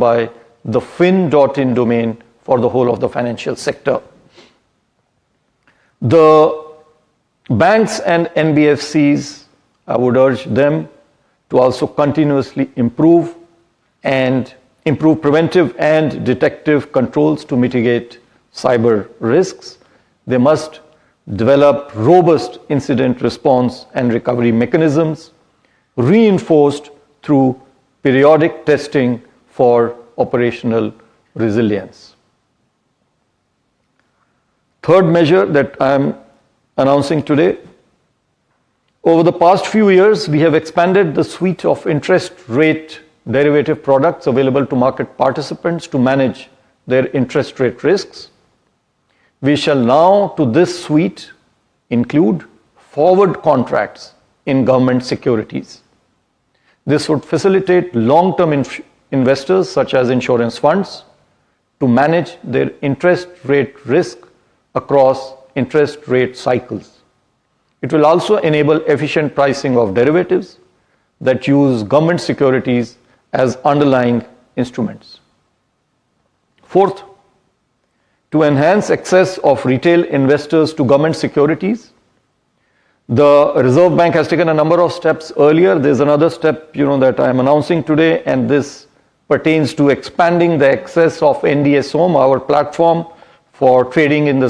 by the fin.in domain for the whole of the financial sector. The banks and NBFCs, I would urge them to also continuously improve preventive and detective controls to mitigate cyber risks. They must develop robust incident response and recovery mechanisms, reinforced through periodic testing for operational resilience. Third measure that I am announcing today, over the past few years, we have expanded the suite of interest rate derivative products available to market participants to manage their interest rate risks. We shall now, to this suite, include forward contracts in government securities. This would facilitate long-term investors, such as insurance funds, to manage their interest rate risk across interest rate cycles. It will also enable efficient pricing of derivatives that use government securities as underlying instruments. Fourth, to enhance access of retail investors to government securities, the Reserve Bank has taken a number of steps earlier. There's another step, that I am announcing today, and this pertains to expanding the access of NDS Home, our platform for trading in the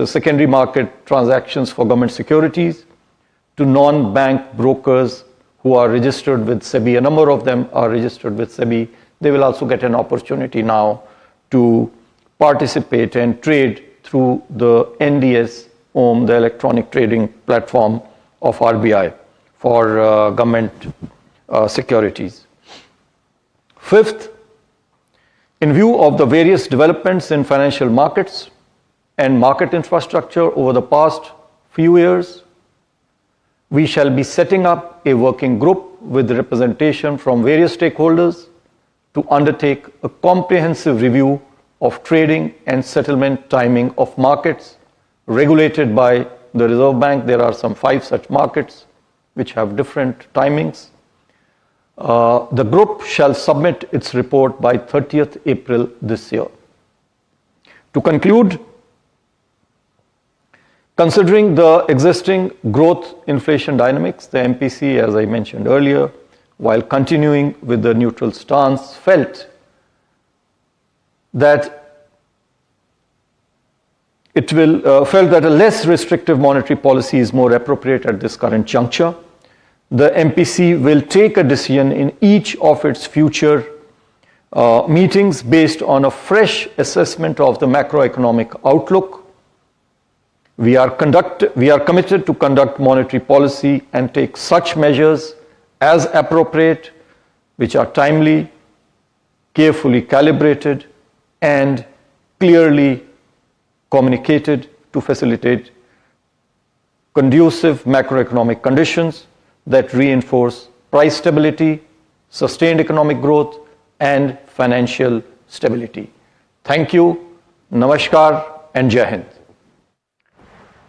secondary market transactions for government securities, to non-bank brokers who are registered with SEBI. A number of them are registered with SEBI. They will also get an opportunity now to participate and trade through the NDS Home, the electronic trading platform of RBI for government securities. Fifth, in view of the various developments in financial markets and market infrastructure over the past few years, we shall be setting up a working group with representation from various stakeholders to undertake a comprehensive review of trading and settlement timing of markets regulated by the Reserve Bank. There are some 5 such markets which have different timings. The group shall submit its report by 30th April this year. To conclude, considering the existing growth inflation dynamics, the MPC, as I mentioned earlier, while continuing with the neutral stance, felt that a less restrictive monetary policy is more appropriate at this current juncture. The MPC will take a decision in each of its future meetings based on a fresh assessment of the macroeconomic outlook. We are committed to conduct monetary policy and take such measures as appropriate, which are timely, carefully calibrated, and clearly communicated to facilitate conducive macroeconomic conditions that reinforce price stability, sustained economic growth, and financial stability. Thank you, Namaskar, and Jai Hind.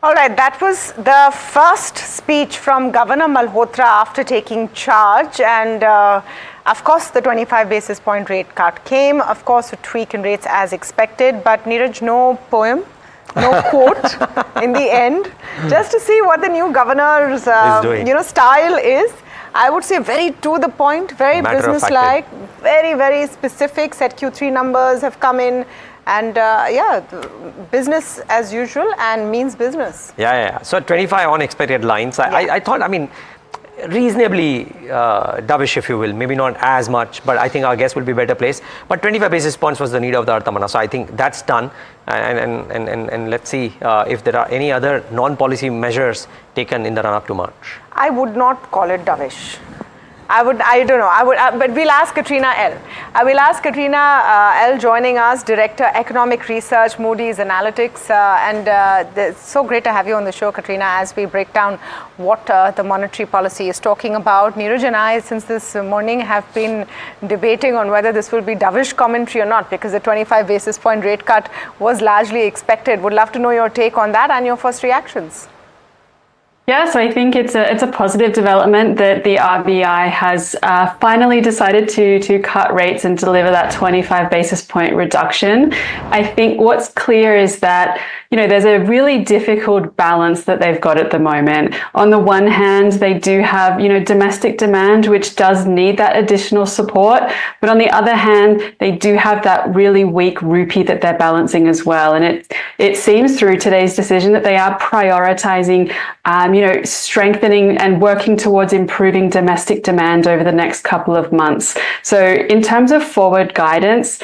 All right, that was the first speech from Governor Malhotra after taking charge, and of course the 25 basis point rate cut came, of course a tweak in rates as expected, but Neeraj, no poem, no quote in the end, just to see what the new governor's style is. I would say very to the point, very business-like, very, very specific. Said Q3 numbers have come in, and business as usual, and means business. Yeah. So 25 unexpected lines. I thought, reasonably dovish, if you will. Maybe not as much, but I think our guest will be better placed. But 25 basis points was the need of the Arthamana. So I think that's done. And let's see if there are any other non-policy measures taken in the run-up to March. I would not call it dovish. I don't know, but we'll ask Katrina L. We'll ask Katrina L joining us, Director Economic Research, Moody's Analytics, and it's so great to have you on the show, Katrina, as we break down what the monetary policy is talking about. Neeraj and I, since this morning, have been debating on whether this will be dovish commentary or not, because the 25 basis point rate cut was largely expected. Would love to know your take on that and your first reactions. Yeah, so I think it's a positive development that the RBI has finally decided to cut rates and deliver that 25 basis point reduction. I think what's clear is that, there's a really difficult balance that they've got at the moment. On the one hand, they do have, domestic demand, which does need that additional support. But on the other hand, they do have that really weak rupee that they're balancing as well. And it seems through today's decision that they are prioritizing strengthening and working towards improving domestic demand over the next couple of months. So in terms of forward guidance,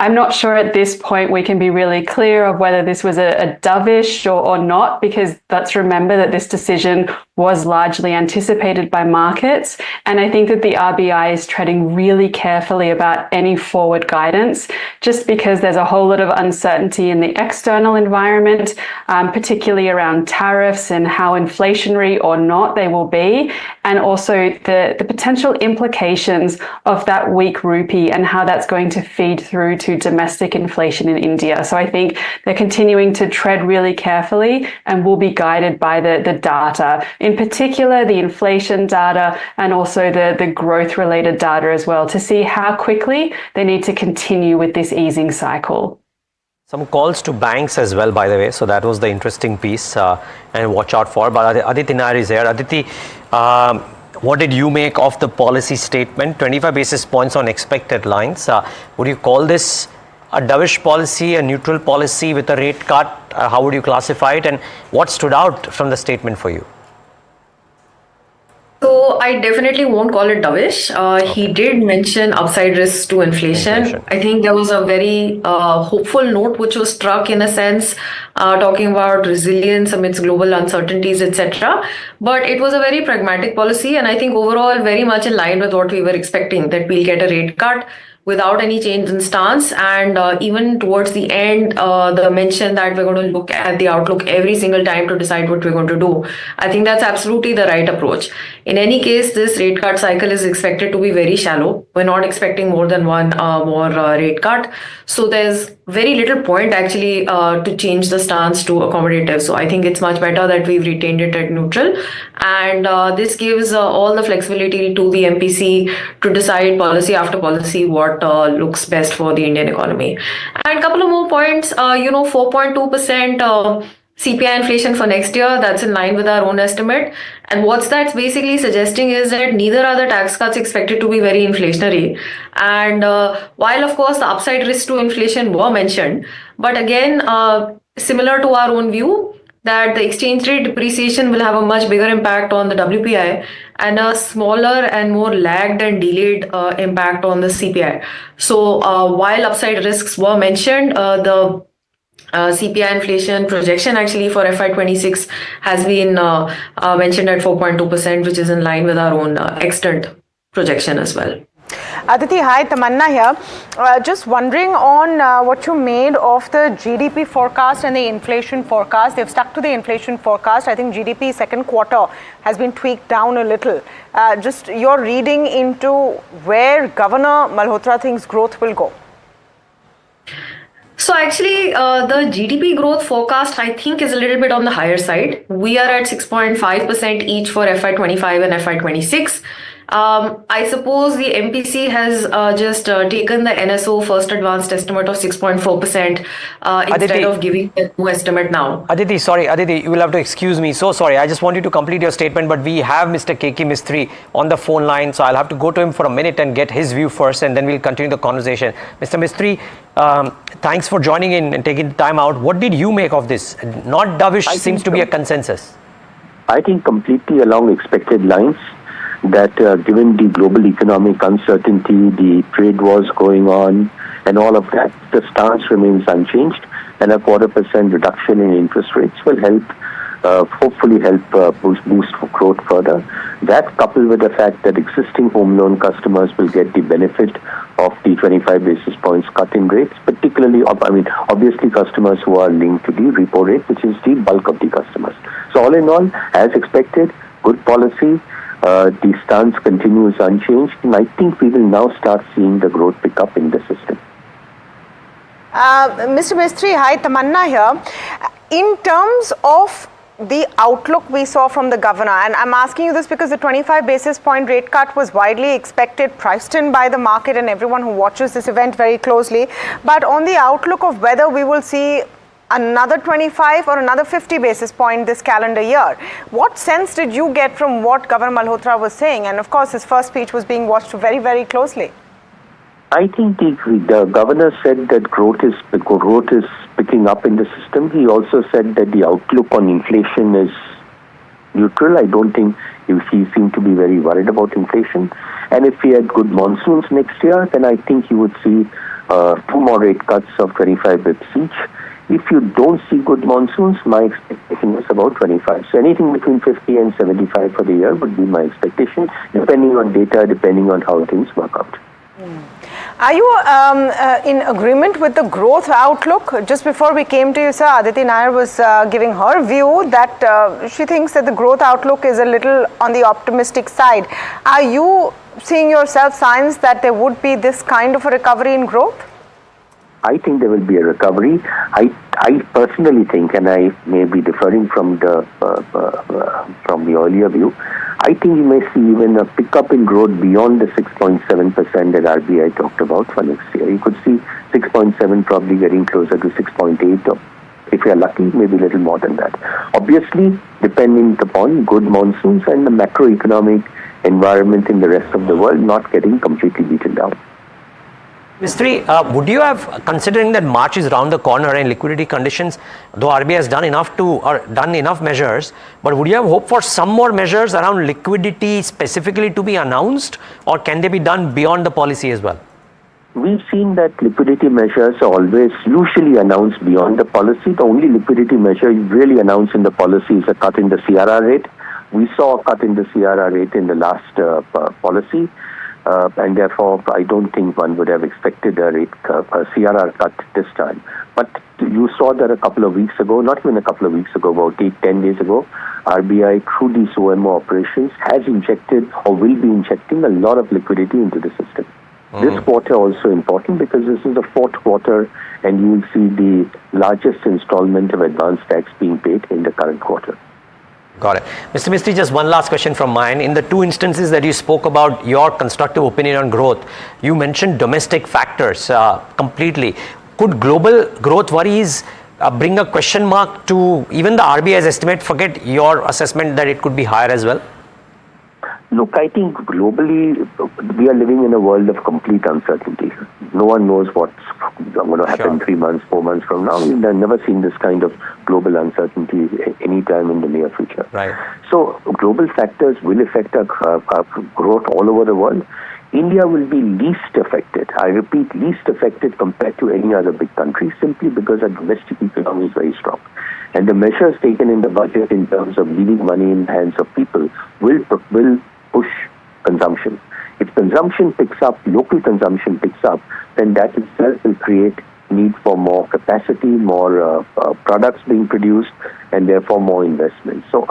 I'm not sure at this point we can be really clear of whether this was a dovish or not, because let's remember that this decision was largely anticipated by markets. And I think that the RBI is treading really carefully about any forward guidance, just because there's a whole lot of uncertainty in the external environment, particularly around tariffs and how inflationary or not they will be, and also the potential implications of that weak rupee and how that's going to feed through to domestic inflation in India. So I think they're continuing to tread really carefully and will be guided by the data, in particular the inflation data and also the growth related data as well, to see how quickly they need to continue with this easing cycle. Some calls to banks as well, by the way. So that was the interesting piece and watch out for. But Aditi Nair is here. Aditi, what did you make of the policy statement? 25 basis points on expected lines. Would you call this a dovish policy, a neutral policy with a rate cut? How would you classify it? And what stood out from the statement for you? So I definitely won't call it dovish. He did mention upside risks to inflation. I think there was a very hopeful note which was struck in a sense, talking about resilience amidst global uncertainties, etc. But it was a very pragmatic policy, and I think overall very much in line with what we were expecting, that we'll get a rate cut without any change in stance. And even towards the end, the mention that we're going to look at the outlook every single time to decide what we're going to do. I think that's absolutely the right approach. In any case, this rate cut cycle is expected to be very shallow. We're not expecting more than one more rate cut. So there's very little point actually to change the stance to accommodative. So I think it's much better that we've retained it at neutral. And this gives all the flexibility to the MPC to decide policy after policy what looks best for the Indian economy. And a couple of more points, 4.2% CPI inflation for next year, that's in line with our own estimate. And what's that's basically suggesting is that neither are the tax cuts expected to be very inflationary. And while of course the upside risks to inflation were mentioned, but again, similar to our own view, that the exchange rate depreciation will have a much bigger impact on the WPI and a smaller and more lagged and delayed impact on the CPI. So while upside risks were mentioned, the CPI inflation projection actually for FY26 has been mentioned at 4.2%, which is in line with our own extant projection as well. Aditi, hi, Tamanna here. Just wondering on what you made of the GDP forecast and the inflation forecast. They've stuck to the inflation forecast. I think GDP second quarter has been tweaked down a little. Just your reading into where Governor Malhotra thinks growth will go. So actually, the GDP growth forecast, I think, is a little bit on the higher side. We are at 6.5% each for FY25 and FY26. I suppose the MPC has just taken the NSO first advanced estimate of 6.4% instead of giving a new estimate now. Aditi, you will have to excuse me. So sorry, I just want you to complete your statement, but we have Mr. KK Mistry on the phone line, so I'll have to go to him for a minute and get his view first, and then we'll continue the conversation. Mr. Mistry, thanks for joining in and taking the time out. What did you make of this? Not dovish seems to be a consensus. I think completely along expected lines. That given the global economic uncertainty, the trade wars going on, and all of that, the stance remains unchanged, and a 0.25% reduction in interest rates will help, hopefully help boost growth further. That coupled with the fact that existing home loan customers will get the benefit of the 25 basis points cut in rates, particularly, obviously customers who are linked to the repo rate, which is the bulk of the customers. So all in all, as expected, good policy. The stance continues unchanged, and I think we will now start seeing the growth pick up in the system. Mr. Mistry, hi, Tamanna here. In terms of the outlook we saw from the governor, and I'm asking you this because the 25 basis point rate cut was widely expected, priced in by the market and everyone who watches this event very closely. But on the outlook of whether we will see another 25 or another 50 basis point this calendar year, what sense did you get from what Governor Malhotra was saying? And of course, his first speech was being watched very, very closely. I think the governor said that growth is picking up in the system. He also said that the outlook on inflation is neutral. I don't think he seemed to be very worried about inflation. And if we had good monsoons next year, then I think you would see 2 more rate cuts of 25 bips each. If you don't see good monsoons, my expectation is about 25. So anything between 50 and 75 for the year would be my expectation, depending on data, depending on how things work out. Are you in agreement with the growth outlook? Just before we came to you, sir, Aditi Nair was giving her view that she thinks that the growth outlook is a little on the optimistic side. Are you seeing yourself signs that there would be this kind of a recovery in growth? I think there will be a recovery. I personally think, and I may be differing from the earlier view, I think you may see even a pickup in growth beyond the 6.7% that RBI talked about for next year. You could see 6.7 probably getting closer to 6.8, or if you are lucky, maybe a little more than that. Obviously, depending upon good monsoons and the macroeconomic environment in the rest of the world not getting completely beaten down. Mistry, would you have, considering that March is around the corner and liquidity conditions, though RBI has done enough measures, but would you have hoped for some more measures around liquidity specifically to be announced, or can they be done beyond the policy as well? We've seen that liquidity measures are always usually announced beyond the policy. The only liquidity measure really announced in the policy is a cut in the CRR rate. We saw a cut in the CRR rate in the last policy. And therefore, I don't think one would have expected a CRR cut this time. But you saw that a couple of weeks ago, not even a couple of weeks ago, about 8-10 days ago, RBI, through these OMO operations, has injected or will be injecting a lot of liquidity into the system. This quarter also important because this is the 4th quarter and you will see the largest installment of advance tax being paid in the current quarter. Got it. Mr. Mistry, just one last question from mine. In the 2 instances that you spoke about your constructive opinion on growth, you mentioned domestic factors completely. Could global growth worries bring a question mark to even the RBI's estimate? Forget your assessment that it could be higher as well. Look, I think globally we are living in a world of complete uncertainty. No one knows what's going to happen 3 months, 4 months from now. We've never seen this kind of global uncertainty any time in the near future. Right. So global factors will affect our growth all over the world. India will be least affected. I repeat, least affected compared to any other big country, simply because our domestic economy is very strong. And the measures taken in the budget in terms of leaving money in the hands of people will push consumption. If consumption picks up, local consumption picks up, then that itself will create need for more capacity, more products being produced, and therefore more investment. So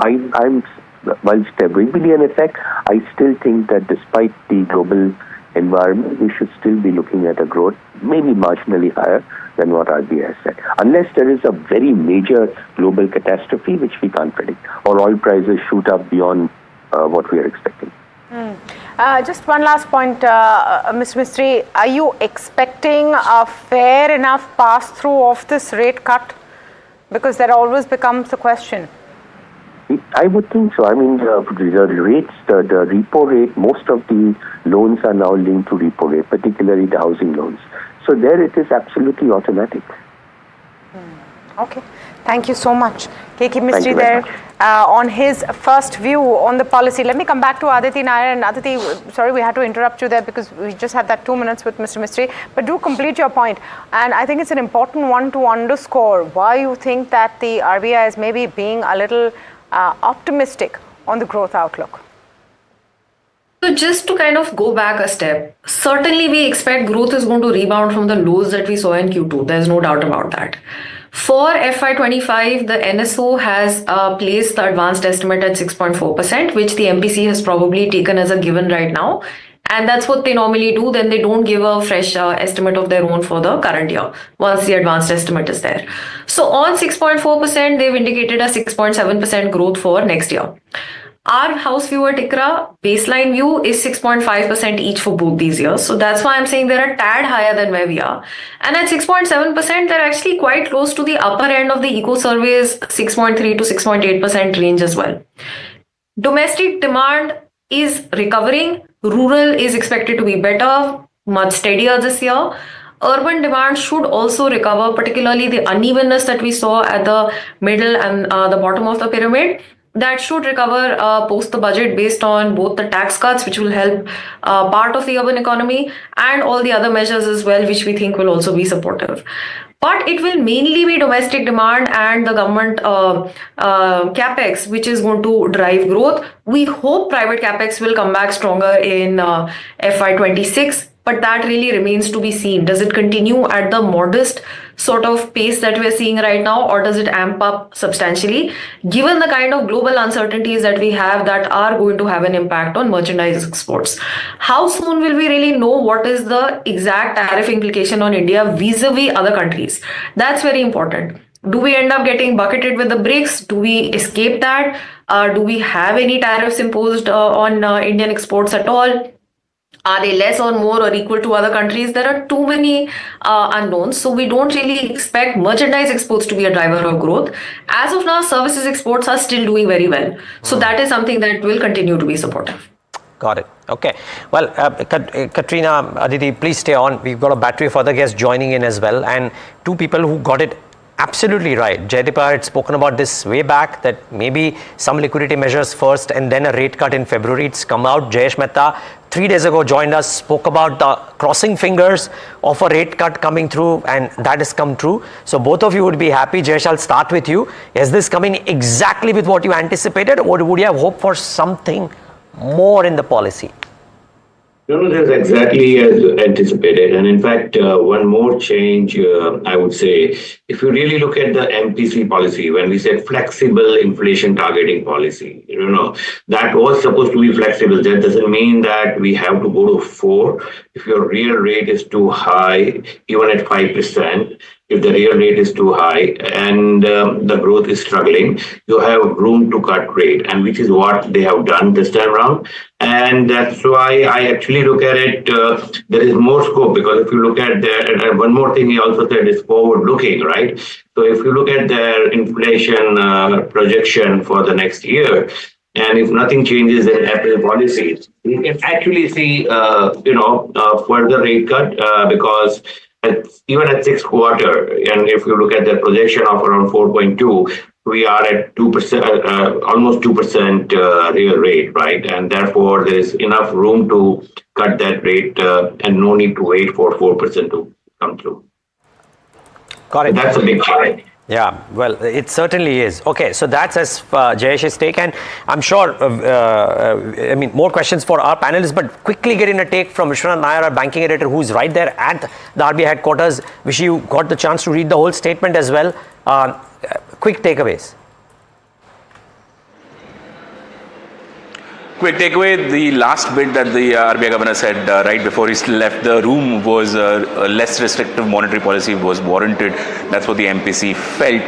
whilst there will be an effect, I still think that despite the global environment, we should still be looking at a growth maybe marginally higher than what RBI has said. Unless there is a very major global catastrophe, which we can't predict, or oil prices shoot up beyond what we are expecting. Just one last point, Ms. Mistry. Are you expecting a fair enough pass-through of this rate cut? Because that always becomes the question. I would think so. I mean, the rates, the repo rate, most of the loans are now linked to repo rate, particularly the housing loans. So there it is absolutely automatic. Okay. Thank you so much. K.K. Mistry there on his first view on the policy. Let me come back to Aditi Nair. And Aditi, sorry we had to interrupt you there because we just had that 2 minutes with Mr. Mistry. But do complete your point. And I think it's an important one to underscore why you think that the RBI is maybe being a little optimistic on the growth outlook. So just to kind of go back a step, certainly we expect growth is going to rebound from the lows that we saw in Q2. There's no doubt about that. For FY25, the NSO has placed the advanced estimate at 6.4%, which the MPC has probably taken as a given right now. And that's what they normally do. Then they don't give a fresh estimate of their own for the current year once the advanced estimate is there. So on 6.4%, they've indicated a 6.7% growth for next year. Our house view at ICRA baseline view is 6.5% each for both these years. So that's why I'm saying they're a tad higher than where we are. And at 6.7%, they're actually quite close to the upper end of the eco survey's 6.3 to 6.8% range as well. Domestic demand is recovering. Rural is expected to be better, much steadier this year. Urban demand should also recover, particularly the unevenness that we saw at the middle and the bottom of the pyramid. That should recover post the budget based on both the tax cuts, which will help part of the urban economy, and all the other measures as well, which we think will also be supportive. But it will mainly be domestic demand and the government capex, which is going to drive growth. We hope private capex will come back stronger in FY26, but that really remains to be seen. Does it continue at the modest sort of pace that we're seeing right now, or does it amp up substantially, given the kind of global uncertainties that we have that are going to have an impact on merchandise exports? How soon will we really know what is the exact tariff implication on India vis-a-vis other countries? That's very important. Do we end up getting bucketed with the BRICS? Do we escape that? Do we have any tariffs imposed on Indian exports at all? Are they less or more or equal to other countries? There are too many unknowns. So we don't really expect merchandise exports to be a driver of growth. As of now, services exports are still doing very well. So that is something that will continue to be supportive. Got it. Okay. Well, Katrina, Aditi, please stay on. We've got a battery of other guests joining in as well. And two people who got it absolutely right. Jaideep had spoken about this way back, that maybe some liquidity measures first and then a rate cut in February. It's come out. Jayesh Mehta 3 days ago joined us, spoke about the crossing fingers of a rate cut coming through, and that has come true. So both of you would be happy. Jayesh, I'll start with you. Is this coming exactly with what you anticipated, or would you have hoped for something more in the policy? No, that's exactly as anticipated. And in fact, one more change, I would say, if you really look at the MPC policy, when we said flexible inflation targeting policy, that was supposed to be flexible. That doesn't mean that we have to go to 4. If your real rate is too high, even at 5%, if the real rate is too high and the growth is struggling, you have room to cut rate, and which is what they have done this time around. And that's why I actually look at it, there is more scope, because if you look at their, and one more thing he also said is forward looking, right? So if you look at their inflation projection for the next year, and if nothing changes in April policies, we can actually see, further rate cut because even at 6th quarter, and if you look at the projection of around 4.2, we are at 2%, almost 2% real rate, right? And therefore, there is enough room to cut that rate and no need to wait for 4% to come through. Got it. That's a big challenge. Yeah, well, it certainly is. Okay, so that's as Jayesh's take, and I'm sure, more questions for our panelists, but quickly getting a take from Vishwanath Nair, our banking editor, who's right there at the RBI headquarters. Vish, you got the chance to read the whole statement as well. Quick takeaways. Quick takeaway, the last bit that the RBI governor said right before he left the room was a less restrictive monetary policy was warranted. That's what the MPC felt.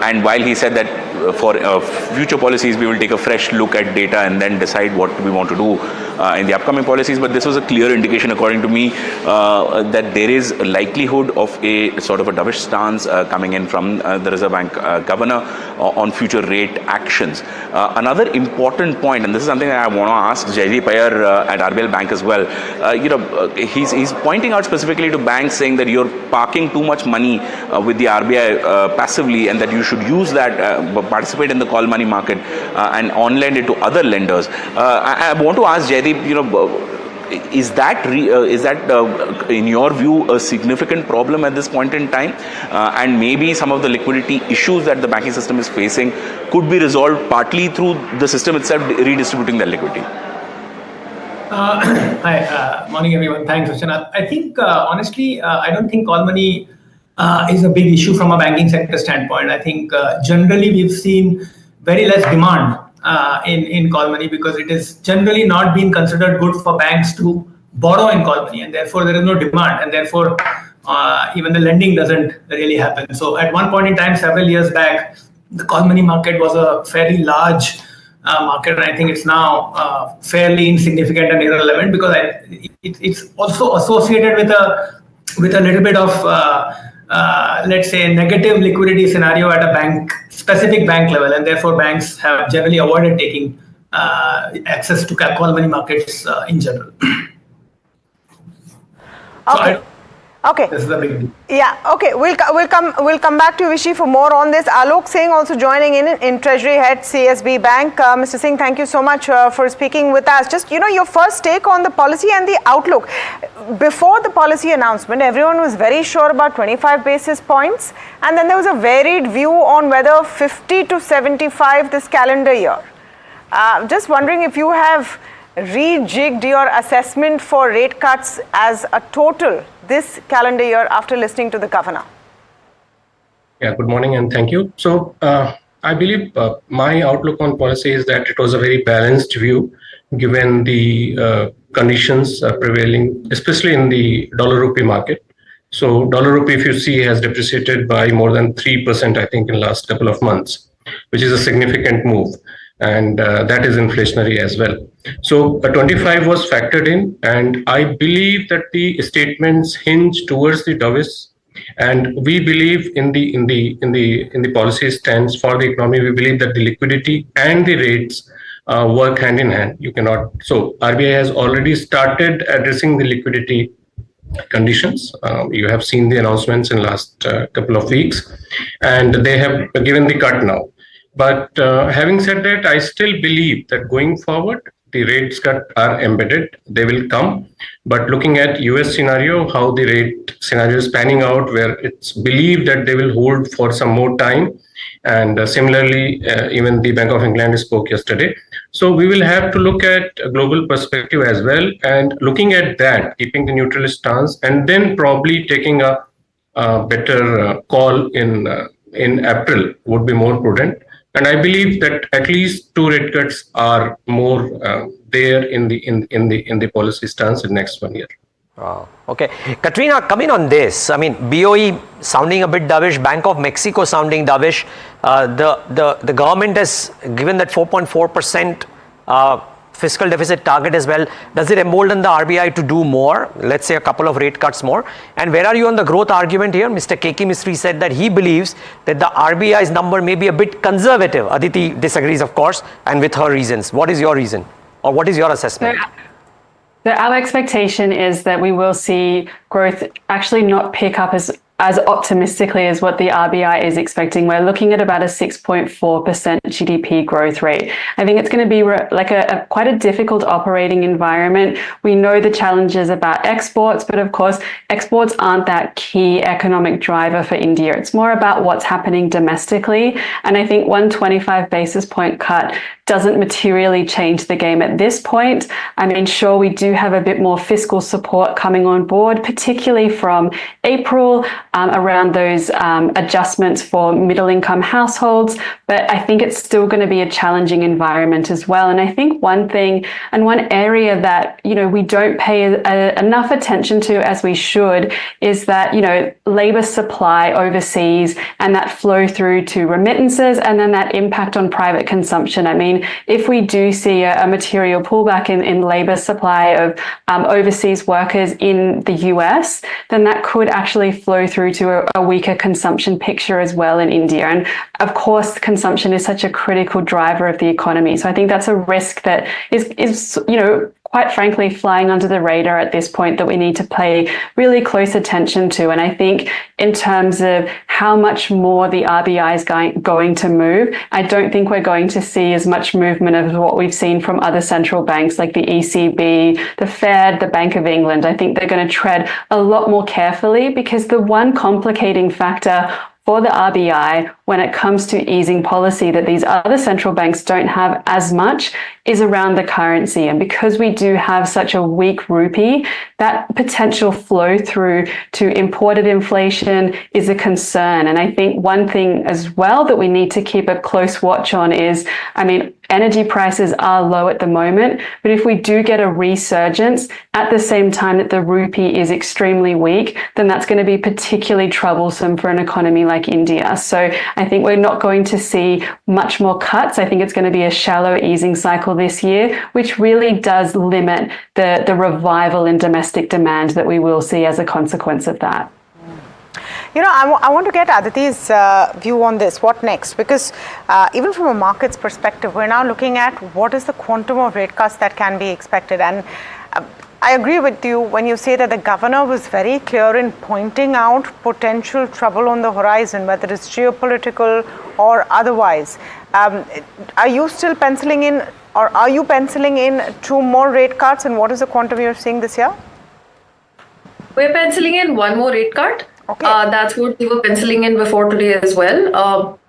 And while he said that for future policies, we will take a fresh look at data and then decide what we want to do in the upcoming policies. But this was a clear indication, according to me, that there is a likelihood of a sort of a dovish stance coming in from the Reserve Bank governor on future rate actions. Another important point, and this is something that I want to ask Jaideep Iyer at RBL Bank as well. He's pointing out specifically to banks, saying that you're parking too much money with the RBI passively, and that you should use that, participate in the call money market and on-lend it to other lenders. I want to ask Jaideep, is that in your view a significant problem at this point in time, and maybe some of the liquidity issues that the banking system is facing could be resolved partly through the system itself redistributing that liquidity? Hi, morning everyone. Thanks, Vishwanath. I think honestly, I don't think call money is a big issue from a banking sector standpoint. I think generally we've seen very less demand in call money, because it is generally not being considered good for banks to borrow in call money, and therefore there is no demand, and therefore even the lending doesn't really happen. So at one point in time, several years back, the call money market was a fairly large market, and I think it's now fairly insignificant and irrelevant, because it's also associated with a little bit of let's say negative liquidity scenario at a specific bank level, and therefore banks have generally avoided taking access to call money markets in general. Okay. Okay. This is a big deal. Yeah. Okay. We'll come back to Vishy for more on this. Alok Singh also joining in Treasury Head, CSB Bank. Mr. Singh, thank you so much for speaking with us. Just your first take on the policy and the outlook. Before the policy announcement, everyone was very sure about 25 basis points, and then there was a varied view on whether 50 to 75 this calendar year. Just wondering if you have rejigged your assessment for rate cuts as a total this calendar year after listening to the governor. Yeah, good morning and thank you. So I believe my outlook on policy is that it was a very balanced view given the conditions prevailing, especially in the dollar rupee market. So dollar rupee, if you see, has depreciated by more than 3%, I think, in the last couple of months, which is a significant move. And that is inflationary as well. So 25 was factored in, and I believe that the statements hinge towards the dovish, and we believe in the policy stance for the economy. We believe that the liquidity and the rates work hand in hand. You cannot. So RBI has already started addressing the liquidity conditions. You have seen the announcements in last couple of weeks, and they have given the cut now. But having said that, I still believe that going forward, the rates cut are embedded. They will come. But looking at US scenario, how the rate scenario is panning out, where it's believed that they will hold for some more time. And similarly, even the Bank of England spoke yesterday. So we will have to look at a global perspective as well. And looking at that, keeping the neutral stance, and then probably taking a better call in April would be more prudent. And I believe that at least 2 rate cuts are more there in the policy stance in next 1 year. Okay, Katrina, come in on this. I mean, BOE sounding a bit dovish, Bank of Mexico sounding dovish. The government has given that 4.4% fiscal deficit target as well. Does it embolden the RBI to do more? Let's say a couple of rate cuts more. And where are you on the growth argument here? Mr. K.K. Mistry said that he believes that the RBI's number may be a bit conservative. Aditi disagrees, of course, and with her reasons. What is your reason? Or what is your assessment? So our expectation is that we will see growth actually not pick up as optimistically as what the RBI is expecting. We're looking at about a 6.4% GDP growth rate. I think it's going to be like quite a difficult operating environment. We know the challenges about exports, but of course, exports aren't that key economic driver for India. It's more about what's happening domestically. And I think 125 basis point cut doesn't materially change the game at this point. I mean, sure, we do have a bit more fiscal support coming on board, particularly from April, around those adjustments for middle-income households, but I think it's still going to be a challenging environment as well. And I think one thing and one area that, we don't pay enough attention to as we should is that, labor supply overseas and that flow through to remittances and then that impact on private consumption. I mean, if we do see a material pullback in labor supply of overseas workers in the US, then that could actually flow through to a weaker consumption picture as well in India. And of course, consumption is such a critical driver of the economy. So I think that's a risk that is quite frankly, flying under the radar at this point that we need to pay really close attention to. And I think in terms of how much more the RBI is going to move, I don't think we're going to see as much movement as what we've seen from other central banks like the ECB, the Fed, the Bank of England. I think they're going to tread a lot more carefully because the one complicating factor for the RBI when it comes to easing policy that these other central banks don't have as much is around the currency. And because we do have such a weak rupee, that potential flow through to imported inflation is a concern. And I think one thing as well that we need to keep a close watch on is, energy prices are low at the moment, but if we do get a resurgence at the same time that the rupee is extremely weak, then that's going to be particularly troublesome for an economy like India. So I think we're not going to see much more cuts. I think it's going to be a shallow easing cycle this year, which really does limit the revival in domestic demand that we will see as a consequence of that. You know, I want to get Aditi's view on this. What next? Because even from a market's perspective, we're now looking at what is the quantum of rate cuts that can be expected. And I agree with you when you say that the governor was very clear in pointing out potential trouble on the horizon, whether it's geopolitical or otherwise. Are you still penciling in, or are you penciling in 2 more rate cuts? And what is the quantum you're seeing this year? We're penciling in 1 more rate cut. Okay. That's what we were penciling in before today as well.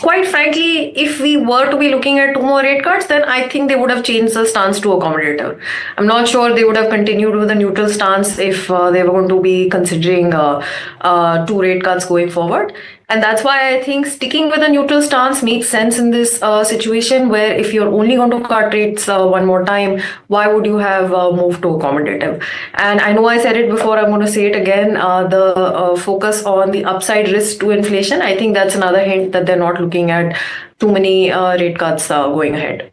Quite frankly, if we were to be looking at 2 more rate cuts, then I think they would have changed the stance to accommodative. I'm not sure they would have continued with the neutral stance if they were going to be considering 2 rate cuts going forward. And that's why I think sticking with a neutral stance makes sense in this situation, where if you're only going to cut rates 1 more time, why would you have moved to accommodative? And I know I said it before, I'm going to say it again, the focus on the upside risk to inflation, I think that's another hint that they're not looking at too many rate cuts going ahead.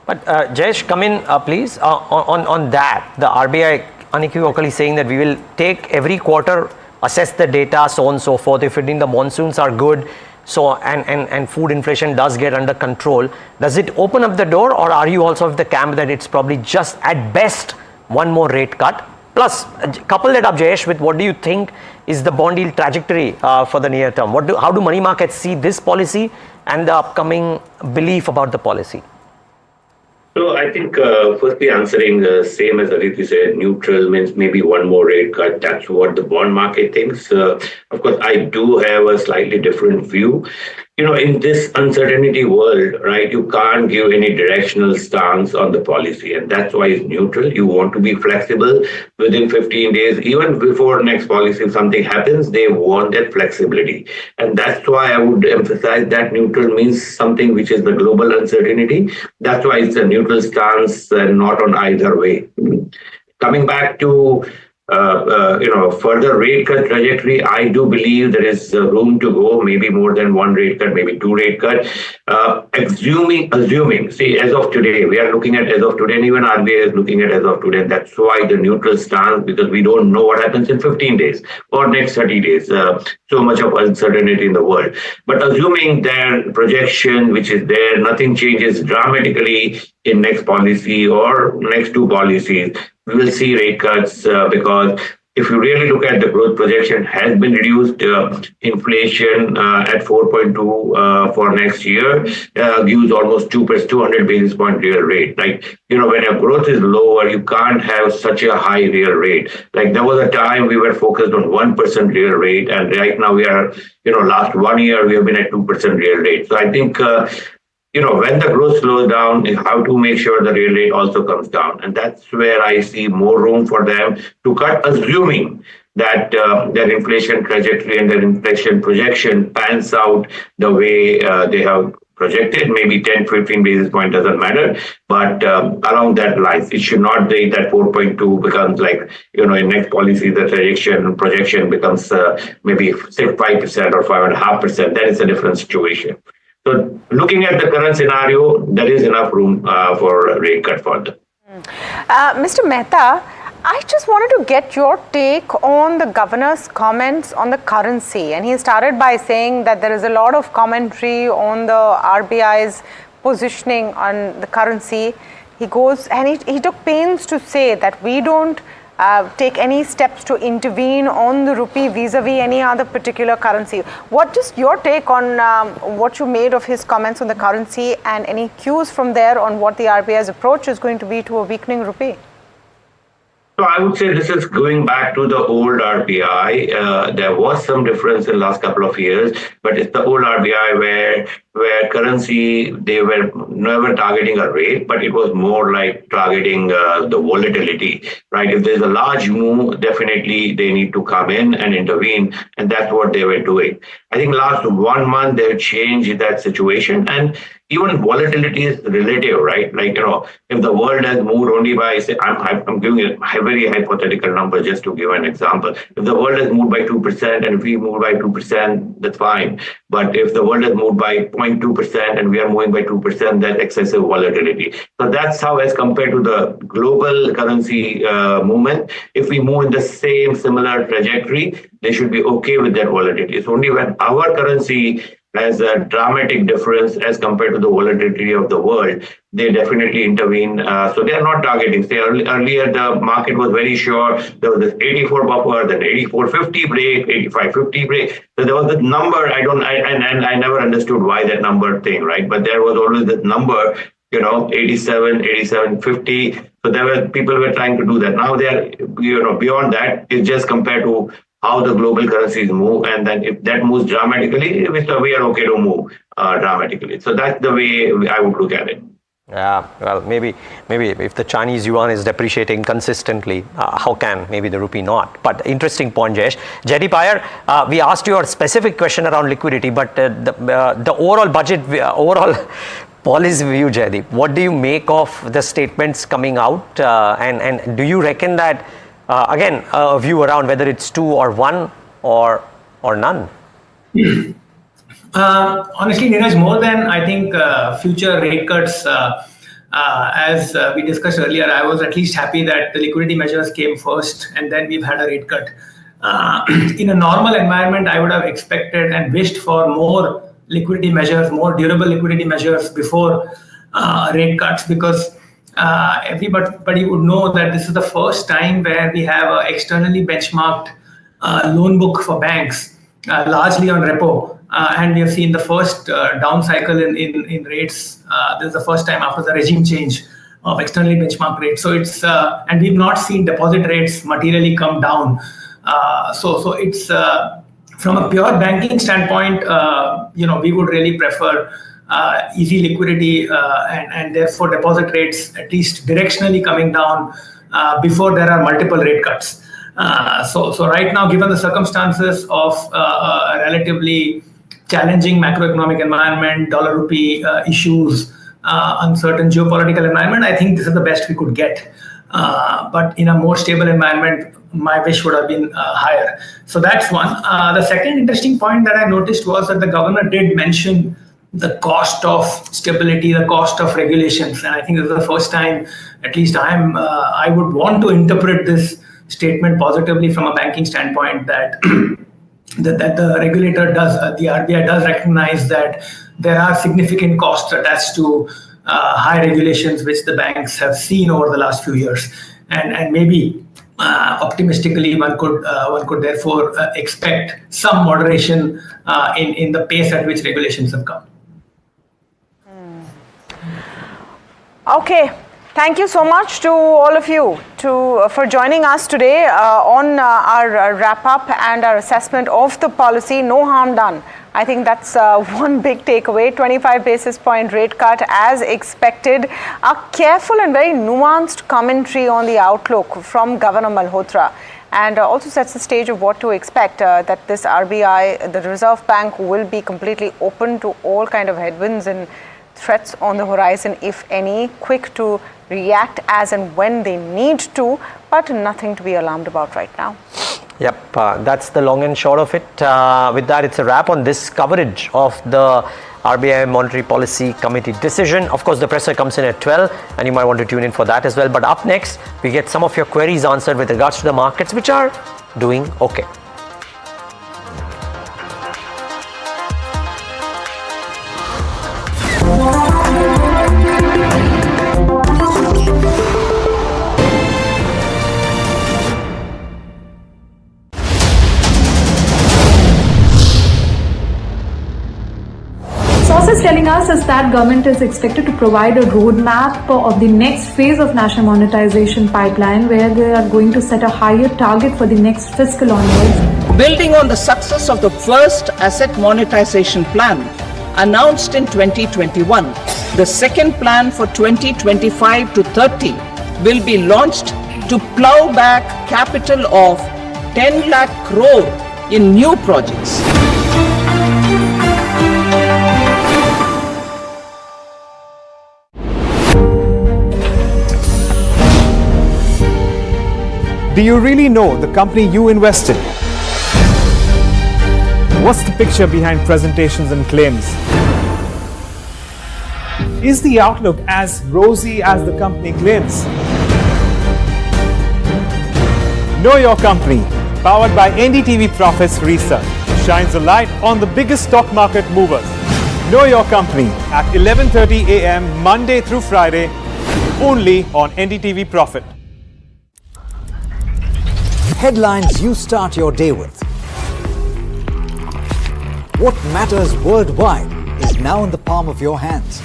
But Jayesh, come in please. On that, the RBI unequivocally saying that we will take every quarter, assess the data, so on and so forth. If the monsoons are good, so and food inflation does get under control, does it open up the door, or are you also of the camp that it's probably just at best 1 more rate cut? Plus, couple that up, Jayesh, with what do you think is the bond yield trajectory for the near term? How do money markets see this policy and the upcoming belief about the policy? So I think firstly answering the same as Aditi said, neutral means maybe 1 more rate cut. That's what the bond market thinks. Of course, I do have a slightly different view. You know, in this uncertainty world, right, you can't give any directional stance on the policy. And that's why it's neutral. You want to be flexible within 15 days, even before next policy, if something happens, they want that flexibility. And that's why I would emphasize that neutral means something which is the global uncertainty. That's why it's a neutral stance and not on either way. Coming back to further rate cut trajectory, I do believe there is room to go, maybe more than 1 rate cut, maybe 2 rate cut. Assuming, see, as of today, we are looking at as of today, and even RBI is looking at as of today. That's why the neutral stance, because we don't know what happens in 15 days or next 30 days. So much of uncertainty in the world. But assuming their projection, which is there, nothing changes dramatically in next policy or next 2 policies, we will see rate cuts because if you really look at the growth projection has been reduced, inflation at 4.2 for next year gives almost 200 basis point real rate. Like, you know, when your growth is lower, you can't have such a high real rate. Like there was a time we were focused on 1% real rate, and right now we are, last 1 year we have been at 2% real rate. So I think when the growth slows down, how to make sure the real rate also comes down. And that's where I see more room for them to cut, assuming that their inflation trajectory and their inflation projection pans out the way they have projected. Maybe 10, 15 basis point doesn't matter, but along that lines, it should not be that 4.2 becomes like, in next policy, the projection becomes maybe 5% or 5.5%. That is a different situation. So looking at the current scenario, there is enough room for a rate cut further. Mr. Mehta, I just wanted to get your take on the governor's comments on the currency. And he started by saying that there is a lot of commentary on the RBI's positioning on the currency. He goes and he took pains to say that we don't take any steps to intervene on the rupee vis-a-vis any other particular currency. What is your take on what you made of his comments on the currency, and any cues from there on what the RBI's approach is going to be to a weakening rupee? So I would say this is going back to the old RBI. There was some difference in the last couple of years, but it's the old RBI where where currency, they were never targeting a rate, but it was more like targeting the volatility, right? If there's a large move, definitely they need to come in and intervene, and that's what they were doing. I think last 1 month, they've changed that situation, and even volatility is relative, right? Like, if the world has moved only by, say, I'm giving a very hypothetical number just to give an example. If the world has moved by 2% and if we move by 2%, that's fine. But if the world has moved by 0.2% and we are moving by 2%, that's excessive volatility. So that's how, as compared to the global currency movement, if we move in the same similar trajectory, they should be okay with that volatility. It's only when our currency has a dramatic difference as compared to the volatility of the world, they definitely intervene. So they are not targeting. Say earlier, the market was very sure there was this 84 buffer, then 84.50 break, 85.50 break. So there was this number. I never understood why that number thing, right? But there was always this number, 87, 87.50. So people were trying to do that. Now they are, beyond that. It's just compared to how the global currencies move, and then if that moves dramatically, we are okay to move dramatically. So that's the way I would look at it. Yeah, well, maybe if the Chinese yuan is depreciating consistently, how can maybe the rupee not? But interesting point, Jayesh. Jaideep Iyer, we asked you a specific question around liquidity, but the overall budget, overall policy view, Jaideep, what do you make of the statements coming out? And do you reckon that, again, a view around whether it's 2 or 1 or none? Honestly, Neeraj, more than I think future rate cuts, as we discussed earlier, I was at least happy that the liquidity measures came first and then we've had a rate cut. In a normal environment, I would have expected and wished for more liquidity measures, more durable liquidity measures before rate cuts, because everybody would know that this is the first time where we have an externally benchmarked loan book for banks, largely on repo. And we have seen the first down cycle in rates. This is the first time after the regime change of externally benchmarked rates. So it's and we've not seen deposit rates materially come down. So it's from a pure banking standpoint, we would really prefer easy liquidity and therefore deposit rates at least directionally coming down before there are multiple rate cuts. So right now, given the circumstances of a relatively challenging macroeconomic environment, dollar rupee issues, uncertain geopolitical environment, I think this is the best we could get. But in a more stable environment, my wish would have been higher. So that's one. The second interesting point that I noticed was that the governor did mention the cost of stability, the cost of regulations. And I think this is the first time, at least I would want to interpret this statement positively from a banking standpoint, that that the regulator does, the RBI does recognize that there are significant costs attached to high regulations, which the banks have seen over the last few years. And maybe optimistically, one could therefore expect some moderation in the pace at which regulations have come. Okay. Thank you so much to all of you for joining us today on our wrap-up and our assessment of the policy. No harm done. I think that's one big takeaway. 25 basis point rate cut as expected. A careful and very nuanced commentary on the outlook from Governor Malhotra, and also sets the stage of what to expect, that this RBI, the Reserve Bank, will be completely open to all kind of headwinds and threats on the horizon, if any, quick to react as and when they need to, but nothing to be alarmed about right now. Yep, that's the long and short of it. With that, it's a wrap on this coverage of the RBI Monetary Policy Committee decision. Of course, the presser comes in at 12, and you might want to tune in for that as well. But up next, we get some of your queries answered with regards to the markets, which are doing okay. Sources telling us is that government is expected to provide a roadmap of the next phase of national monetization pipeline, where they are going to set a higher target for the next fiscal onwards. Building on the success of the first asset monetization plan, announced in 2021. The second plan for 2025 to 30 will be launched to plow back capital of 10 lakh crore in new projects. Do you really know the company you invest in? What's the picture behind presentations and claims? Is the outlook as rosy as the company claims? Know Your Company, powered by NDTV Profits Research, shines a light on the biggest stock market movers. Know Your Company at 11:30 a.m. Monday through Friday, only on NDTV Profit. Headlines you start your day with. What matters worldwide is now in the palm of your hands.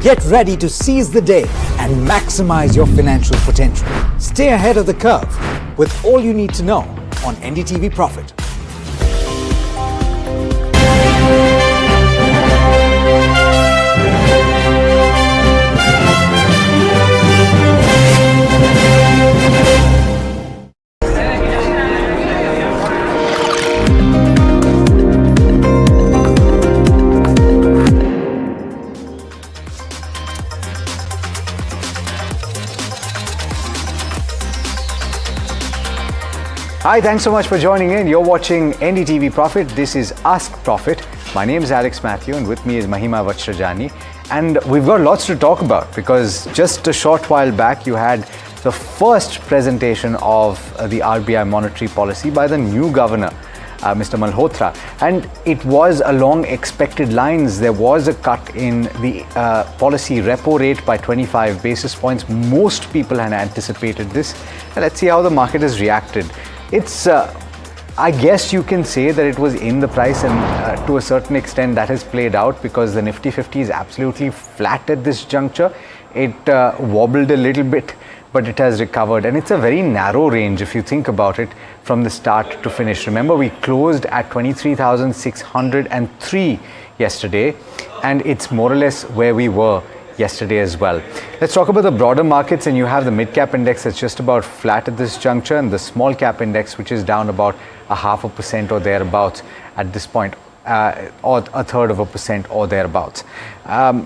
Get ready to seize the day and maximize your financial potential. Stay ahead of the curve with all you need to know on NDTV Profit. Hi, thanks so much for joining in. You're watching NDTV Profit. This is Ask Profit. My name is Alex Matthew and with me is Mahima Vajrajani. And we've got lots to talk about because just a short while back you had the first presentation of the RBI Monetary Policy by the new governor, Mr. Malhotra. And it was along expected lines. There was a cut in the policy repo rate by 25 basis points. Most people had anticipated this. And let's see how the market has reacted. It's, I guess you can say that it was in the price, and to a certain extent that has played out because the Nifty 50 is absolutely flat at this juncture. It wobbled a little bit, but it has recovered, and it's a very narrow range if you think about it from the start to finish. Remember, we closed at 23,603 yesterday, and it's more or less where we were yesterday as well. Let's talk about the broader markets, and you have the mid-cap index that's just about flat at this juncture, and the small-cap index which is down about 0.5% or thereabouts at this point, or 0.33% or thereabouts.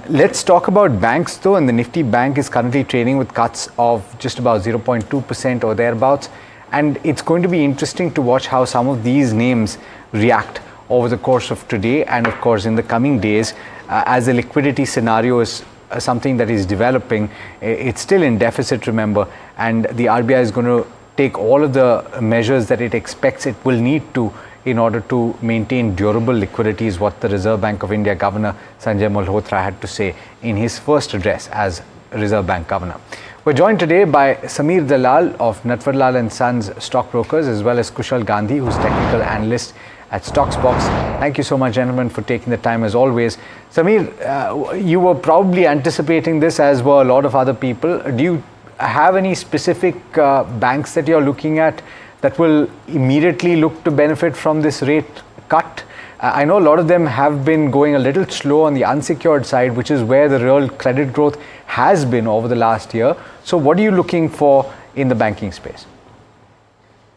Let's talk about banks though, and the Nifty Bank is currently trading with cuts of just about 0.2% or thereabouts, and it's going to be interesting to watch how some of these names react over the course of today and of course in the coming days as the liquidity scenario is something that is developing. It's still in deficit, remember, and the RBI is going to take all of the measures that it expects it will need to in order to maintain durable liquidity, is what the Reserve Bank of India Governor Sanjay Malhotra had to say in his first address as Reserve Bank Governor. We're joined today by Sameer Dalal of Natvarlal and Sons Stockbrokers, as well as Kushal Gandhi, who's technical analyst at Stocksbox. Thank you so much, gentlemen, for taking the time as always. Sameer, you were probably anticipating this, as were a lot of other people. Do you have any specific banks that you're looking at that will immediately look to benefit from this rate cut? I know a lot of them have been going a little slow on the unsecured side, which is where the real credit growth has been over the last year. So what are you looking for in the banking space?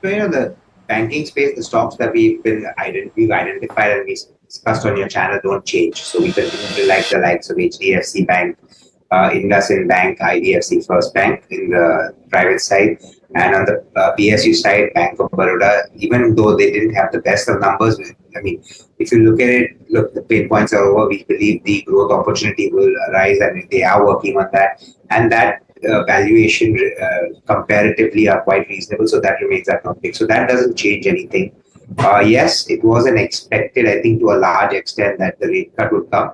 So, the banking space, the stocks that we've identified and we discussed on your channel don't change. So we continue to like the likes of HDFC Bank, IndusInd Bank, IDFC First Bank in the private side, and on the PSU side, Bank of Baroda. Even though they didn't have the best of numbers, I mean, if you look at it, the pain points are over. We believe the growth opportunity will arise, and they are working on that. And that valuation comparatively are quite reasonable, so that remains agnostic. So that doesn't change anything. Yes, it was expected, I think, to a large extent that the rate cut would come.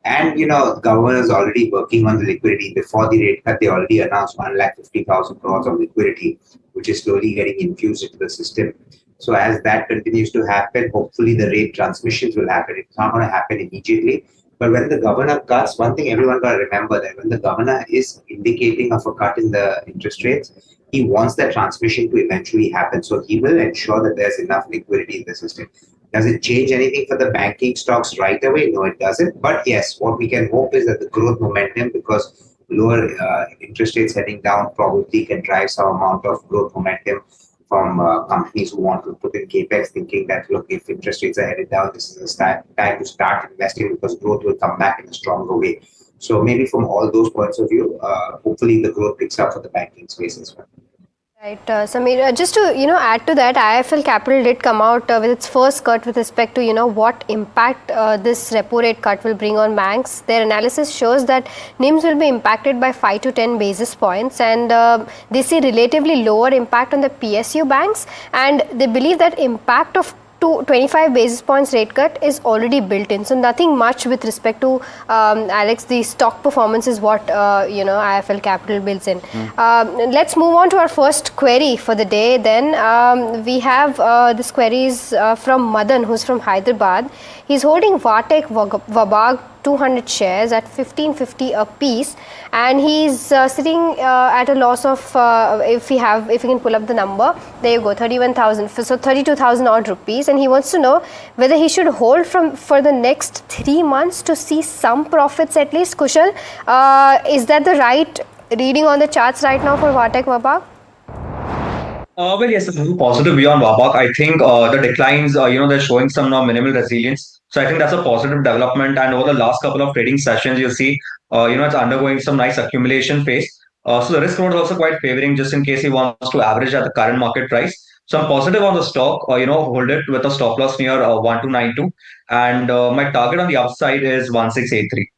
And government is already working on the liquidity. Before the rate cut, they already announced 150,000 crores of liquidity, which is slowly getting infused into the system. So as that continues to happen, hopefully the rate transmissions will happen. It's not going to happen immediately. But when the governor cuts, one thing everyone got to remember, that when the governor is indicating of a cut in the interest rates, he wants that transmission to eventually happen. So he will ensure that there's enough liquidity in the system. Does it change anything for the banking stocks right away? No, it doesn't. But yes, what we can hope is that the growth momentum, because lower interest rates heading down probably can drive some amount of growth momentum from companies who want to put in capex, thinking that, look, if interest rates are headed down, this is the time to start investing because growth will come back in a stronger way. So maybe from all those points of view, hopefully the growth picks up for the banking space as well. Right, Sameer, just to, add to that, IIFL Capital did come out with its first cut with respect to, what impact this repo rate cut will bring on banks. Their analysis shows that NIMs will be impacted by 5 to 10 basis points, and they see relatively lower impact on the PSU banks, and they believe that impact of 25 basis points rate cut is already built in. So nothing much with respect to, Alex, the stock performance is what, IIFL Capital builds in. Let's move on to our first query for the day then. We have this query is from Madan, who's from Hyderabad. He's holding Vatek Vabag 200 shares at 1550 a piece, and he's sitting at a loss of, if we can pull up the number, there you go, 31,000, so 32,000 odd rupees, and he wants to know whether he should hold for the next 3 months to see some profits at least. Kushal, is that the right reading on the charts right now for Vatek Vabag? Well, yes, it's a positive view on Wabak. I think the declines, they're showing some now minimal resilience. So I think that's a positive development. And over the last couple of trading sessions, you'll see, it's undergoing some nice accumulation phase. So the risk reward is also quite favoring, just in case he wants to average at the current market price. So I'm positive on the stock, hold it with a stop loss near 1292. And my target on the upside is 1683.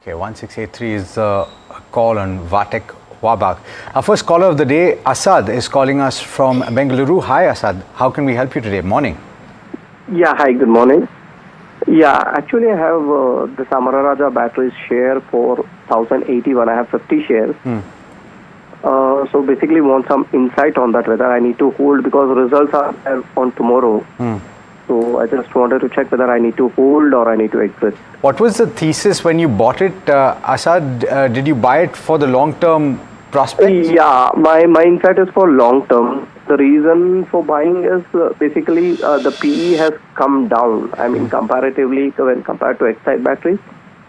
Okay, 1683 is a call on Vatek Vabag. Our first caller of the day, Asad, is calling us from Bengaluru. Hi, Asad. How can we help you today? Morning. Yeah, hi, good morning. Yeah, actually I have the Amara Raja batteries share for 1081. I have 50 shares. So basically want some insight on that, whether I need to hold, because results are there on tomorrow. So I just wanted to check whether I need to hold or I need to exit. What was the thesis when you bought it, Asad? Did you buy it for the long-term prospects? Yeah, my insight is for long-term. The reason for buying is basically the PE has come down. I mean, comparatively, when compared to Excite batteries,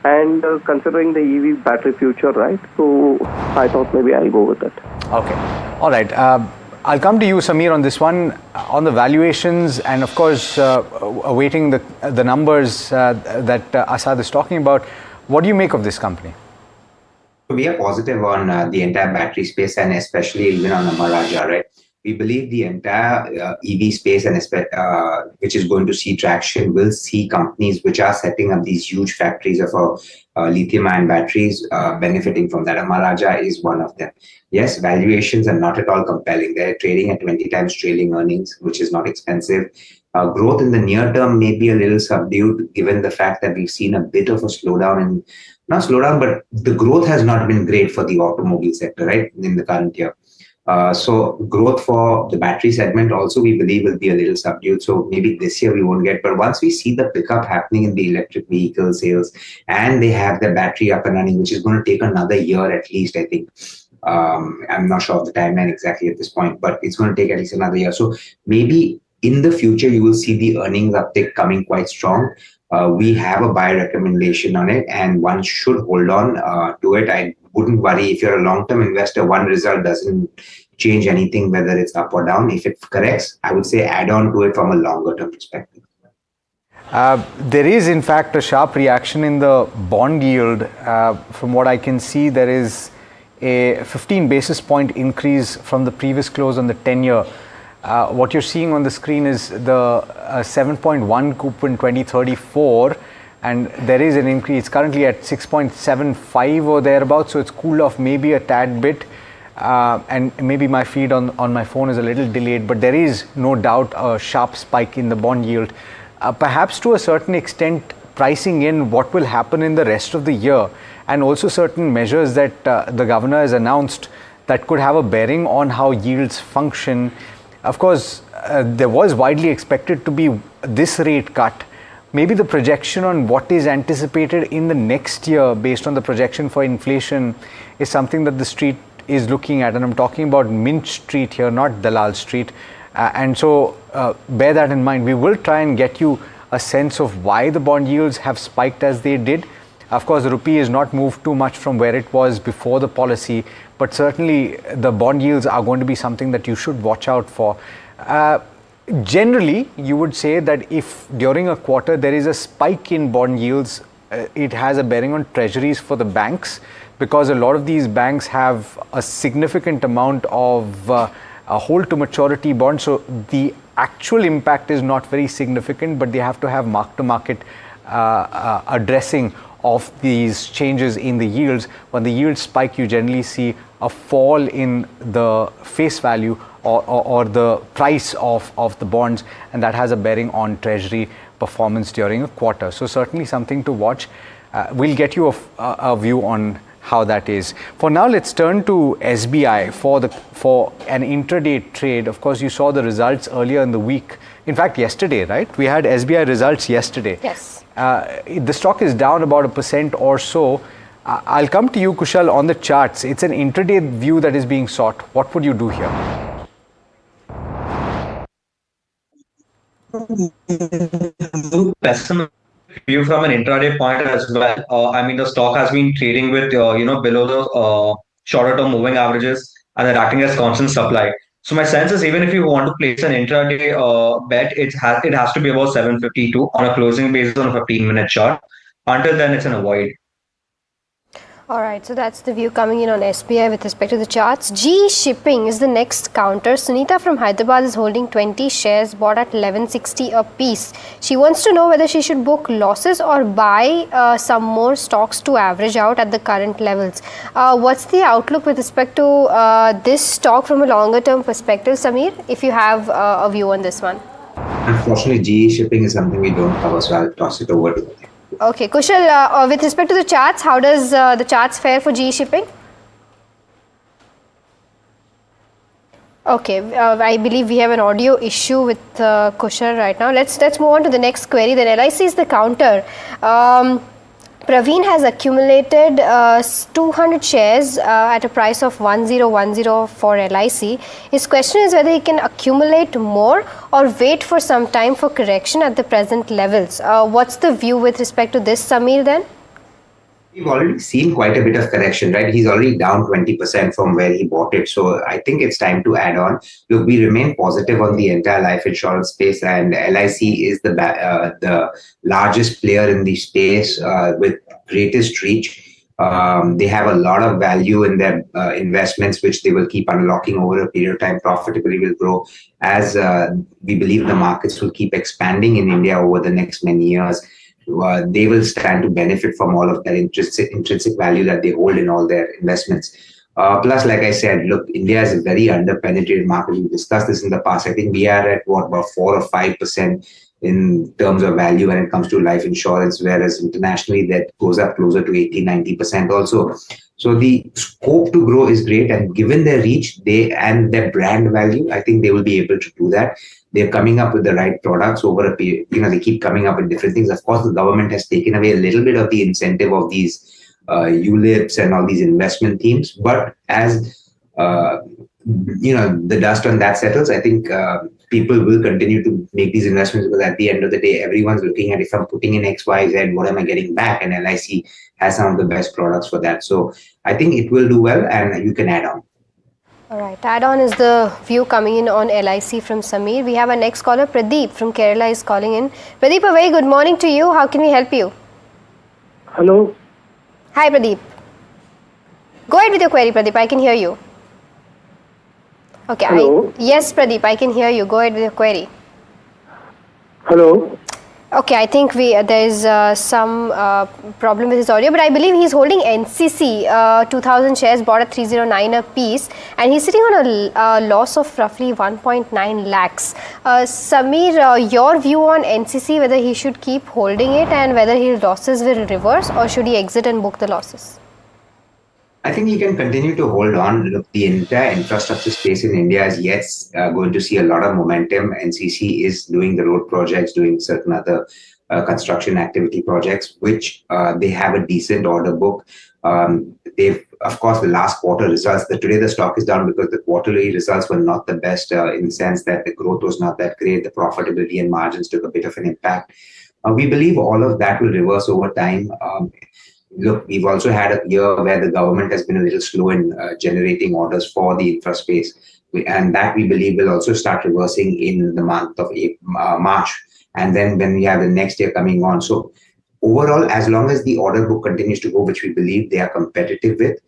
and considering the EV battery future, right? So I thought maybe I'll go with it. Okay. All right. I'll come to you, Sameer, on this one, on the valuations, and of course, awaiting the numbers that Asad is talking about. What do you make of this company? We are positive on the entire battery space, and especially even on Amara, right? We believe the entire EV space, and which is going to see traction, will see companies which are setting up these huge factories of lithium-ion batteries benefiting from that. Amara is one of them. Yes, valuations are not at all compelling. They're trading at 20 times trailing earnings, which is not expensive. Growth in the near term may be a little subdued, given the fact that we've seen a bit of a slowdown, not slowdown, but the growth has not been great for the automobile sector, right, in the current year. So growth for the battery segment also, we believe, will be a little subdued. So maybe this year we won't get, but once we see the pickup happening in the electric vehicle sales, and they have the battery up and running, which is going to take another year at least, I think. I'm not sure of the timeline exactly at this point, but it's going to take at least another year. So maybe in the future, you will see the earnings uptick coming quite strong. We have a buy recommendation on it, and one should hold on to it. I wouldn't worry if you're a long-term investor. One result doesn't change anything, whether it's up or down. If it corrects, I would say add on to it from a longer-term perspective. There is, in fact, a sharp reaction in the bond yield. From what I can see, there is a 15 basis point increase from the previous close on the 10-year. What you're seeing on the screen is the 7.1 coupon 2034, and there is an increase. It's currently at 6.75 or thereabouts, so it's cooled off maybe a tad bit. And maybe my feed on my phone is a little delayed, but there is no doubt a sharp spike in the bond yield. Perhaps to a certain extent, pricing in what will happen in the rest of the year, and also certain measures that the governor has announced that could have a bearing on how yields function. Of course, there was widely expected to be this rate cut. Maybe the projection on what is anticipated in the next year based on the projection for inflation is something that the street is looking at. And I'm talking about Mint Street here, not Dalal Street. And so bear that in mind. We will try and get you a sense of why the bond yields have spiked as they did. Of course, the rupee has not moved too much from where it was before the policy, but certainly the bond yields are going to be something that you should watch out for. Generally, you would say that if during a quarter there is a spike in bond yields, it has a bearing on treasuries for the banks, because a lot of these banks have a significant amount of a hold to maturity bonds. So the actual impact is not very significant, but they have to have mark to market addressing of these changes in the yields. When the yields spike, you generally see a fall in the face value or the price of the bonds, and that has a bearing on treasury performance during a quarter. So certainly something to watch. We'll get you a view on how that is. For now, let's turn to SBI for an intraday trade. Of course, you saw the results earlier in the week. In fact, yesterday, right? We had SBI results yesterday. Yes. The stock is down about 1% or so. I'll come to you, Kushal, on the charts. It's an intraday view that is being sought. What would you do here? Pessimistic view from an intraday point as well. I mean, the stock has been trading with below the shorter term moving averages, and they're acting as constant supply. So my sense is, even if you want to place an intraday bet, it has to be about 752 on a closing basis on a 15-minute chart. Until then, it's an avoid. All right, so that's the view coming in on SBI with respect to the charts. GE Shipping is the next counter. Sunita from Hyderabad is holding 20 shares bought at 1160 a piece. She wants to know whether she should book losses or buy some more stocks to average out at the current levels. What's the outlook with respect to this stock from a longer term perspective, Samir, if you have a view on this one? Unfortunately, GE Shipping is something we don't cover, so I'll toss it over to you. Okay, Kushal, with respect to the charts, how does the charts fare for GE Shipping? Okay, I believe we have an audio issue with Kushal right now. Let's move on to the next query. Then LIC is the counter. Praveen has accumulated 200 shares at a price of 1010 for LIC. His question is whether he can accumulate more or wait for some time for correction at the present levels. What's the view with respect to this, Samir, then? We've already seen quite a bit of correction, right? He's already down 20% from where he bought it. So I think it's time to add on. Look, we remain positive on the entire life insurance space, and LIC is the largest player in the space with greatest reach. They have a lot of value in their investments, which they will keep unlocking over a period of time. Profitability will grow as we believe the markets will keep expanding in India over the next many years. They will stand to benefit from all of that intrinsic value that they hold in all their investments. Plus, like I said, look, India is a very under-penetrated market. We've discussed this in the past. I think we are at about 4 or 5% in terms of value when it comes to life insurance, whereas internationally that goes up closer to 80-90% also. So the scope to grow is great, and given their reach and their brand value, I think they will be able to do that. They're coming up with the right products over a period. They keep coming up with different things. Of course, the government has taken away a little bit of the incentive of these ULIPs and all these investment themes. But as the dust on that settles, I think people will continue to make these investments, because at the end of the day, everyone's looking at, if I'm putting in X, Y, Z, what am I getting back? And LIC has some of the best products for that. So I think it will do well, and you can add on. All right, add-on is the view coming in on LIC from Samir. We have our next caller, Pradeep from Kerala is calling in. Pradeep, a very good morning to you. How can we help you? Hello. Hi, Pradeep. Go ahead with your query, Pradeep. I can hear you. Okay. Hello. Yes, Pradeep, I can hear you. Go ahead with your query. Hello. Okay, I think there is some problem with his audio, but I believe he's holding NCC, 2,000 shares bought at 309 a piece, and he's sitting on a loss of roughly 1.9 lakhs. Samir, your view on NCC, whether he should keep holding it and whether his losses will reverse, or should he exit and book the losses? I think you can continue to hold on. Look, the entire infrastructure space in India is yet going to see a lot of momentum. NCC is doing the road projects, doing certain other construction activity projects, which they have a decent order book. They've, of course, the last quarter results. Today the stock is down because the quarterly results were not the best in the sense that the growth was not that great. The profitability and margins took a bit of an impact. We believe all of that will reverse over time. Look, we've also had a year where the government has been a little slow in generating orders for the infra space. And that we believe will also start reversing in the month of March. And then when we have the next year coming on. So overall, as long as the order book continues to go, which we believe they are competitive with,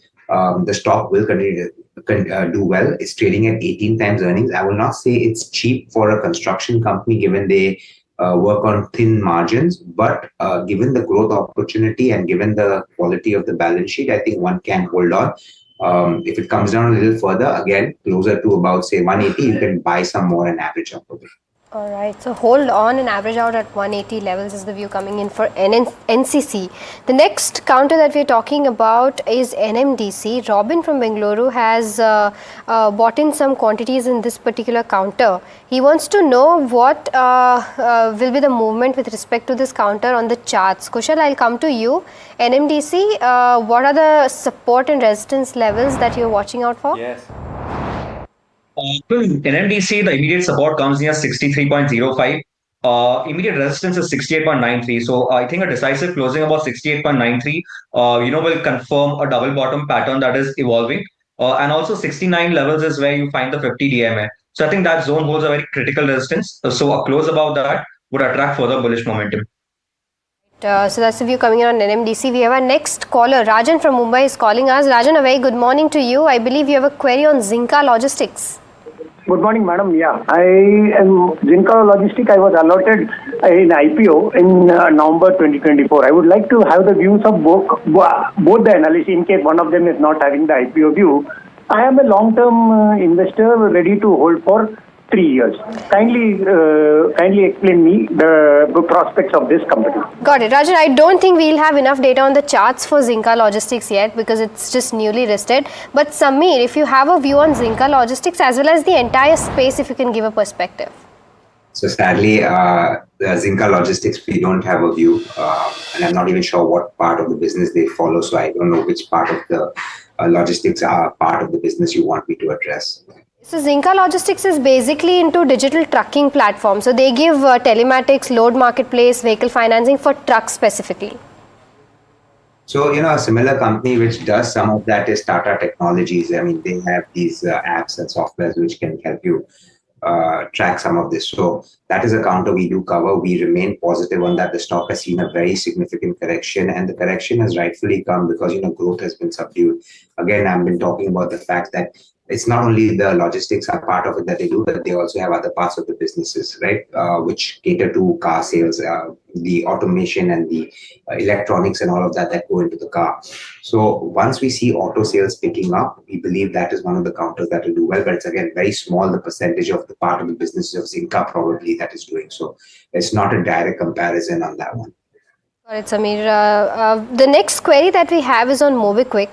the stock will continue to do well. It's trading at 18 times earnings. I will not say it's cheap for a construction company given they work on thin margins, but given the growth opportunity and given the quality of the balance sheet, I think one can hold on. If it comes down a little further, again, closer to about, say, 180, you can buy some more and average up a bit. All right, so hold on and average out at 180 levels is the view coming in for NCC. The next counter that we're talking about is NMDC. Robin from Bengaluru has bought in some quantities in this particular counter. He wants to know what will be the movement with respect to this counter on the charts. Kushal, I'll come to you. NMDC, what are the support and resistance levels that you're watching out for? Yes. In NDTV, the immediate support comes near 63.05. Immediate resistance is 68.93. So I think a decisive closing about 68.93, will confirm a double bottom pattern that is evolving. And also 69 levels is where you find the 50 DMA. So I think that zone holds a very critical resistance. So a close above that would attract further bullish momentum. So that's the view coming in on NMDC. We have our next caller. Rajan from Mumbai is calling us. Rajan, a very good morning to you. I believe you have a query on Zinka Logistics. Good morning, madam. Yeah, I am Zinka Logistics. I was allotted in IPO in November 2024. I would like to have the views of both the analysts in case one of them is not having the IPO view. I am a long-term investor ready to hold for 3 years. Kindly explain me the prospects of this company. Got it. Rajan, I don't think we'll have enough data on the charts for Zinka Logistics yet because it's just newly listed. But Samir, if you have a view on Zinka Logistics as well as the entire space, if you can give a perspective. So sadly, the Zinka Logistics, we don't have a view. And I'm not even sure what part of the business they follow. So I don't know which part of the logistics are part of the business you want me to address. So Zinka Logistics is basically into digital trucking platform. So they give telematics, load marketplace, vehicle financing for trucks specifically. So, a similar company which does some of that is Tata Technologies. I mean, they have these apps and softwares which can help you track some of this. So that is a counter we do cover. We remain positive on that. The stock has seen a very significant correction, and the correction has rightfully come because, growth has been subdued. Again, I've been talking about the fact that it's not only the logistics are part of it that they do, but they also have other parts of the businesses, right, which cater to car sales, the automation and the electronics and all of that go into the car. So once we see auto sales picking up, we believe that is one of the counters that will do well, but it's again very small, the percentage of the part of the business of Zinka probably that is doing. So it's not a direct comparison on that one. Got it, Samir. The next query that we have is on MobiKwik.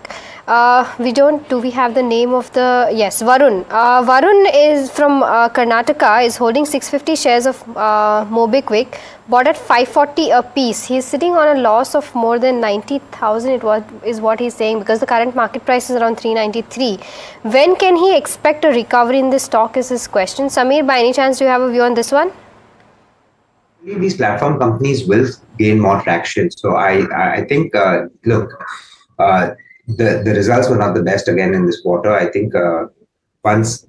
Do we have the name of the, yes, Varun. Varun is from Karnataka, is holding 650 shares of MobiKwik, bought at 540 a piece. He's sitting on a loss of more than 90,000 is what he's saying because the current market price is around 393. When can he expect a recovery in this stock is his question. Samir, by any chance, do you have a view on this one? These platform companies will gain more traction. So I think, the results were not the best again in this quarter. I think once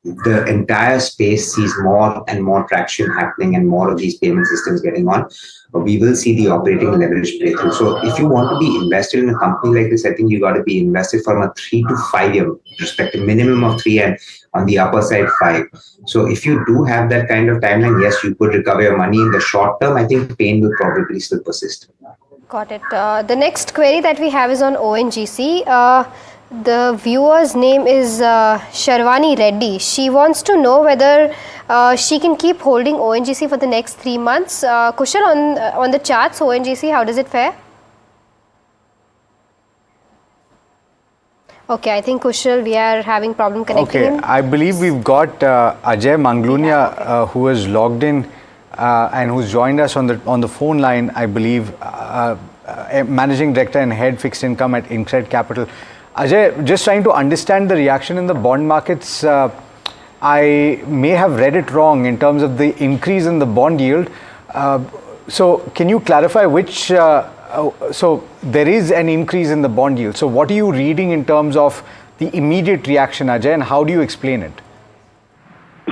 the entire space sees more and more traction happening and more of these payment systems getting on, we will see the operating leverage breakthrough. So if you want to be invested in a company like this, I think you got to be invested from a 3 to 5 year perspective, minimum of 3 and on the upper side 5. So if you do have that kind of timeline, yes, you could recover your money in the short term. I think pain will probably still persist. Got it. The next query that we have is on ONGC. The viewer's name is Sharwani Reddy. She wants to know whether she can keep holding ONGC for the next 3 months. Kushal, on the charts, ONGC, how does it fare? Okay, I think Kushal, we are having problem connecting Okay, him. I believe we've got Ajay Manglunia who is logged in and who's joined us on the phone line, I believe, Managing Director and Head Fixed Income at Incred Capital. Ajay, just trying to understand the reaction in the bond markets. I may have read it wrong in terms of the increase in the bond yield. So can you clarify which, so there is an increase in the bond yield. So what are you reading in terms of the immediate reaction, Ajay, and how do you explain it?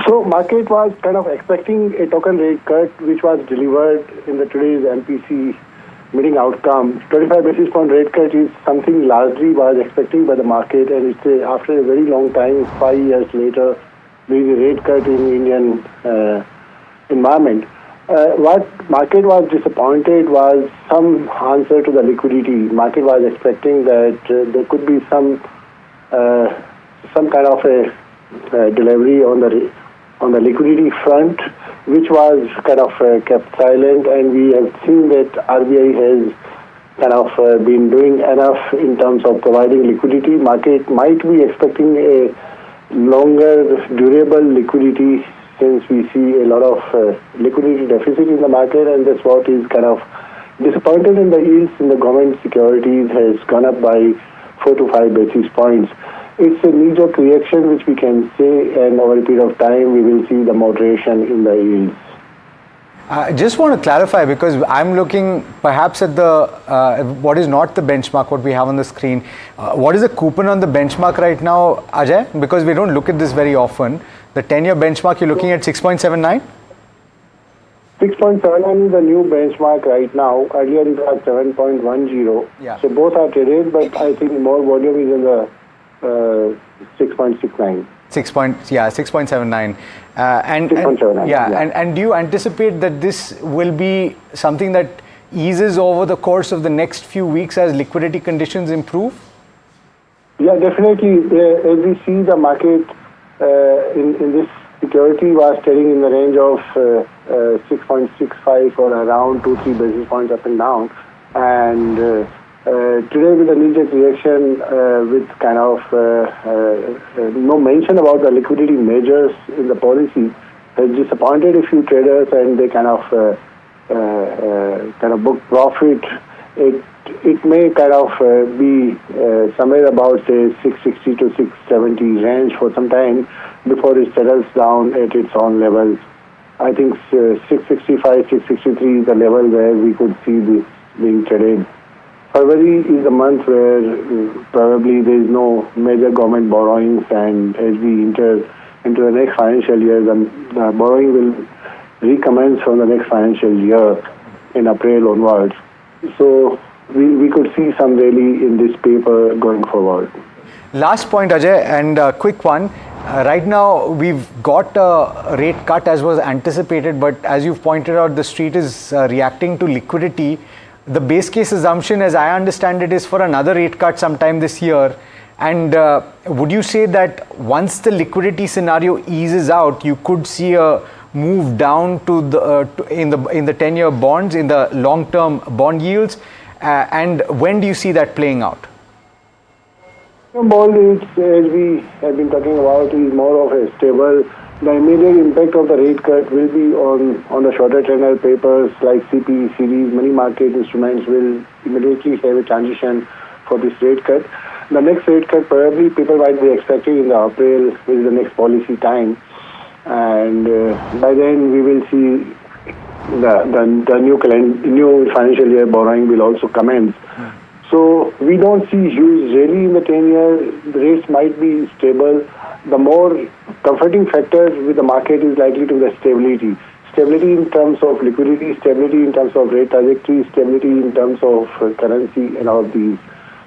So market was kind of expecting a token rate cut, which was delivered in the today's MPC meeting outcome. 25 basis point rate cut is something largely was expecting by the market, and it's after a very long time, 5 years later, there is a rate cut in Indian environment. What market was disappointed was some answer to the liquidity. Market was expecting that there could be some kind of a delivery on the liquidity front, which was kind of kept silent, and we have seen that RBI has kind of been doing enough in terms of providing liquidity. Market might be expecting a longer durable liquidity, since we see a lot of liquidity deficit in the market, and that's what is kind of disappointed in the yields in the government securities has gone up by 4 to 5 basis points. It's a knee-jerk reaction which we can say, and over a period of time we will see the moderation in the yields. I just want to clarify, because I'm looking perhaps at the what is not the benchmark, what we have on the screen. What is the coupon on the benchmark right now, Ajay? Because we don't look at this very often. The 10-year benchmark, you're looking at 6.79? 6.79 is the new benchmark right now. Earlier it was 7.10. Yeah. So both are traded, but I think more volume is in the 6.69. 6.79. And do you anticipate that this will be something that eases over the course of the next few weeks as liquidity conditions improve? Yeah, definitely. As we see the market in this security was trading in the range of 6.65 or around 2-3 basis points up and down, and today with the knee-jerk reaction with kind of no mention about the liquidity measures in the policy has disappointed a few traders, and they kind of book profit. It may kind of be somewhere about say 660 to 670 range for some time before it settles down at its own levels. I think 665, 663 is the level where we could see this being traded. February is the month where probably there is no major government borrowings, and as we enter into the next financial year, the borrowing will recommence from the next financial year in April onwards. So we could see some rally in this paper going forward. Last point, Ajay, and a quick one. Right now, we've got a rate cut as was anticipated, but as you've pointed out, the street is reacting to liquidity. The base case assumption, as I understand it, is for another rate cut sometime this year. And would you say that once the liquidity scenario eases out, you could see a move down to the in the 10-year bonds, in the long-term bond yields? And when do you see that playing out? Bond yields, as we have been talking about, is more of a stable. The immediate impact of the rate cut will be on the shorter tenor papers like CP, CDs, money market instruments will immediately have a transition for this rate cut. The next rate cut probably people might be expecting in the April, which is the next policy time, and by then we will see the new financial year borrowing will also commence. So we don't see huge rally in the 10-year. The rates might be stable. The more comforting factor with the market is likely to be the stability. Stability in terms of liquidity, stability in terms of rate trajectory, stability in terms of currency, and all of these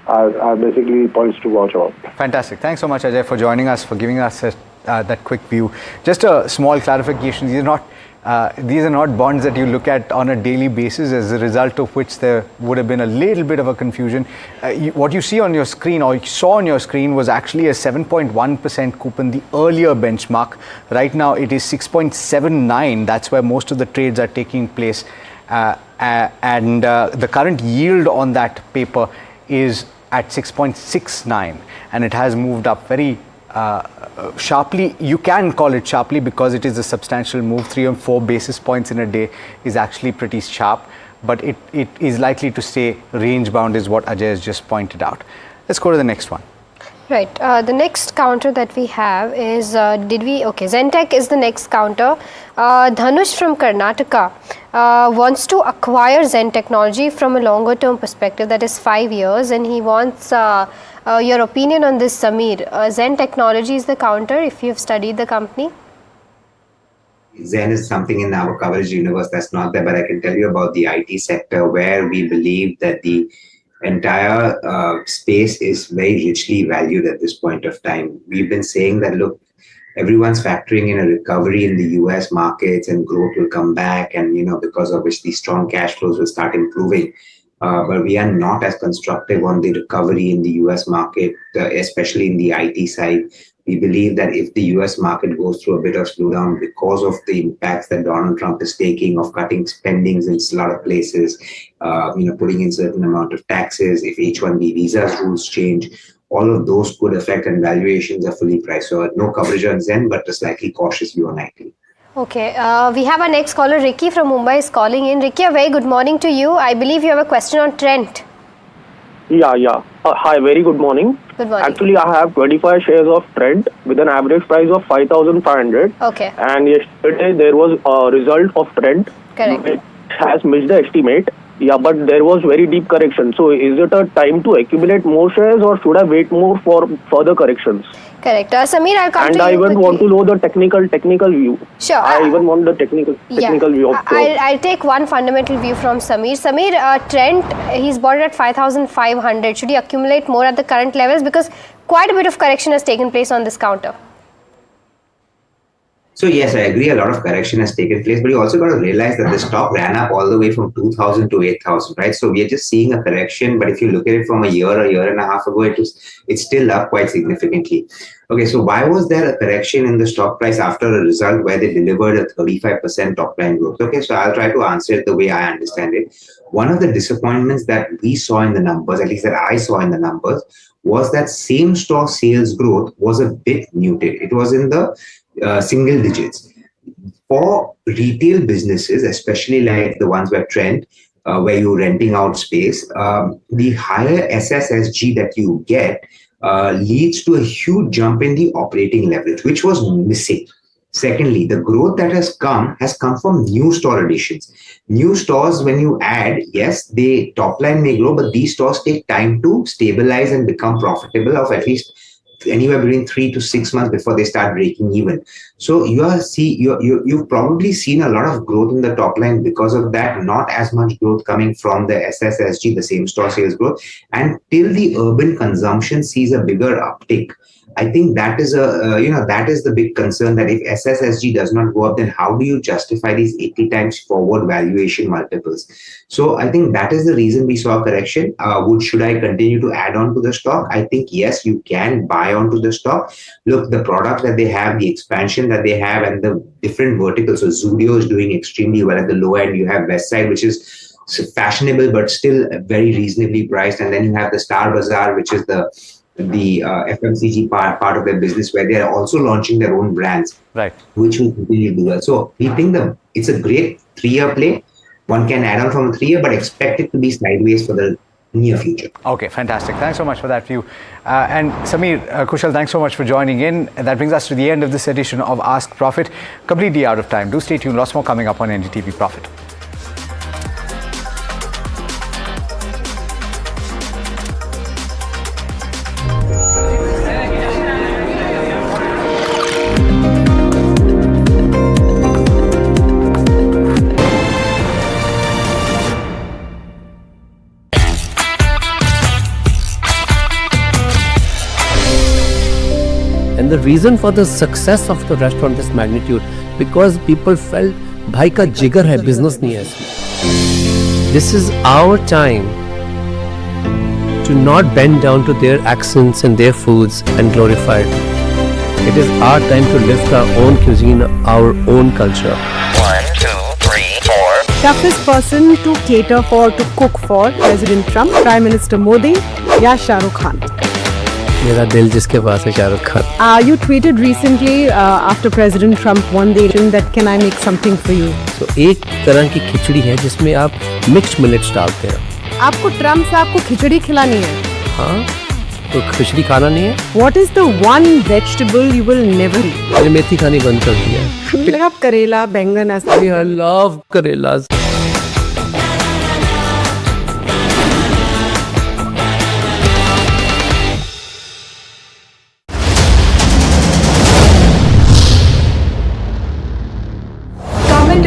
are basically points to watch out. Fantastic. Thanks so much, Ajay, for joining us, for giving us that quick view. Just a small clarification. These are not bonds that you look at on a daily basis, as a result of which there would have been a little bit of a confusion. What you see on your screen, or you saw on your screen, was actually a 7.1% coupon, the earlier benchmark. Right now it is 6.79. That's where most of the trades are taking place. And the current yield on that paper is at 6.69, and it has moved up very sharply. You can call it sharply because it is a substantial move. 3 and 4 basis points in a day is actually pretty sharp, but it is likely to stay range bound is what Ajay has just pointed out. Let's go to the next one. Right. The next counter that we have is, Zentech is the next counter. Dhanush from Karnataka wants to acquire Zen Technology from a longer term perspective, that is 5 years, and he wants your opinion on this, Samir. Zen Technology is the counter if you've studied the company. Zen is something in our coverage universe that's not there, but I can tell you about the IT sector where we believe that the entire space is very richly valued at this point of time. We've been saying that, look, everyone's factoring in a recovery in the US markets and growth will come back, and because of which the strong cash flows will start improving. But we are not as constructive on the recovery in the US market, especially in the IT side. We believe that if the US market goes through a bit of slowdown because of the impacts that Donald Trump is taking of cutting spendings in a lot of places, putting in certain amount of taxes, if H-1B visas rules change, all of those could affect, and valuations are fully priced. So no coverage on Zen, but a slightly cautious view on IT. Okay, we have our next caller, Ricky from Mumbai is calling in. Ricky, a very good morning to you. I believe you have a question on Trent. Yeah. Hi, very good morning. Good morning. Actually, I have 25 shares of Trent with an average price of 5,500. Okay. And yesterday there was a result of Trent. Correct. It has missed the estimate. Yeah, but there was very deep correction. So is it a time to accumulate more shares, or should I wait more for further corrections? Correct. Samir, I'll come to you. And I even want to know the technical view. Sure. I even want the technical view of I'll take one fundamental view from Samir. Samir, Trent, he's bought it at 5,500. Should he accumulate more at the current levels? Because quite a bit of correction has taken place on this counter. So yes, I agree, a lot of correction has taken place, but you also got to realize that the stock ran up all the way from 2,000 to 8,000, right? So we are just seeing a correction, but if you look at it from a year and a half ago, it's still up quite significantly. Okay, so why was there a correction in the stock price after a result where they delivered a 35% top line growth? Okay, so I'll try to answer it the way I understand it. One of the disappointments that we saw in the numbers, at least that I saw in the numbers, was that same store sales growth was a bit muted. It was in the single digits. For retail businesses, especially like the ones where Trent, where you're renting out space, the higher SSSG that you get leads to a huge jump in the operating leverage, which was missing. Secondly, the growth that has come from new store additions. New stores, when you add, yes, the top line may grow, but these stores take time to stabilize and become profitable, of at least anywhere between 3 to 6 months before they start breaking even. So you've probably seen a lot of growth in the top line because of that, not as much growth coming from the SSSG, the same store sales growth, and till the urban consumption sees a bigger uptick. I think that is that is the big concern, that if SSSG does not go up, then how do you justify these 80 times forward valuation multiples? So I think that is the reason we saw a correction. Should I continue to add on to the stock? I think yes, you can buy onto the stock. Look, the product that they have, the expansion that they have, and the different verticals. So Zudio is doing extremely well at the low end. You have Westside, which is fashionable but still very reasonably priced, and then you have the Star Bazaar, which is the FMCG part of their business, where they are also launching their own brands, right, which will continue to do well. So we think that it's a great 3-year play. One can add on from a 3-year, but expect it to be sideways for the near future. Okay, fantastic. Thanks so much for that view. And Samir, Kushal, thanks so much for joining in. And that brings us to the end of this edition of Ask Profit. Completely out of time. Do stay tuned. Lots more coming up on NDTV Profit. And the reason for the success of the restaurant this magnitude, because people felt bhai ka jigar hai, business nahi hai. This is our time to not bend down to their accents and their foods and glorify it. It is our time to lift our own cuisine, our own culture. 1, 2, 3, 4 Toughest person to cater for, to cook for, President Trump, Prime Minister Modi, या शाहरुख खान? मेरा दिल जिसके पास है Shahrukh Khan. You tweeted recently after President Trump won the election that can I make something for you? तो एक तरह की खिचड़ी है जिसमें आप मिक्स्ड मिलेट्स डालते हैं. आपको ट्रम्प साहब को खिचड़ी खिलानी है? हाँ, तो खिचड़ी खाना नहीं है. What is the one vegetable you will never eat? मैंने मेथी खानी बंद कर दिया है. आप करेला, बैंगन ऐसा? I love karelas.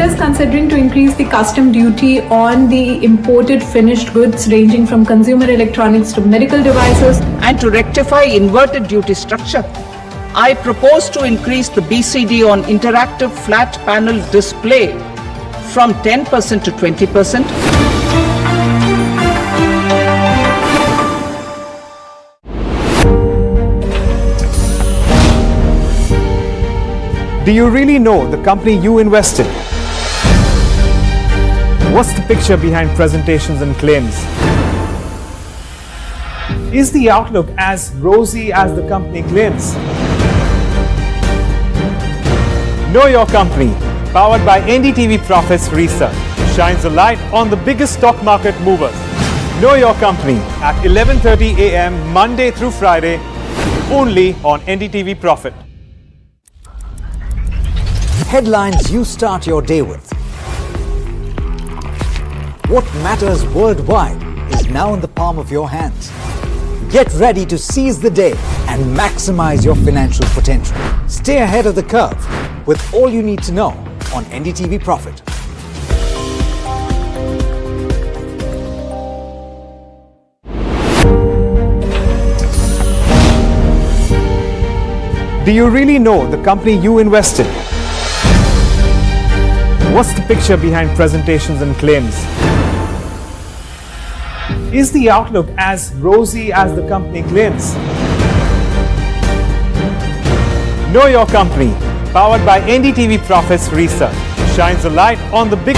Is considering to increase the custom duty on the imported finished goods ranging from consumer electronics to medical devices. And to rectify inverted duty structure, I propose to increase the BCD on interactive flat panel display from 10% to 20%. Do you really know the company you invest in? What's the picture behind presentations and claims? Is the outlook as rosy as the company claims? Know Your Company, powered by NDTV Profits Research, shines a light on the biggest stock market movers. Know Your Company at 11:30 a.m. Monday through Friday, only on NDTV Profit. Headlines you start your day with. What matters worldwide is now in the palm of your hands. Get ready to seize the day and maximize your financial potential. Stay ahead of the curve with all you need to know on NDTV Profit. Do you really know the company you invest in? What's the picture behind presentations and claims? Is the outlook as rosy as the company claims? Know Your Company, powered by NDTV Profits Research, shines a light on the big...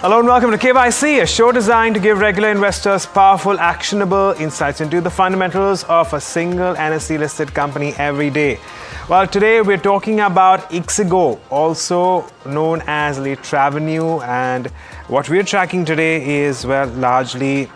Hello and welcome to KYC, a show designed to give regular investors powerful, actionable insights into the fundamentals of a single NSE-listed company every day. Well, today we're talking about Ixigo, also known as Travenue, and what we're tracking today is, well, largely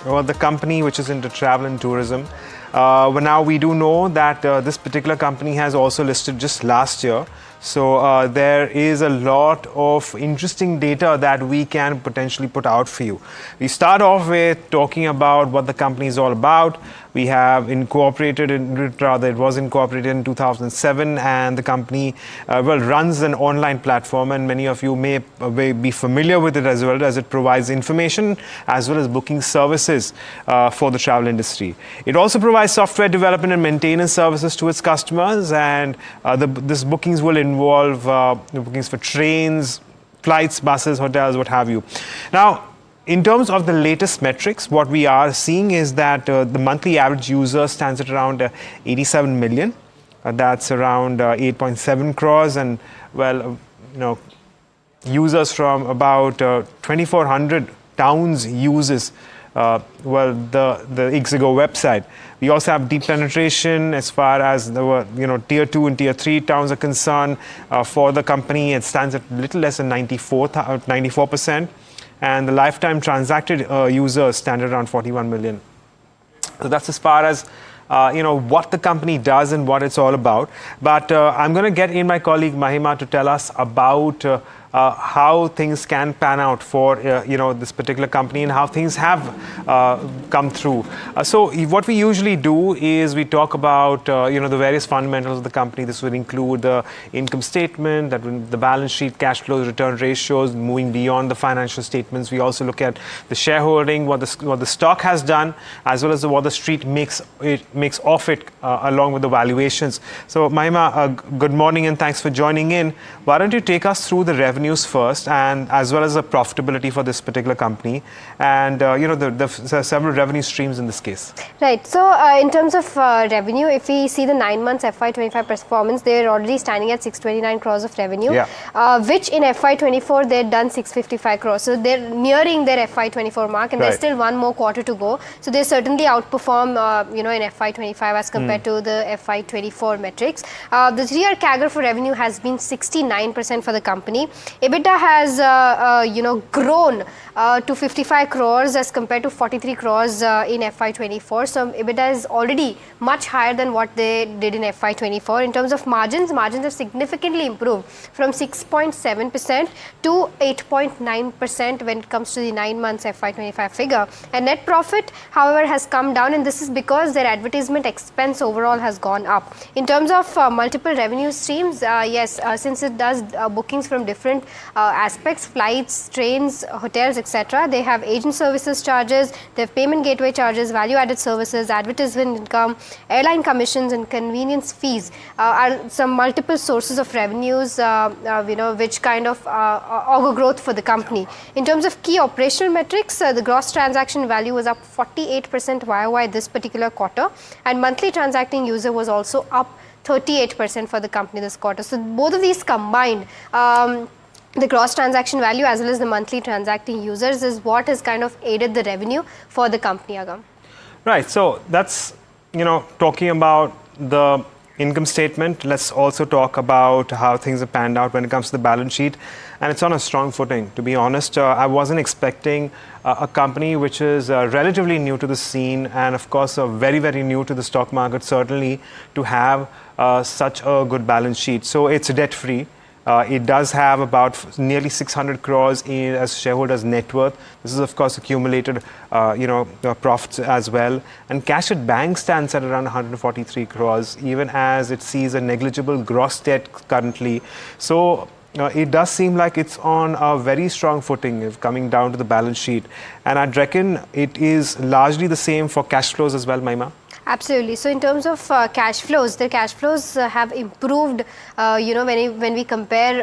the company which is into travel and tourism. But now we do know that this particular company has also listed just last year. So there is a lot of interesting data that we can potentially put out for you. We start off with talking about what the company is all about. We have it was incorporated in 2007, and the company runs an online platform, and many of you may be familiar with it as well, as it provides information as well as booking services for the travel industry. It also provides software development and maintenance services to its customers, and this bookings will involve bookings for trains, flights, buses, hotels, what have you. Now, in terms of the latest metrics, what we are seeing is that the monthly average user stands at around 87 million. That's around 8.7 crores, and users from about 2,400 towns uses the Ixigo website. We also have deep penetration as far as the tier 2 and tier 3 towns are concerned. For the company, it stands at a little less than 94%. And the lifetime transacted users stand at around 41 million. So that's as far as what the company does and what it's all about. But I'm going to get in my colleague Mahima to tell us about how things can pan out for this particular company and how things have come through. So what we usually do is we talk about the various fundamentals of the company. This would include the income statement, the balance sheet, cash flows, return ratios, moving beyond the financial statements. We also look at the shareholding, what the stock has done, as well as what the street makes of it along with the valuations. So Mahima, good morning and thanks for joining in. Why don't you take us through the revenues first, and as well as the profitability for this particular company, and the several revenue streams in this case. Right. So in terms of revenue, if we see the 9 months FY25 performance, they're already standing at 629 crores of revenue, which in FY24 they'd done 655 crores. So they're nearing their FY24 mark, and there's still one more quarter to go. So they certainly outperform in FY25 as compared to the FY24 metrics. The 3-year CAGR for revenue has been 69% for the company. EBITDA has grown to 55 crores as compared to 43 crores in FY24. So EBITDA is already much higher than what they did in FY24. In terms of margins have significantly improved from 6.7% to 8.9% when it comes to the 9 months FY25 figure. And net profit, however, has come down, and this is because their advertisement expense overall has gone up. In terms of multiple revenue streams, since it does bookings from different aspects, flights, trains, hotels, etc. They have agent services charges, they have payment gateway charges, value-added services, advertisement income, airline commissions, and convenience fees are some multiple sources of revenues, which kind of augur growth for the company. In terms of key operational metrics, the gross transaction value was up 48% YOY this particular quarter, and monthly transacting user was also up 38% for the company this quarter. So both of these combined, the gross transaction value as well as the monthly transacting users, is what has kind of aided the revenue for the company, Agam. Right. So that's, talking about the income statement. Let's also talk about how things have panned out when it comes to the balance sheet. And it's on a strong footing. To be honest, I wasn't expecting a company which is relatively new to the scene and, of course, very, very new to the stock market, certainly, to have such a good balance sheet. So it's debt-free. It does have about nearly 600 crores as shareholders' net worth. This is, of course, accumulated, profits as well. And cash at bank stands at around 143 crores, even as it sees a negligible gross debt currently. So it does seem like it's on a very strong footing if coming down to the balance sheet. And I'd reckon it is largely the same for cash flows as well, Mahima. Absolutely. So in terms of cash flows, the cash flows have improved, when we compare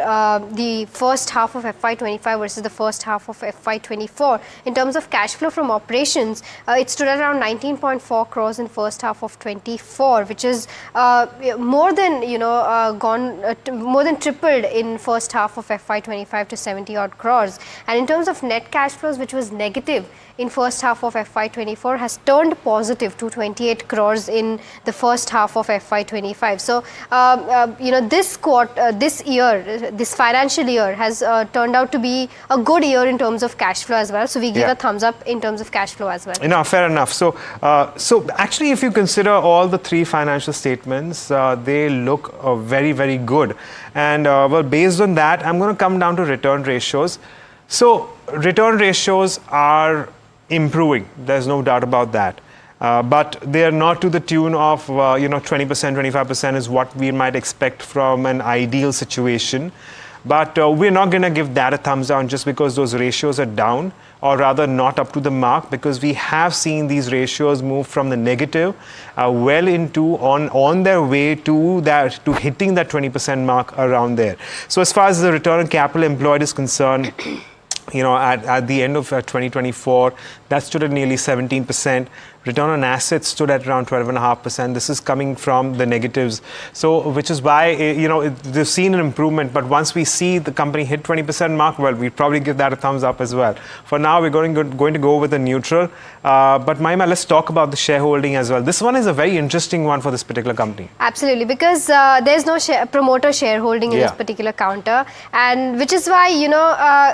the first half of FY25 versus the first half of FY24. In terms of cash flow from operations, it stood at around 19.4 crores in first half of 24, which is more than, more than tripled in first half of FY25 to 70 odd crores. And in terms of net cash flows, which was negative in first half of FY24, has turned positive to 28 crores in the first half of FY25. So, this financial year has turned out to be a good year in terms of cash flow as well. So we give a thumbs up in terms of cash flow as well. Fair enough. So, actually, if you consider all the three financial statements, they look very, very good. And based on that, I'm going to come down to return ratios. So, return ratios are improving. There's no doubt about that. But they are not to the tune of, 20%, 25% is what we might expect from an ideal situation. But we're not going to give that a thumbs down just because those ratios are down, or rather not up to the mark, because we have seen these ratios move from the negative well into on their way to hitting that 20% mark around there. So as far as the return on capital employed is concerned, at the end of 2024, that stood at nearly 17%. Return on assets stood at around 12.5%. This is coming from the negatives. So, which is why, they've seen an improvement. But once we see the company hit 20% mark, well, we'd probably give that a thumbs up as well. For now, we're going to go with a neutral. But Mahima, let's talk about the shareholding as well. This one is a very interesting one for this particular company. Absolutely, because there's no promoter shareholding in this particular counter. And which is why,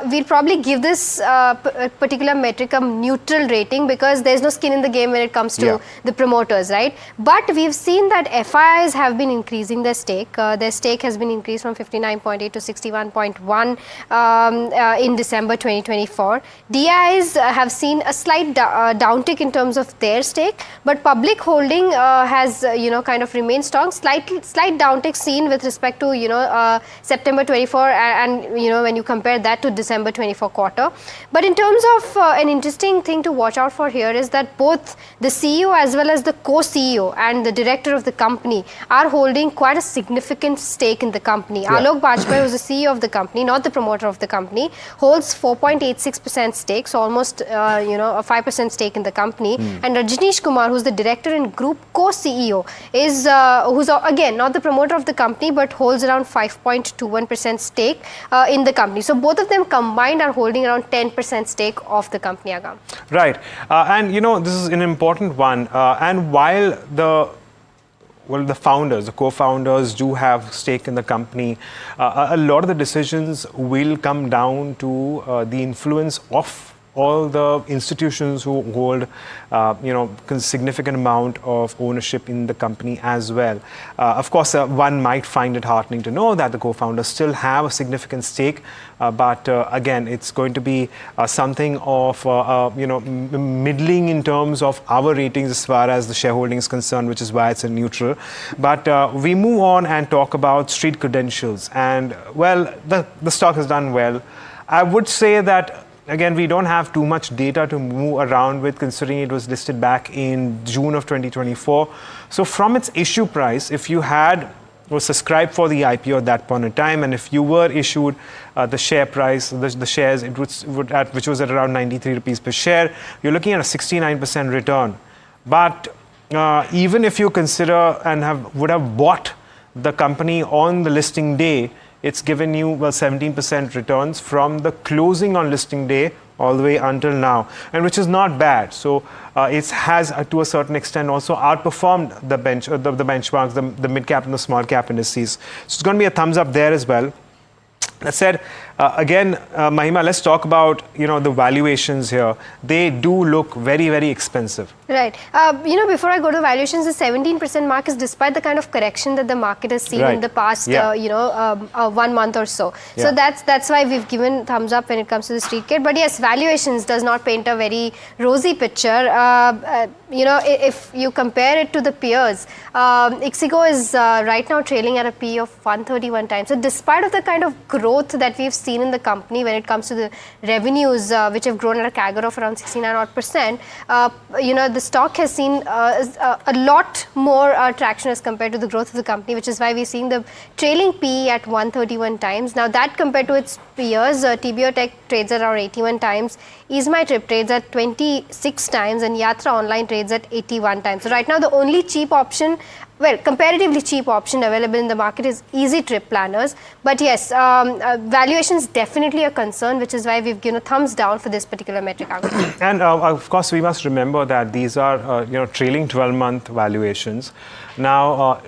we'll probably give this particular metric a neutral rating, because there's no skin in the game when it comes to the promoters, right? But we've seen that FIIs have been increasing their stake. Their stake has been increased from 59.8 to 61.1 in December 2024. DIs have seen a slight downtick in terms of their stake, but public holding has kind of remained strong. Slight downtick seen with respect to September 24 and when you compare that to December 24 quarter. But in terms of an interesting thing to watch out for here is that both the CEO as well as the co-CEO and the director of the company are holding quite a significant stake in the company. Alok Bajpai, who's the CEO of the company, not the promoter of the company, holds 4.86% stake, so almost a 5% stake in the company. And Rajneesh Kumar, who's the director and group co-CEO, is who's again not the promoter of the company but holds around 5.21% stake in the company. So both of them combined are holding around 10% stake of the company, Agam. Right. And this is an important one. And while the founders, the co-founders do have stake in the company, a lot of the decisions will come down to the influence of all the institutions who hold, significant amount of ownership in the company as well. Of course, one might find it heartening to know that the co-founders still have a significant stake, but again, it's going to be something of, middling in terms of our ratings as far as the shareholding is concerned, which is why it's a neutral. But we move on and talk about street credentials. And, well, the stock has done well. I would say that again, we don't have too much data to move around with, considering it was listed back in June of 2024. So from its issue price, if you was subscribed for the IPO at that point in time, and if you were issued the share price, the shares, which was at around 93 rupees per share, you're looking at a 69% return. But even if you consider and would have bought the company on the listing day, it's given you 17% returns from the closing on listing day all the way until now, and which is not bad. So it has to a certain extent also outperformed the benchmarks, the mid cap and the small cap indices. So it's going to be a thumbs up there as well. That said, again, Mahima, let's talk about the valuations here. They do look very, very expensive. Right. Before I go to valuations, the 17% mark is despite the kind of correction that the market has seen in the past, 1 month or so. So that's why we've given thumbs up when it comes to the street kit. But yes, valuations does not paint a very rosy picture. If you compare it to the peers, Ixigo is right now trailing at a P of 131 times. So despite of the kind of growth that we've seen in the company when it comes to the revenues, which have grown at a CAGR of around 69%, the stock has seen a lot more traction as compared to the growth of the company, which is why we're seeing the trailing PE at 131 times. Now that compared to its peers, TBO Tech trades at around 81 times, EaseMyTrip trades at 26 times, and Yatra Online trades at 81 times. So right now the only cheap option, comparatively cheap option available in the market is Easy Trip Planners. But yes, valuation is definitely a concern, which is why we've given a thumbs down for this particular metric. And of course, we must remember that these are trailing 12-month valuations. Now,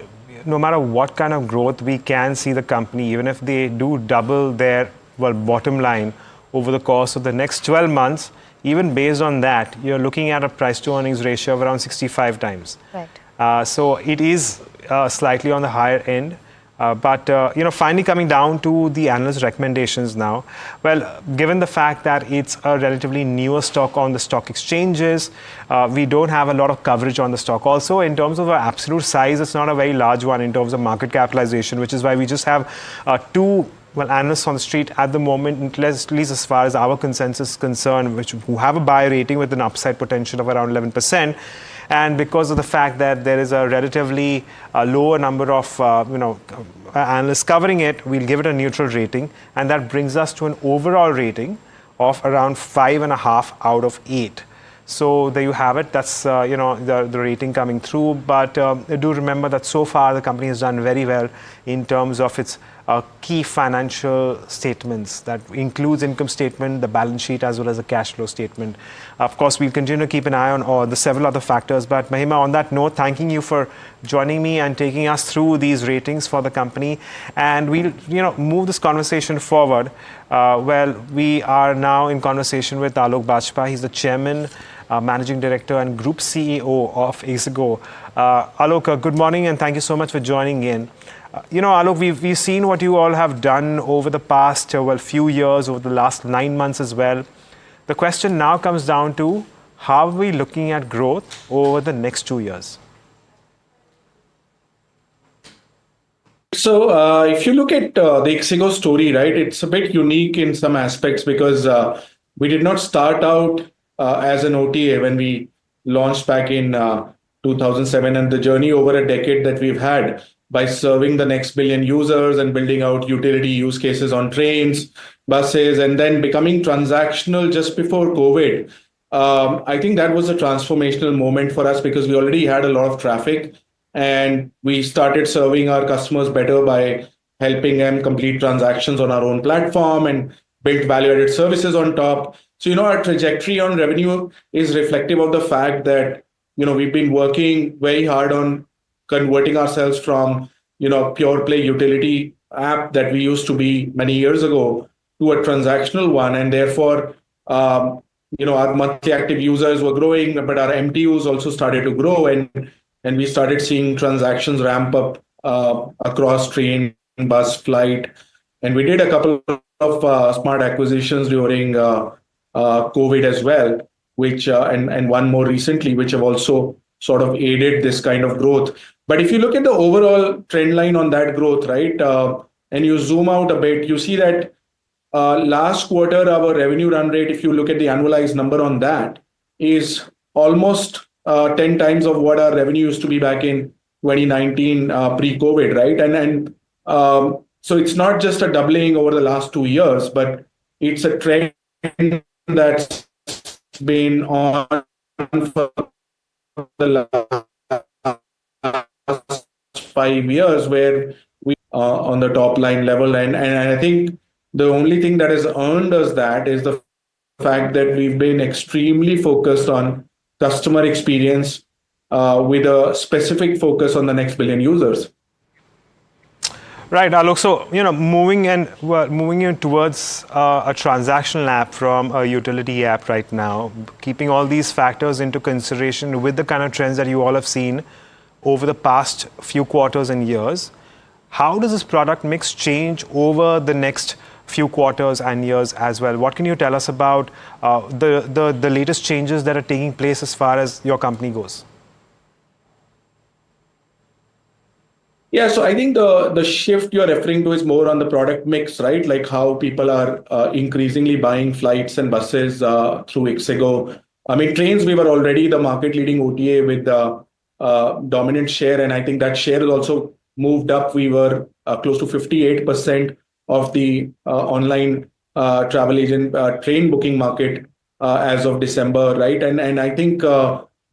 no matter what kind of growth we can see the company, even if they do double their bottom line over the course of the next 12 months, even based on that, you're looking at a price to earnings ratio of around 65 times. Right. So it is slightly on the higher end. But finally coming down to the analyst recommendations now. Well, given the fact that it's a relatively newer stock on the stock exchanges, we don't have a lot of coverage on the stock. Also, in terms of our absolute size, it's not a very large one in terms of market capitalization, which is why we just have two analysts on the street at the moment, at least as far as our consensus is concerned, who have a buy rating with an upside potential of around 11%. And because of the fact that there is a relatively lower number of analysts covering it, we'll give it a neutral rating, and that brings us to an overall rating of around 5.5 out of 8. So there you have it. That's the rating coming through. But do remember that so far the company has done very well in terms of its key financial statements. That includes income statement, the balance sheet, as well as the cash flow statement. Of course, we'll continue to keep an eye on all the several other factors. But Mahima, on that note, thanking you for joining me and taking us through these ratings for the company. And we'll move this conversation forward. We are now in conversation with Alok Bajpai. He's the chairman Managing Director and Group CEO of ixigo. Alok, good morning and thank you so much for joining in. Alok, we've seen what you all have done over the past few years, over the last 9 months as well. The question now comes down to how are we looking at growth over the next 2 years? So if you look at the ixigo story, right, it's a bit unique in some aspects because we did not start out as an OTA when we launched back in 2007, and the journey over a decade that we've had by serving the next billion users and building out utility use cases on trains, buses, and then becoming transactional just before COVID. I think that was a transformational moment for us because we already had a lot of traffic and we started serving our customers better by helping them complete transactions on our own platform and built value-added services on top. So, our trajectory on revenue is reflective of the fact that, we've been working very hard on converting ourselves from, pure play utility app that we used to be many years ago to a transactional one. And therefore, our monthly active users were growing, but our MTUs also started to grow. And we started seeing transactions ramp up across train, bus, flight. And we did a couple of smart acquisitions during COVID as well, which and one more recently, which have also sort of aided this kind of growth. But if you look at the overall trend line on that growth, right, and you zoom out a bit, you see that last quarter, our revenue run rate, if you look at the annualized number on that, is almost 10 times of what our revenue used to be back in 2019 pre-COVID, right? And so it's not just a doubling over the last 2 years, but it's a trend that's been on for the last 5 years, where we on the top line level. And I think the only thing that has earned us that is the fact that we've been extremely focused on customer experience with a specific focus on the next billion users. Right, Alok. So, moving in towards a transactional app from a utility app right now, keeping all these factors into consideration with the kind of trends that you all have seen over the past few quarters and years, how does this product mix change over the next few quarters and years as well? What can you tell us about the latest changes that are taking place as far as your company goes? Yeah, so I think the shift you're referring to is more on the product mix, right? Like how people are increasingly buying flights and buses through ixigo. I mean, trains, we were already the market leading OTA with the dominant share. And I think that share has also moved up. We were close to 58% of the online travel agent train booking market as of December, right? And I think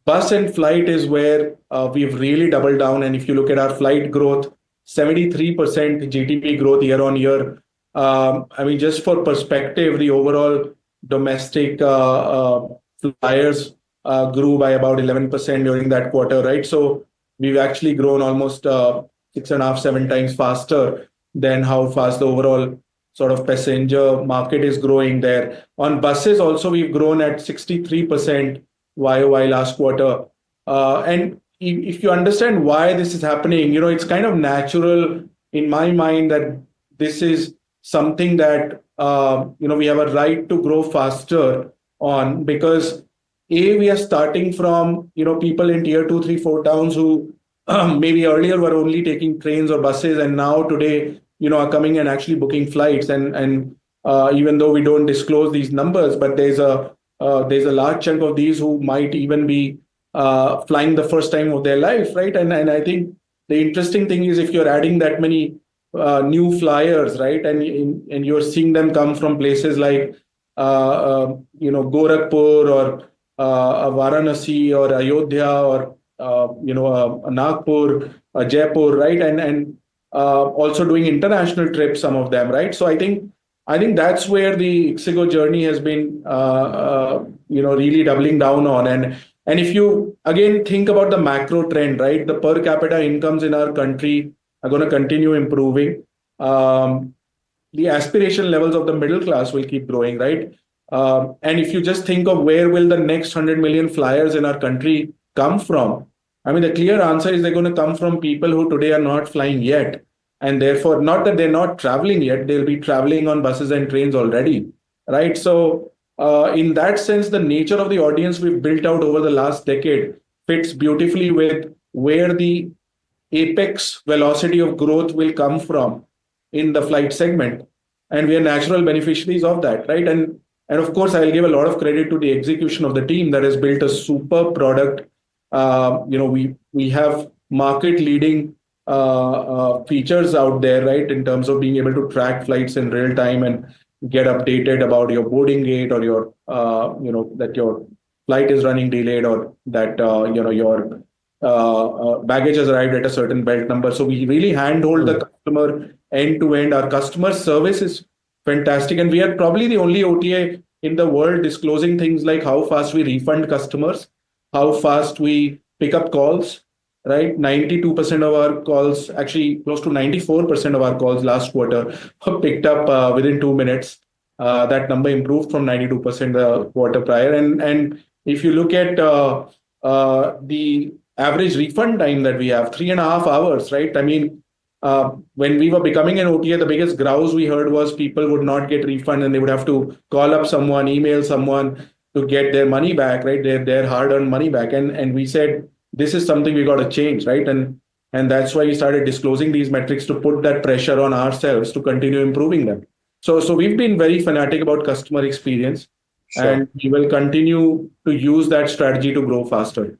bus and flight is where we've really doubled down. And if you look at our flight growth, 73% GTP growth year on year. I mean, just for perspective, the overall domestic flyers grew by about 11% during that quarter, right? So we've actually grown almost 6.5, 7 times faster than how fast the overall sort of passenger market is growing there. On buses also, we've grown at 63% YOY last quarter. And if you understand why this is happening, it's kind of natural in my mind that this is something that, we have a right to grow faster on, because we are starting from, people in tier 2, 3, 4 towns who maybe earlier were only taking trains or buses, and now today, are coming and actually booking flights. And even though we don't disclose these numbers, but there's a large chunk of these who might even be flying the first time of their life, right? And I think the interesting thing is if you're adding that many new flyers, right, and you're seeing them come from places like Gorakhpur or Varanasi or Ayodhya or Nagpur, Jaipur, right, and also doing international trips, some of them, right? So I think that's where the ixigo journey has been, really doubling down on. And if you again think about the macro trend, right, the per capita incomes in our country are going to continue improving. The aspiration levels of the middle class will keep growing, right? And if you just think of where will the next 100 million flyers in our country come from, I mean, the clear answer is they're going to come from people who today are not flying yet. And therefore, not that they're not traveling yet, they'll be traveling on buses and trains already, right? So in that sense, the nature of the audience we've built out over the last decade fits beautifully with where the apex velocity of growth will come from in the flight segment. And we are natural beneficiaries of that, right? And of course, I'll give a lot of credit to the execution of the team that has built a super product. We have market leading features out there, right? In terms of being able to track flights in real time and get updated about your boarding gate or your, that your flight is running delayed or that, your baggage has arrived at a certain belt number. So we really handhold the customer end to end. Our customer service is fantastic. And we are probably the only OTA in the world disclosing things like how fast we refund customers, how fast we pick up calls, right? 92% of our calls, actually close to 94% of our calls last quarter were picked up within 2 minutes. That number improved from 92% the quarter prior. And if you look at the average refund time that we have, 3.5 hours, right? I mean, when we were becoming an OTA, the biggest grouse we heard was people would not get refund and they would have to call up someone, email someone to get their money back, right? Their hard-earned money back. And we said, this is something we got to change, right? And that's why we started disclosing these metrics to put that pressure on ourselves to continue improving them. So we've been very fanatic about customer experience, and we will continue to use that strategy to grow faster.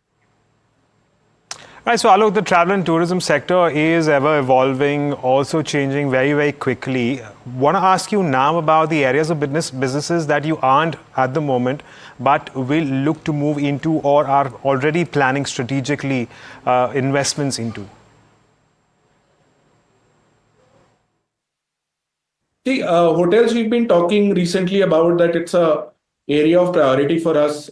Right, so Alok, the travel and tourism sector is ever evolving, also changing very, very quickly. Want to ask you now about the areas of businesses that you aren't at the moment, but will look to move into or are already planning strategically investments into. See, hotels, we've been talking recently about that it's a area of priority for us.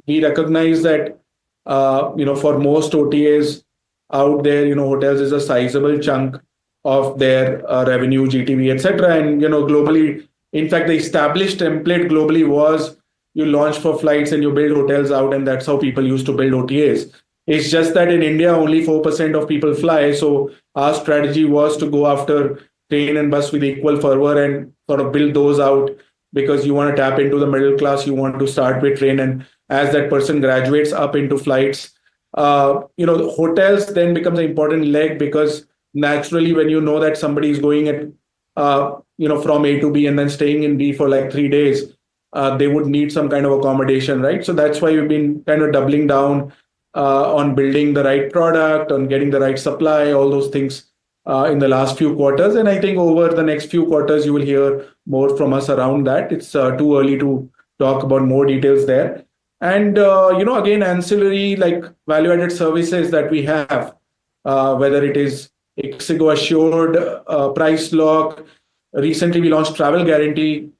We recognize that for most OTAs out there, hotels is a sizable chunk of their revenue, GTV, etc. And, globally, in fact, the established template globally was you launch for flights and you build hotels out, and that's how people used to build OTAs. It's just that in India, only 4% of people fly. So our strategy was to go after train and bus with equal fervor and sort of build those out, because you want to tap into the middle class. You want to start with train, and as that person graduates up into flights, hotels then becomes an important leg, because naturally when you know that somebody is going at from A to B and then staying in B for like 3 days, they would need some kind of accommodation, right? So that's why we've been kind of doubling down on building the right product, on getting the right supply, all those things in the last few quarters. And I think over the next few quarters, you will hear more from us around that. It's too early to talk about more details there. And, again, ancillary like value-added services that we have, whether it is ixigo assured, price lock. Recently, we launched travel guarantee,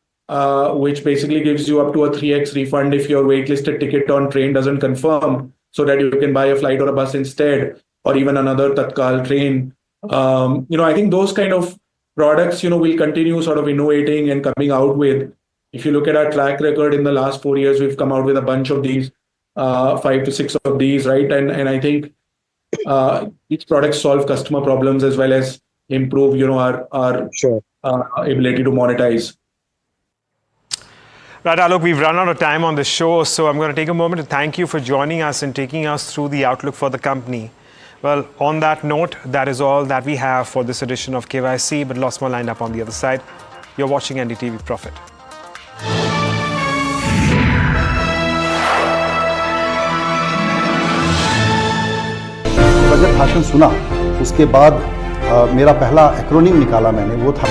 which basically gives you up to a 3x refund if your waitlisted ticket on train doesn't confirm, so that you can buy a flight or a bus instead, or even another Tatkal train. I think those kind of products, we'll continue sort of innovating and coming out with. If you look at our track record in the last 4 years, we've come out with a bunch of these, 5 to 6 of these, right? And I think each product solve customer problems as well as improve, our ability to monetize. Right, Alok, we've run out of time on the show, so I'm going to take a moment to thank you for joining us and taking us through the outlook for the company. Well, on that note, that is all that we have for this edition of KYC, but lots more lined up on the other side. You're watching NDTV Profit. Budget भाषण सुना, उसके बाद मेरा पहला acronym निकाला मैंने, वो था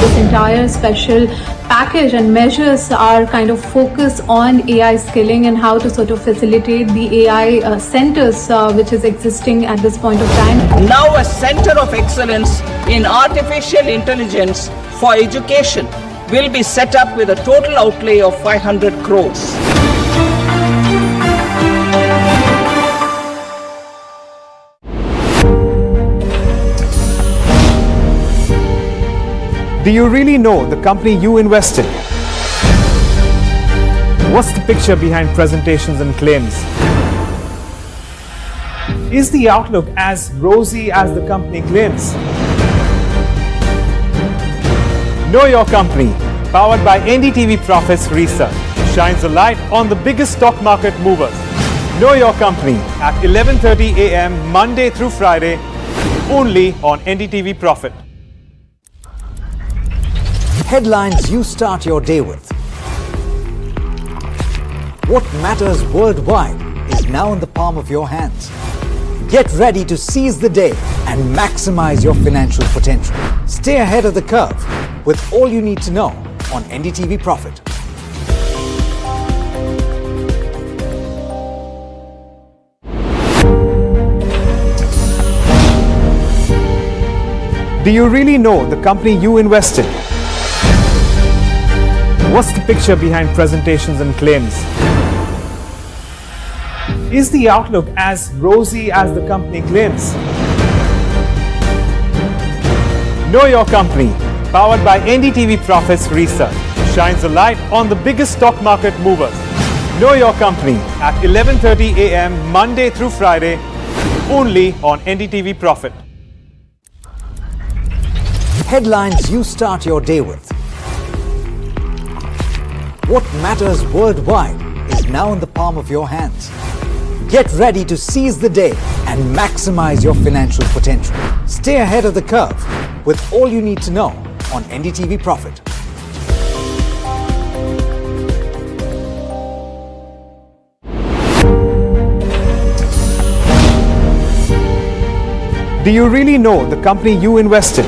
This entire special package and measures are kind of focused on AI skilling and how to sort of facilitate the AI centers which is existing at this point of time. Now a center of excellence in artificial intelligence for education will be set up with a total outlay of 500 crores. Do you really know the company you invest in? What's the picture behind presentations and claims? Is the outlook as rosy as the company claims? Know Your Company, powered by NDTV Profits Research, shines a light on the biggest stock market movers. Know Your Company at 11:30 a.m. Monday through Friday, only on NDTV Profit. Headlines you start your day with. What matters worldwide is now in the palm of your hands. Get ready to seize the day and maximize your financial potential. Stay ahead of the curve with all you need to know on NDTV Profit. Do you really know the company you invest in? What's the picture behind presentations and claims? Is the outlook as rosy as the company claims? Know Your Company, powered by NDTV Profits Research, shines a light on the biggest stock market movers. Know Your Company at 11:30 a.m. Monday through Friday, only on NDTV Profit. Headlines you start your day with. What matters worldwide is now in the palm of your hands. Get ready to seize the day and maximize your financial potential. Stay ahead of the curve with all you need to know on NDTV Profit. Do you really know the company you invest in?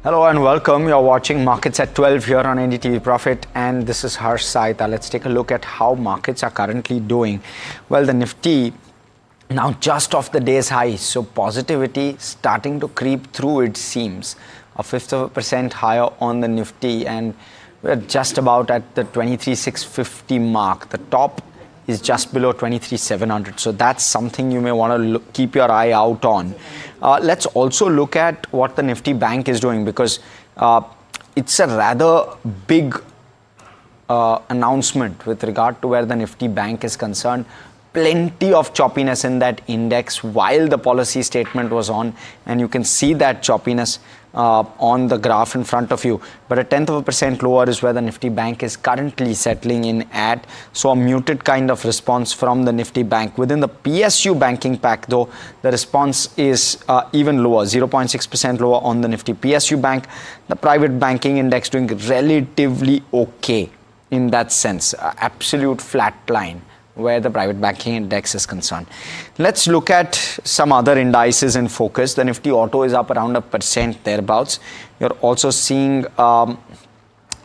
Hello and welcome. You're watching Markets at 12 here on NDTV Profit, and this is Harsh Saita. Let's take a look at how markets are currently doing. Well, the Nifty now just off the day's high, so positivity starting to creep through, it seems. 1/5% higher on the Nifty, and we're just about at the 23,650 mark. The top is just below 23,700, so that's something you may want to keep your eye out on. Let's also look at what the Nifty Bank is doing, because it's a rather big announcement with regard to where the Nifty Bank is concerned. Plenty of choppiness in that index while the policy statement was on, and you can see that choppiness on the graph in front of you. But 0.1% lower is where the Nifty Bank is currently settling in at. So a muted kind of response from the Nifty Bank. Within the PSU banking pack though, the response is even lower, 0.6% lower on the Nifty PSU Bank. The private banking index doing relatively okay in that sense, absolute flat line where the private banking index is concerned. Let's look at some other indices in focus. The Nifty Auto is up around 1% thereabouts. You're also seeing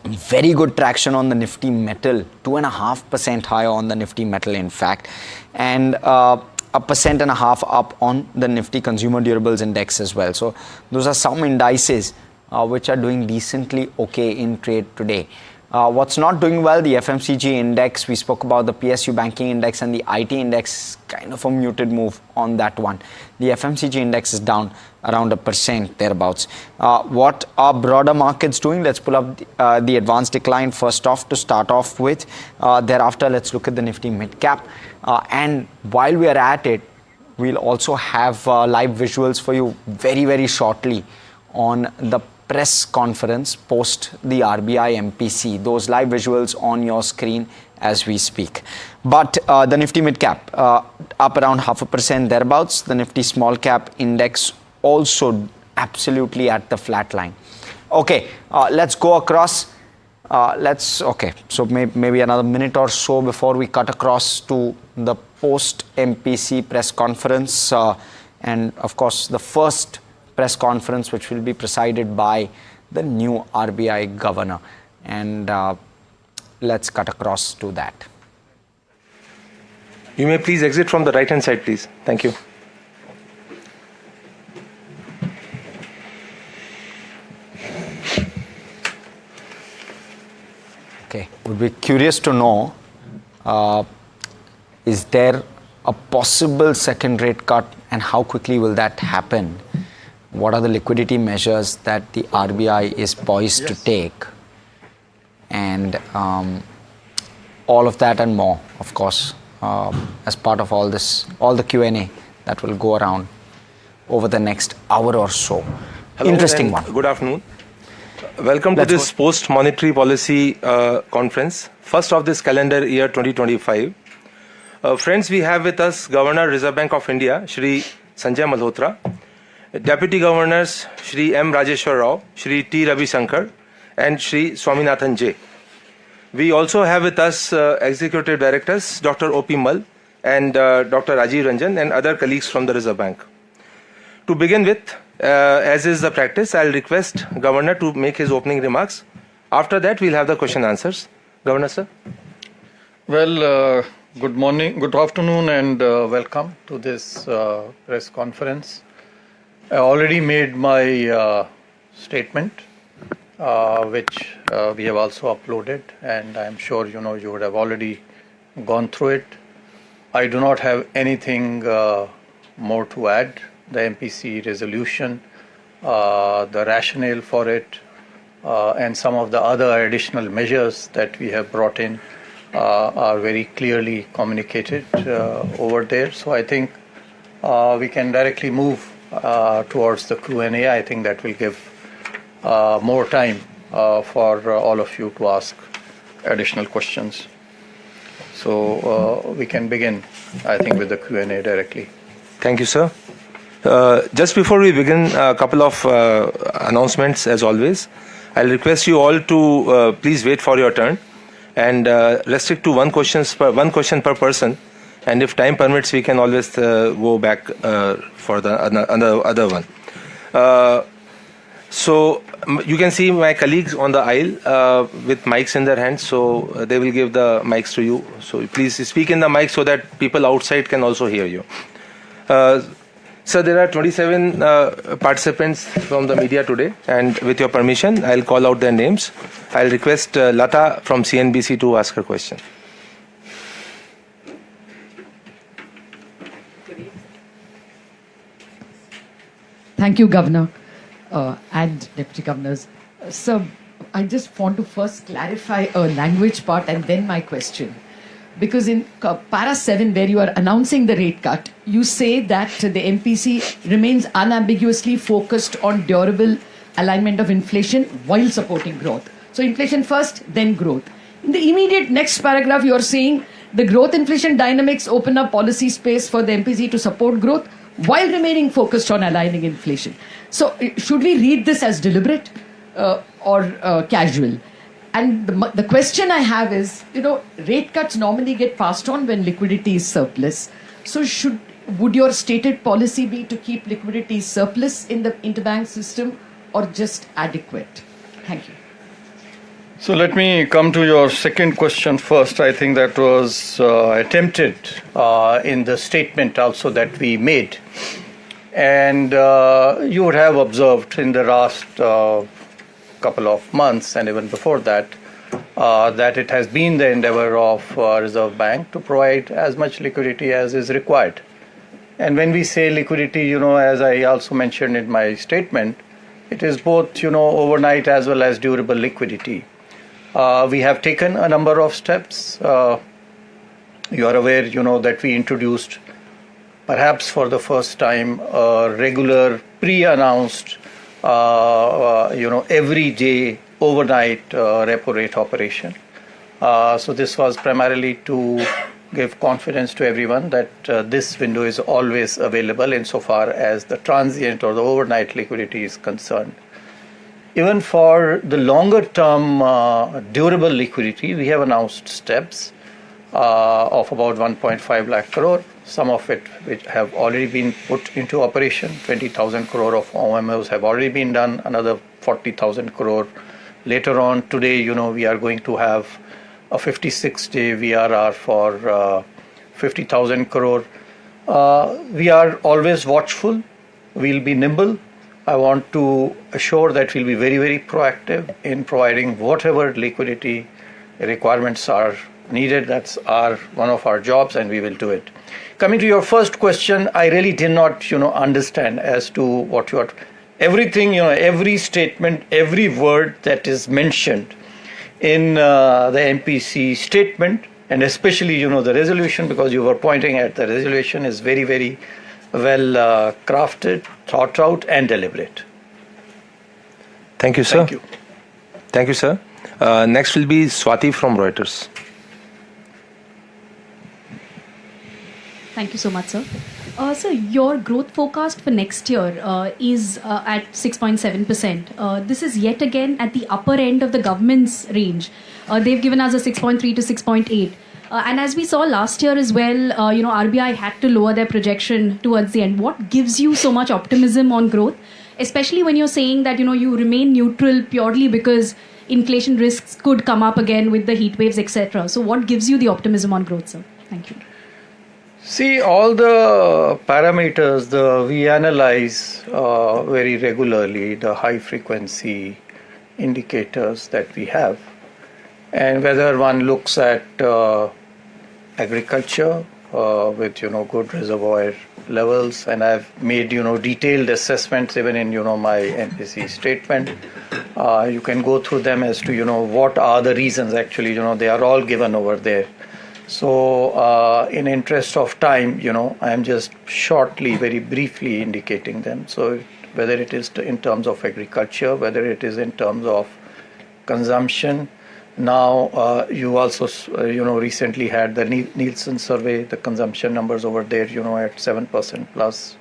very good traction on the Nifty Metal, 2.5% higher on the Nifty Metal in fact, and 1.5% up on the Nifty Consumer Durables Index as well. So those are some indices which are doing decently okay in trade today. What's not doing well, the FMCG index, we spoke about the PSU banking index and the IT index, kind of a muted move on that one. The FMCG index is down around 1% thereabouts. What are broader markets doing? Let's pull up the advanced decline first off to start off with. Thereafter, let's look at the Nifty mid cap. And while we are at it, we'll also have live visuals for you very, very shortly on the press conference post the RBI MPC. Those live visuals on your screen as we speak. But the Nifty mid cap up around 0.5% thereabouts. The Nifty small cap index also absolutely at the flat line. Okay, let's go across. So maybe another minute or so before we cut across to the post MPC press conference, and of course the first press conference which will be presided by the new RBI Governor, and let's cut across to that. You may please exit from the right hand side, please. Thank you. Okay, would be curious to know, is there a possible second rate cut and how quickly will that happen? What are the liquidity measures that the RBI is poised to take? And all of that and more, of course, as part of all this, all the Q&A that will go around over the next hour or so. Hello, interesting one. Good afternoon. Welcome to this post-monetary policy conference, first of this calendar year 2025. Friends, we have with us Governor, Reserve Bank of India, Shri Sanjay Malhotra, Deputy Governors, Shri M. Rajeshwar Rao, Shri T. Ravi Shankar, and Shri Swaminathan J. We also have with us Executive Directors, Dr. O.P. Mal and Dr. Rajiv Ranjan and other colleagues from the Reserve Bank. To begin with, as is the practice, I'll request Governor to make his opening remarks. After that, we'll have the question answers. Governor, sir. Well, good morning, good afternoon, and welcome to this press conference. I already made my statement, which we have also uploaded, and I'm sure you would have already gone through it. I do not have anything more to add. The MPC resolution, the rationale for it, and some of the other additional measures that we have brought in are very clearly communicated over there. So I think we can directly move towards the Q&A. I think that will give more time for all of you to ask additional questions. So we can begin, I think, with the Q&A directly. Thank you, sir. Just before we begin, a couple of announcements as always. I'll request you all to please wait for your turn and restrict to one question per person. And if time permits, we can always go back for the other one. So you can see my colleagues on the aisle with mics in their hands. So they will give the mics to you. So please speak in the mic so that people outside can also hear you. So there are 27 participants from the media today, and with your permission, I'll call out their names. I'll request Lata from CNBC to ask her question. Thank you, Governor and Deputy Governors. So I just want to first clarify a language part and then my question. Because in para 7, where you are announcing the rate cut, you say that the MPC remains unambiguously focused on durable alignment of inflation while supporting growth. So inflation first, then growth. In the immediate next paragraph, you are saying the growth inflation dynamics open up policy space for the MPC to support growth while remaining focused on aligning inflation. So should we read this as deliberate or casual? And the question I have is, rate cuts normally get passed on when liquidity is surplus. So would your stated policy be to keep liquidity surplus in the interbank system or just adequate? Thank you. So let me come to your second question first. I think that was attempted in the statement also that we made. And you would have observed in the last couple of months and even before that, that it has been the endeavor of Reserve Bank to provide as much liquidity as is required. And when we say liquidity, as I also mentioned in my statement, it is both, overnight as well as durable liquidity. We have taken a number of steps. You are aware, that we introduced, perhaps for the first time, a regular pre-announced every day overnight repo rate operation. So this was primarily to give confidence to everyone that this window is always available insofar as the transient or the overnight liquidity is concerned. Even for the longer term durable liquidity, we have announced steps of about 1.5 lakh crore. Some of it which have already been put into operation. 20,000 crore of OMOs have already been done. Another 40,000 crore later on. Today, we are going to have a 56-day VRR for 50,000 crore. We are always watchful. We'll be nimble. I want to assure that we'll be very, very proactive in providing whatever liquidity requirements are needed. That's one of our jobs, and we will do it. Coming to your first question, I really did not, understand as to what you are. Everything, every statement, every word that is mentioned in the MPC statement, and especially, the resolution, because you were pointing at the resolution, is very, very well crafted, thought out, and deliberate. Thank you, sir. Thank you. Thank you, sir. Next will be Swati from Reuters. Thank you so much, sir. So your growth forecast for next year is at 6.7%. This is yet again at the upper end of the government's range. They've given us a 6.3 to 6.8. And as we saw last year as well, RBI had to lower their projection towards the end. What gives you so much optimism on growth, especially when you're saying that, you remain neutral purely because inflation risks could come up again with the heat waves, etc. So what gives you the optimism on growth, sir? Thank you. See, all the parameters we analyze very regularly, the high frequency indicators that we have, and whether one looks at agriculture with good reservoir levels, and I've made detailed assessments even in my MPC statement. You can go through them as to what are the reasons. Actually, they are all given over there. So in interest of time, I am just shortly, very briefly indicating them. So whether it is in terms of agriculture, whether it is in terms of consumption. Now you also recently had the Nielsen survey, the consumption numbers over there at 7% plus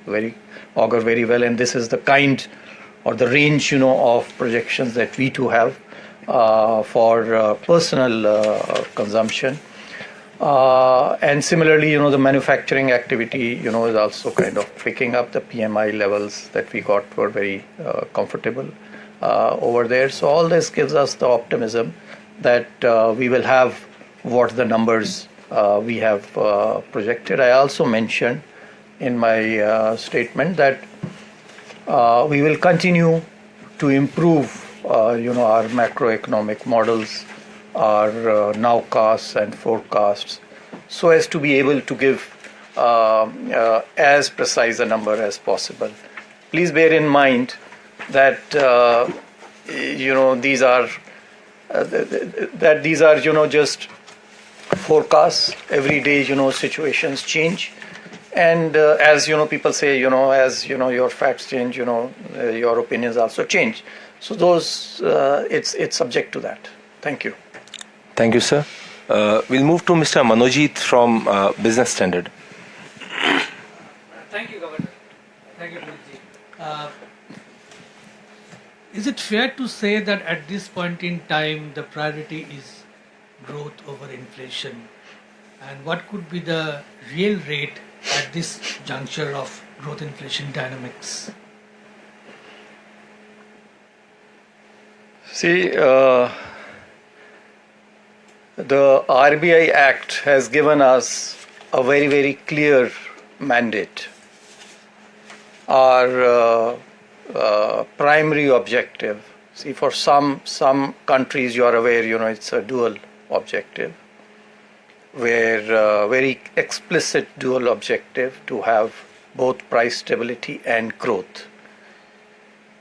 augur very well, and this is the kind or the range of projections that we too have for personal consumption. And similarly, the manufacturing activity, is also kind of picking up. The PMI levels that we got were very comfortable over there. So all this gives us the optimism that we will have what the numbers we have projected. I also mentioned in my statement that we will continue to improve, our macroeconomic models, our nowcasts and forecasts, so as to be able to give as precise a number as possible. Please bear in mind that these are just forecasts. Every day, situations change, and as people say, as your facts change, your opinions also change. So those it's subject to that. Thank you. Thank you, sir. We'll move to Mr. Manojit from Business Standard. Thank you, Governor. Thank you, Puneetji. Is it fair to say that at this point in time, the priority is growth over inflation? And what could be the real rate at this juncture of growth-inflation dynamics? See, the RBI Act has given us a very, very clear mandate. Our primary objective, see, for some countries, you are aware, it's a dual objective, where very explicit dual objective to have both price stability and growth.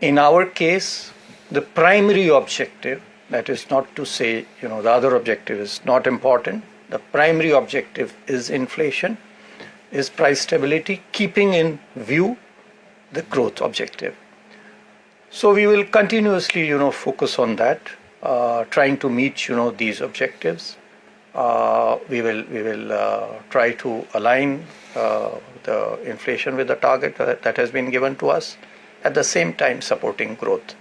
In our case, the primary objective, that is not to say, the other objective is not important. The primary objective is inflation, is price stability, keeping in view the growth objective. So we will continuously, focus on that, trying to meet, these objectives. We will try to align the inflation with the target that has been given to us, at the same time supporting growth.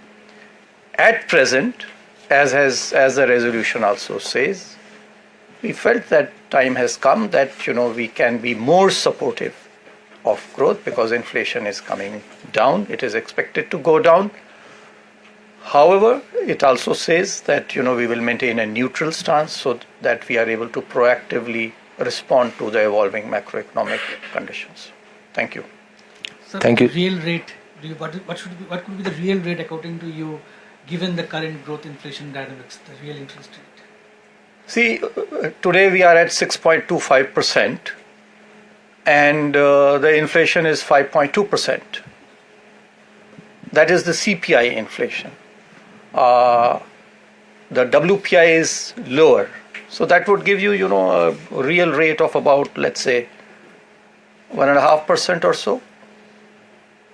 At present, as the resolution also says, we felt that time has come that we can be more supportive of growth because inflation is coming down. It is expected to go down. However, it also says that we will maintain a neutral stance so that we are able to proactively respond to the evolving macroeconomic conditions. Thank you. Sir, Thank you. Real rate. What could be the real rate according to you, given the current growth inflation dynamics? The real interest rate. See, today we are at 6.25% and the inflation is 5.2%. That is the CPI inflation. The WPI is lower. So that would give you, a real rate of about, let's say, 1.5% or so.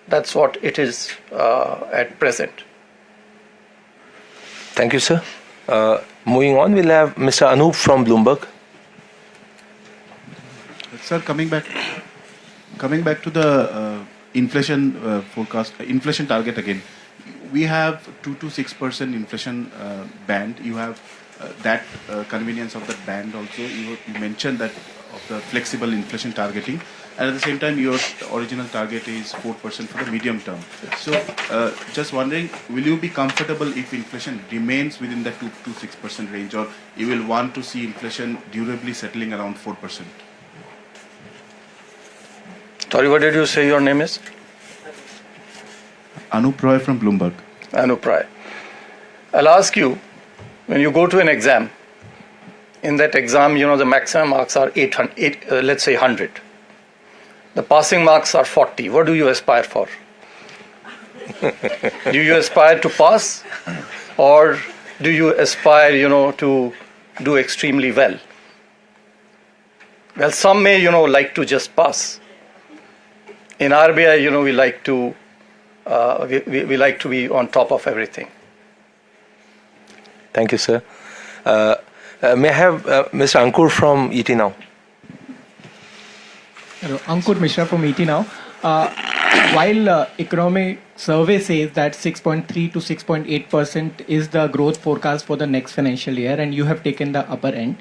That's what it is at present. Thank you, sir. Moving on, we'll have Mr. Anup from Bloomberg. Sir, coming back to the inflation forecast, inflation target again. We have 2 to 6% inflation band. You have that convenience of that band also. You mentioned that of the flexible inflation targeting, and at the same time, your original target is 4% for the medium term. So, just wondering, will you be comfortable if inflation remains within the 2 to 6% range, or you will want to see inflation durably settling around 4%? Sorry, what did you say your name is? Anup Roy from Bloomberg. Anup Roy. I'll ask you, when you go to an exam, in that exam, the maximum marks are 800, let's say 100. The passing marks are 40. What do you aspire for? Do you aspire to pass, or do you aspire, to do extremely well? Well, some may, like to just pass. In RBI, we like to we like to be on top of everything. Thank you, sir. May I have Mr. Ankur from ET Now? Hello, Ankur Mishra from ET Now. While economic survey says that 6.3 to 6.8% is the growth forecast for the next financial year, and you have taken the upper end.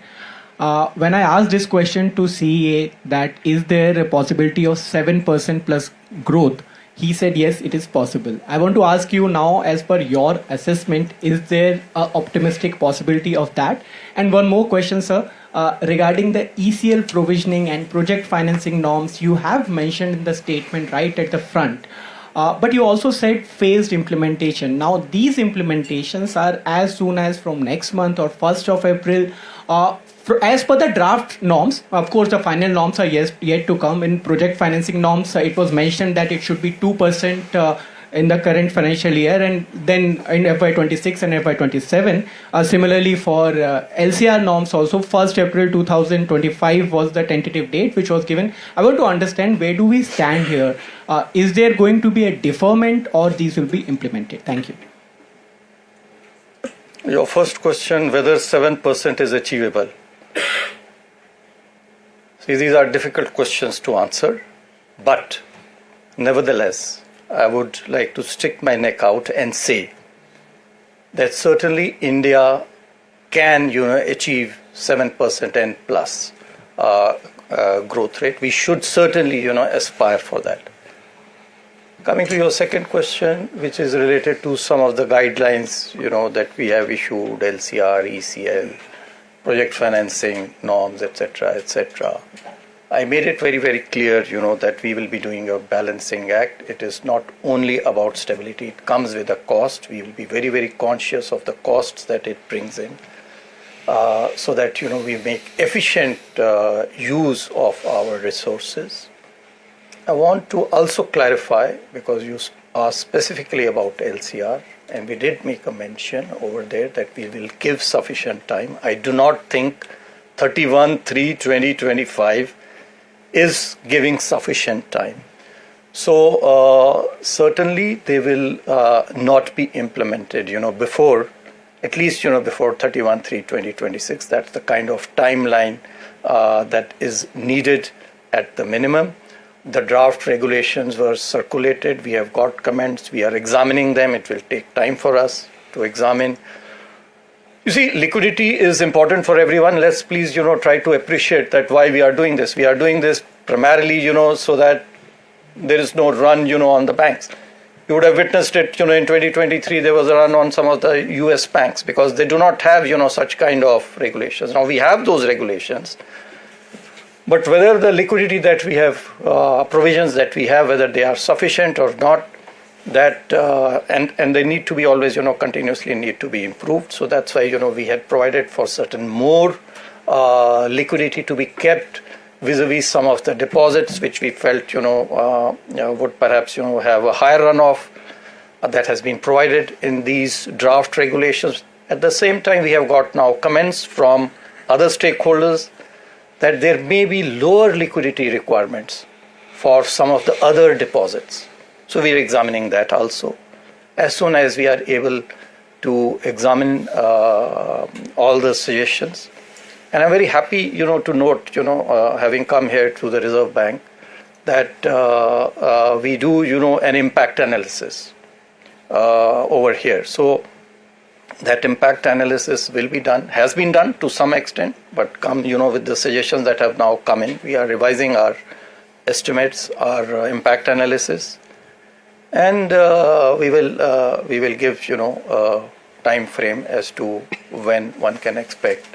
When I asked this question to CEA, that is there a possibility of 7% plus growth, he said yes, it is possible. I want to ask you now, as per your assessment, is there an optimistic possibility of that? And one more question, sir, regarding the ECL provisioning and project financing norms, you have mentioned in the statement right at the front. But you also said phased implementation. Now, these implementations are as soon as from next month or 1st of April. As per the draft norms, of course, the final norms are yet to come. In project financing norms, it was mentioned that it should be 2% in the current financial year, and then in FY26 and FY27. Similarly, for LCR norms also, 1st April 2025 was the tentative date which was given. I want to understand, where do we stand here? Is there going to be a deferment, or these will be implemented? Thank you. Your first question, whether 7% is achievable. See, these are difficult questions to answer, but nevertheless, I would like to stick my neck out and say that certainly India can, achieve 7% and plus growth rate. We should certainly, aspire for that. Coming to your second question, which is related to some of the guidelines, that we have issued, LCR, ECL, project financing norms, etc., etc. I made it very, very clear, that we will be doing a balancing act. It is not only about stability. It comes with a cost. We will be very, very conscious of the costs that it brings in, so that, we make efficient use of our resources. I want to also clarify, because you asked specifically about LCR, and we did make a mention over there that we will give sufficient time. I do not think 31/3/2025 is giving sufficient time. So certainly they will not be implemented, before, at least, before 31/3/2026. That's the kind of timeline that is needed at the minimum. The draft regulations were circulated. We have got comments. We are examining them. It will take time for us to examine. You see, liquidity is important for everyone. Let's please, try to appreciate that why we are doing this. We are doing this primarily, so that there is no run, on the banks. You would have witnessed it, in 2023, there was a run on some of the US banks because they do not have, such kind of regulations. Now we have those regulations. But whether the liquidity that we have, provisions that we have, whether they are sufficient or not, that and they need to be always, continuously need to be improved. So that's why, we had provided for certain more liquidity to be kept vis-a-vis some of the deposits which we felt, would perhaps, have a higher runoff. That has been provided in these draft regulations. At the same time, we have got now comments from other stakeholders that there may be lower liquidity requirements for some of the other deposits. So we are examining that also. As soon as we are able to examine all the suggestions. And I'm very happy, to note, having come here to the Reserve Bank, that we do, an impact analysis over here. So that impact analysis will be done, has been done to some extent, but come, with the suggestions that have now come in, we are revising our estimates, our impact analysis, and we will give, a time frame as to when one can expect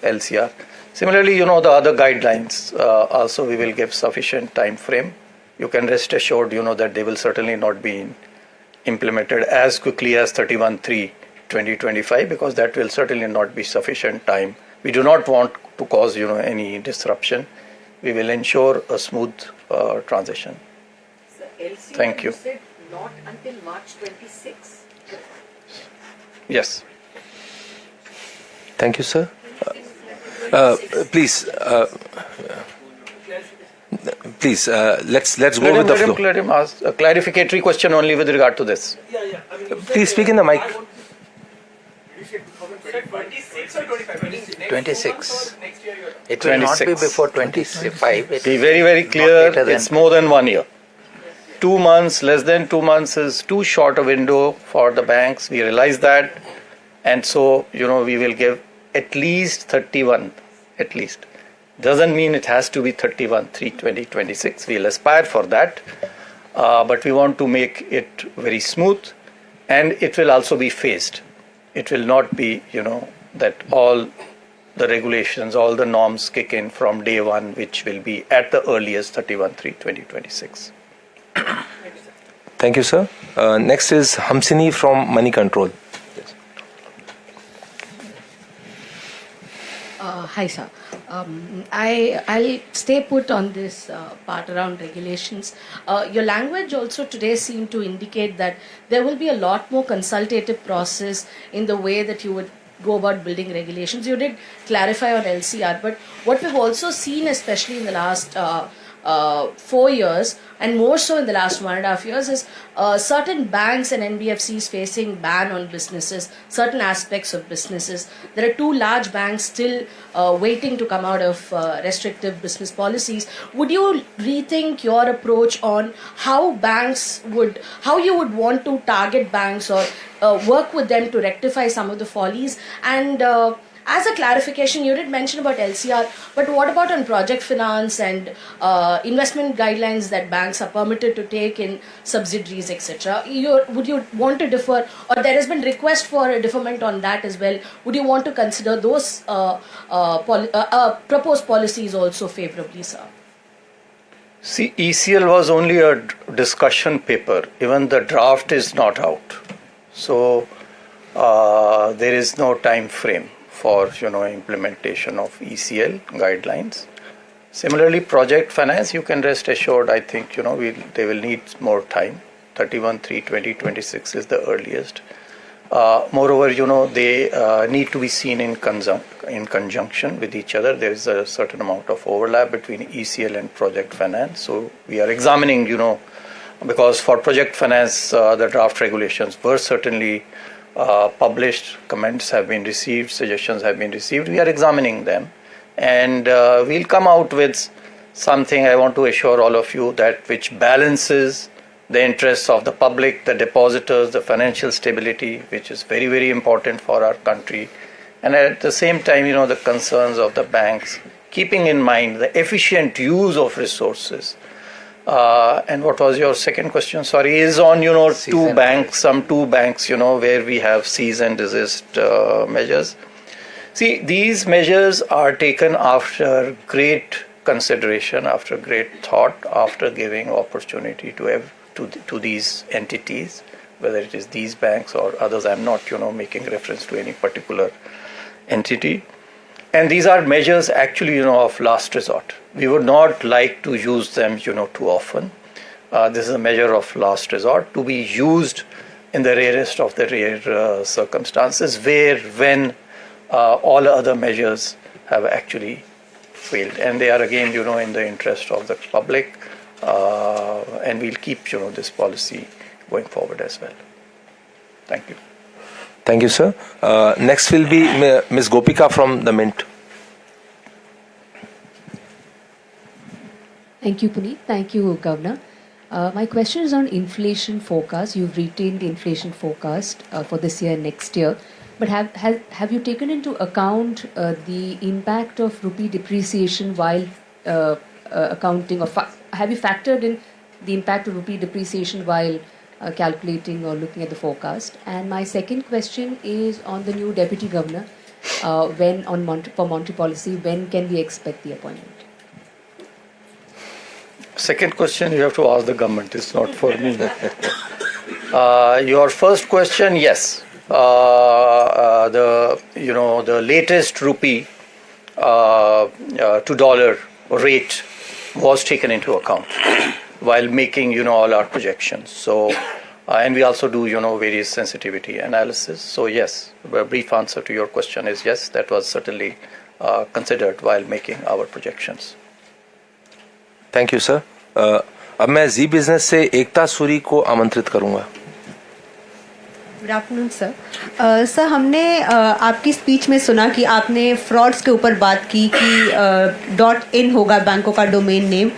LCR. Similarly, the other guidelines also we will give sufficient time frame. You can rest assured, that they will certainly not be implemented as quickly as 31/3/2025, because that will certainly not be sufficient time. We do not want to cause, any disruption. We will ensure a smooth transition. So LCR, thank you. You said not until March 26. Yes. Thank you, sir. Please, let's go with the flow. Let him ask a clarificatory question only with regard to this. Please speak in the mic. 26. It will not be before 25. Be very, very clear. It's more than 1 year. 2 months, less than 2 months is too short a window for the banks. We realize that. And so, we will give at least 31, at least. Doesn't mean it has to be 31/3/2026. We'll aspire for that. But we want to make it very smooth, and it will also be phased. It will not be, that all the regulations, all the norms kick in from day one, which will be at the earliest 31/3/2026. Thank you, sir. Next is Hamsini from Money Control. Hi, sir. I'll stay put on this part around regulations. Your language also today seemed to indicate that there will be a lot more consultative process in the way that you would go about building regulations. You did clarify on LCR, but what we've also seen, especially in the last 4 years, and more so in the last 1.5 years, is certain banks and NBFCs facing ban on businesses, certain aspects of businesses. There are 2 large banks still waiting to come out of restrictive business policies. Would you rethink your approach on how you would want to target banks or work with them to rectify some of the follies? And as a clarification, you did mention about LCR, but what about on project finance and investment guidelines that banks are permitted to take in subsidiaries, etc.? Would you want to defer, or there has been request for a deferment on that as well? Would you want to consider those proposed policies also favorably, sir? See, ECL was only a discussion paper. Even the draft is not out. So there is no time frame for implementation of ECL guidelines. Similarly, project finance, you can rest assured, I think they will need more time. 31/3/2026 is the earliest. Moreover, they need to be seen in conjunction with each other. There is a certain amount of overlap between ECL and project finance. So we are examining, because for project finance, the draft regulations were certainly published, comments have been received, suggestions have been received. We are examining them, and we'll come out with something, I want to assure all of you, that which balances the interests of the public, the depositors, the financial stability, which is very, very important for our country, and at the same time, the concerns of the banks, keeping in mind the efficient use of resources. And what was your second question? Sorry, is on, two banks, where we have cease and desist measures. See, these measures are taken after great consideration, after great thought, after giving opportunity to these entities, whether it is these banks or others. I'm not, making reference to any particular entity. And these are measures actually, of last resort. We would not like to use them, too often. This is a measure of last resort to be used in the rarest of the rare circumstances, when all other measures have actually failed. And they are again, in the interest of the public, and we'll keep, this policy going forward as well. Thank you. Thank you, sir. Next will be Ms. Gopika from the Mint. Thank you, Puneet. Thank you, Governor. My question is on inflation forecast. You've retained the inflation forecast for this year and next year. But have you taken into account the impact of rupee depreciation while accounting, or have you factored in the impact of rupee depreciation while calculating or looking at the forecast? And my second question is on the new Deputy Governor. For Monetary Policy, when can we expect the appointment? Second question you have to ask the government. It's not for me. Your first question, yes. The latest rupee to dollar rate was taken into account while making all our projections. So, and we also do various sensitivity analysis. So yes, a brief answer to your question is yes, that was certainly considered while making our projections. Thank you, sir. अब मैं जी business से एकता सूरी को आमंत्रित करूंगा. Good afternoon sir. Sir, हमने आपकी speech में सुना कि आपने फ्रॉड्स के ऊपर बात की कि .in होगा बैंकों का डोमेन नेम,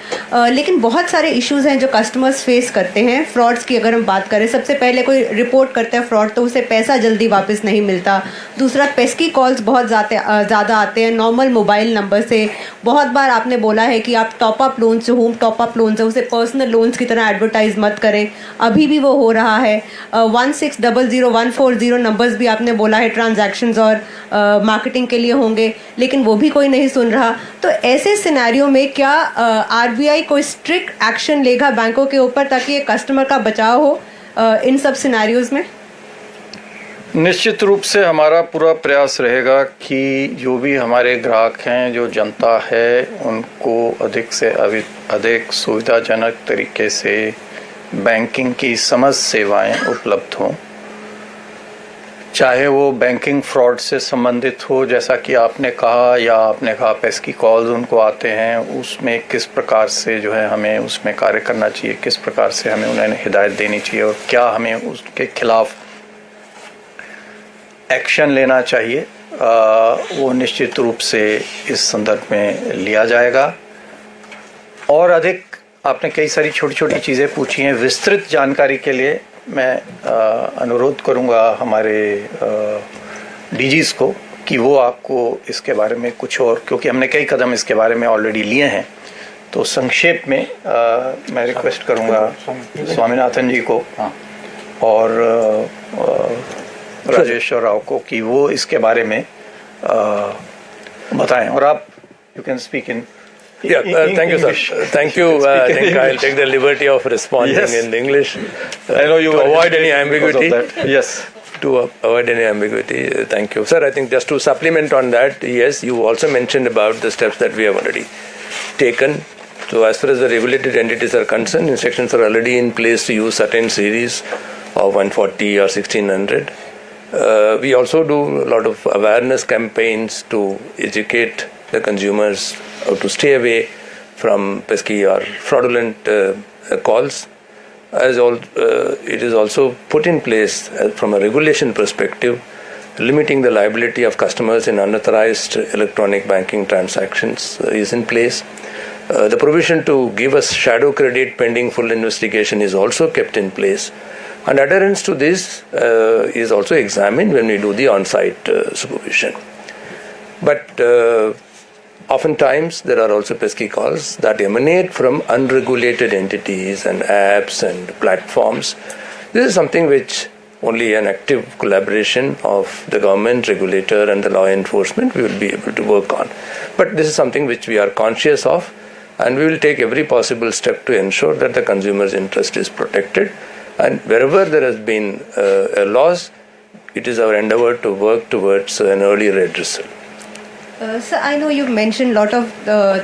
लेकिन बहुत सारे इश्यूज हैं जो कस्टमर्स फेस करते हैं फ्रॉड्स की. अगर हम बात करें, सबसे पहले कोई रिपोर्ट करता है फ्रॉड तो उसे पैसा जल्दी वापस नहीं मिलता. दूसरा, पेस्की कॉल्स बहुत ज़्यादा आते हैं नॉर्मल मोबाइल नंबर से. बहुत बार आपने बोला है कि आप टॉपअप लोन से, होम टॉपअप लोन से, उसे पर्सनल लोन्स की तरह एडवर्टाइज मत करें. अभी भी वो हो रहा है. 1600-140 नंबर्स भी आपने बोला है ट्रांजैक्शंस और मार्केटिंग के लिए होंगे, लेकिन वो भी कोई नहीं सुन रहा. तो ऐसे सिनेरियो में क्या आरबीआई कोई स्ट्रिक्ट एक्शन लेगा बैंकों के ऊपर ताकि ये कस्टमर का बचाव हो इन सब सिनेरियोज में? निश्चित रूप से हमारा पूरा प्रयास रहेगा कि जो भी हमारे ग्राहक हैं, जो जनता है, उनको अधिक से अधिक सुविधाजनक तरीके से बैंकिंग की समस्त सेवाएं उपलब्ध हों. चाहे वो बैंकिंग फ्रॉड से संबंधित हो, जैसा कि आपने कहा, या आपने कहा पेस्की कॉल्स उनको आते हैं, उसमें किस प्रकार से हमें उसमें कार्य करना चाहिए, किस प्रकार से हमें उन्हें हिदायत देनी चाहिए और क्या हमें उसके खिलाफ एक्शन लेना चाहिए, वो निश्चित रूप से इस संदर्भ में लिया जाएगा. और अधिक आपने कई सारी छोटी छोटी चीज़ें पूछी हैं. विस्तृत जानकारी के लिए मैं अनुरोध करूंगा हमारे डीजीज को कि वो आपको इसके बारे में कुछ और, क्योंकि हमने कई कदम इसके बारे में ऑलरेडी लिए हैं, तो संक्षेप में मैं रिक्वेस्ट करूंगा स्वामीनाथन जी को और राजेश्वर राव को कि वो इसके बारे में बताएं. और आप you can speak in. Yeah, thank you, sir. Thank you. I think I'll take the liberty of responding in English. I know you to avoid any ambiguity. Yes. To avoid any ambiguity. Thank you, sir. I think just to supplement on that, yes, you also mentioned about the steps that we have already taken. So as far as the regulated entities are concerned, instructions are already in place to use certain series of 140 or 1600. We also do a lot of awareness campaigns to educate the consumers how to stay away from pesky or fraudulent calls. It is also put in place from a regulation perspective, limiting the liability of customers in unauthorized electronic banking transactions is in place. The provision to give us shadow credit pending full investigation is also kept in place. And adherence to this is also examined when we do the on-site supervision. But oftentimes there are also pesky calls that emanate from unregulated entities and apps and platforms. This is something which only an active collaboration of the government, regulator and the law enforcement we will be able to work on. But this is something which we are conscious of and we will take every possible step to ensure that the consumer's interest is protected. And wherever there has been a loss, it is our endeavor to work towards an early redressal. Sir, I know you've mentioned a lot of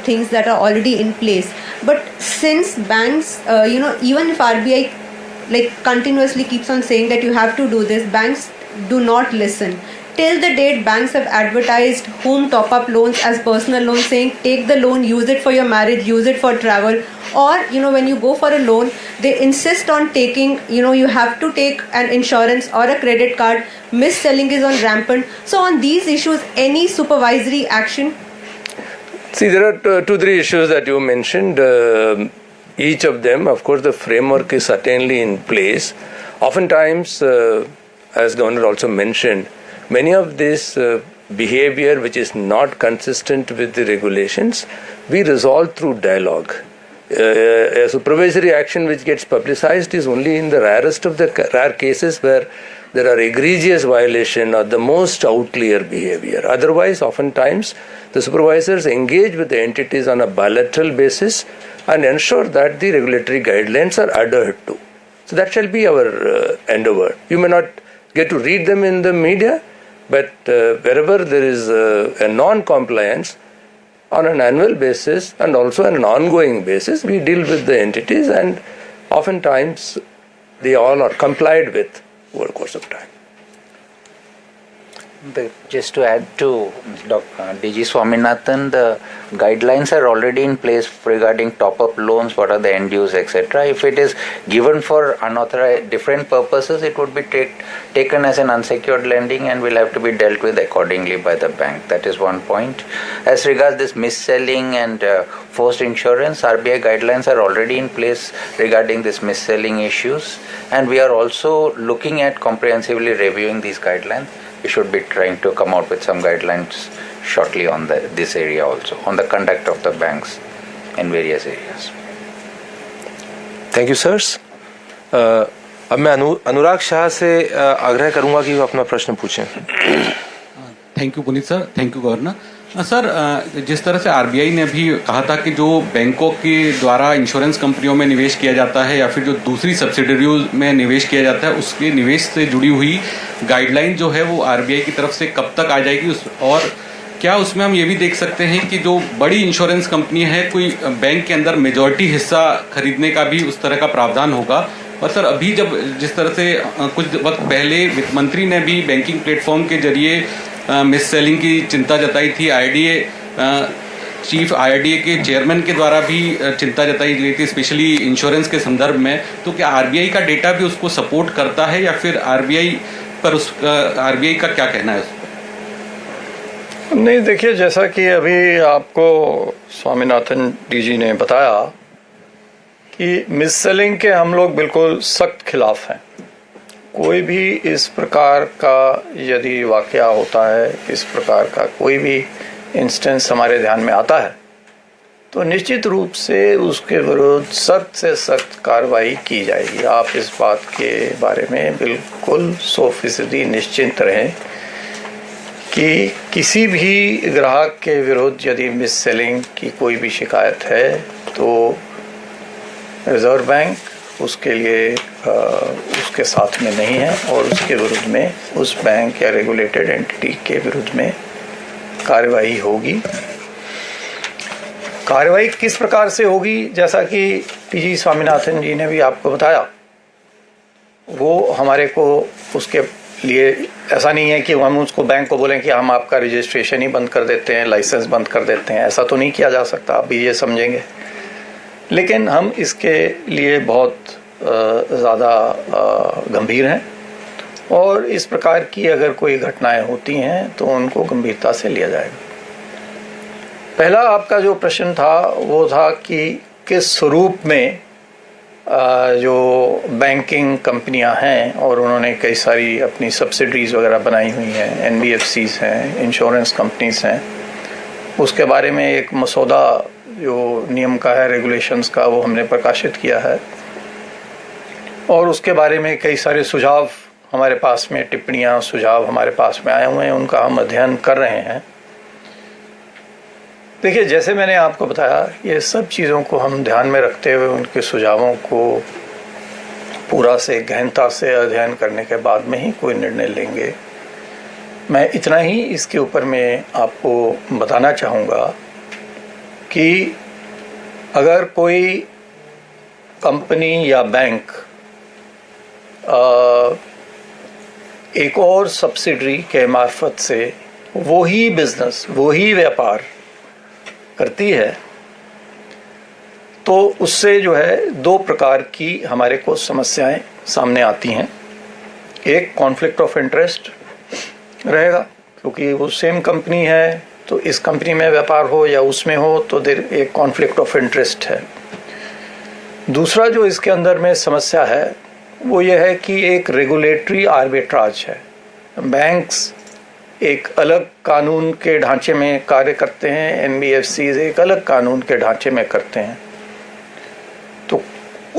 things that are already in place, but since banks, even if RBI continuously keeps on saying that you have to do this, banks do not listen. Till the date, banks have advertised home top-up loans as personal loans, saying take the loan, use it for your marriage, use it for travel. Or, when you go for a loan, they insist on taking, you have to take an insurance or a credit card. Mis-selling is on rampant. So on these issues, any supervisory action? See, there are 2-3 issues that you mentioned. Each of them, of course, the framework is certainly in place. Oftentimes, as Governor also mentioned, many of this behavior which is not consistent with the regulations, we resolve through dialogue. A supervisory action which gets publicized is only in the rarest of the rare cases where there are egregious violation or the most outlier behavior. Otherwise, oftentimes, the supervisors engage with the entities on a bilateral basis and ensure that the regulatory guidelines are adhered to. So that shall be our endeavor. You may not get to read them in the media, but wherever there is a non-compliance, on an annual basis and also on an ongoing basis, we deal with the entities, and oftentimes they all are complied with over the course of time. Just to add to DG Swaminathan, the guidelines are already in place regarding top-up loans, what are the end use, etc. If it is given for unauthorized different purposes, it would be taken as an unsecured lending and will have to be dealt with accordingly by the bank. That is one point. As regards this mis-selling and forced insurance, RBI guidelines are already in place regarding this mis-selling issues, and we are also looking at comprehensively reviewing these guidelines. We should be trying to come out with some guidelines shortly on this area also, on the conduct of the banks in various areas. Thank you, sirs. अब मैं अनुराग शाह से आग्रह करूंगा कि वो अपना प्रश्न पूछें. Thank you Puneet sir, thank you governor. Sir, जिस तरह से आरबीआई ने अभी कहा था कि जो बैंकों के द्वारा इंश्योरेंस कंपनियों में निवेश किया जाता है या फिर जो दूसरी सब्सिडरीज में निवेश किया जाता है, उसके निवेश से जुड़ी हुई गाइडलाइन जो है वो आरबीआई की तरफ से कब तक आ जाएगी, और क्या उसमें हम ये भी देख सकते हैं कि जो बड़ी इंश्योरेंस कंपनी है, कोई बैंक के अंदर मेजॉरिटी हिस्सा खरीदने का भी उस तरह का प्रावधान होगा? और सर, अभी जब जिस तरह से कुछ वक्त पहले वित्त मंत्री ने भी बैंकिंग प्लेटफॉर्म के जरिए मिस सेलिंग की चिंता जताई थी, चीफ आईआरडीए के चेयरमैन के द्वारा भी चिंता जताई गई थी, स्पेशली इंश्योरेंस के संदर्भ में, तो क्या आरबीआई का डेटा भी उसको सपोर्ट करता है या फिर आरबीआई का क्या कहना है? नहीं, देखिए, जैसा कि अभी आपको स्वामीनाथन डीजी ने बताया कि मिस सेलिंग के हम लोग बिल्कुल सख्त खिलाफ हैं. कोई भी इस प्रकार का यदि वाकया होता है, इस प्रकार का कोई भी इंस्टेंस हमारे ध्यान में आता है, तो निश्चित रूप से उसके विरुद्ध सख्त से सख्त कार्रवाई की जाएगी. आप इस बात के बारे में बिल्कुल 100% निश्चिंत रहें कि किसी भी ग्राहक के विरुद्ध यदि मिस सेलिंग की कोई भी शिकायत है तो रिजर्व बैंक उसके लिए उसके साथ में नहीं है और उसके विरुद्ध में उस बैंक या रेगुलेटेड एंटिटी के विरुद्ध में कार्रवाई होगी. कार्रवाई किस प्रकार से होगी, जैसा कि टीजी स्वामीनाथन जी ने भी आपको बताया, वो हमारे को उसके लिए ऐसा नहीं है कि हम उसको बैंक को बोलें कि हम आपका रजिस्ट्रेशन ही बंद कर देते हैं, लाइसेंस बंद कर देते हैं. ऐसा तो नहीं किया जा सकता, आप भी ये समझेंगे. लेकिन हम इसके लिए बहुत ज़्यादा गंभीर हैं और इस प्रकार की अगर कोई घटनाएं होती हैं तो उनको गंभीरता से लिया जाएगा. पहला आपका जो प्रश्न था वो था कि किस स्वरूप में जो बैंकिंग कंपनियां हैं और उन्होंने कई सारी अपनी सब्सिडरीज वगैरह बनाई हुई हैं, एनबीएफसीज हैं, इंश्योरेंस कंपनीज हैं, उसके बारे में एक मसौदा जो नियम का है, रेगुलेशंस का, वो हमने प्रकाशित किया है और उसके बारे में कई सारे सुझाव हमारे पास में, टिप्पणियां, सुझाव हमारे पास में आए हुए हैं, उनका हम अध्ययन कर रहे हैं. देखिए, जैसे मैंने आपको बताया, ये सब चीज़ों को हम ध्यान में रखते हुए उनके सुझावों को पूरा से गहनता से अध्ययन करने के बाद में ही कोई निर्णय लेंगे। मैं इतना ही इसके ऊपर मैं आपको बताना चाहूँगा कि अगर कोई कंपनी या बैंक एक और सब्सिडरी के मार्फत से वही बिजनेस, वही व्यापार करती है, तो उससे जो है दो प्रकार की हमारे को समस्याएं सामने आती हैं। एक कॉन्फ्लिक्ट ऑफ इंटरेस्ट रहेगा, क्योंकि वो सेम कंपनी है, तो इस कंपनी में व्यापार हो या उसमें हो तो देर एक कॉन्फ्लिक्ट ऑफ इंटरेस्ट है। दूसरा जो इसके अंदर में समस्या है वो ये है कि एक रेगुलेटरी आर्बिट्राज है। बैंक्स एक अलग कानून के ढांचे में कार्य करते हैं, एनबीएफसीज एक अलग कानून के ढांचे में करते हैं, तो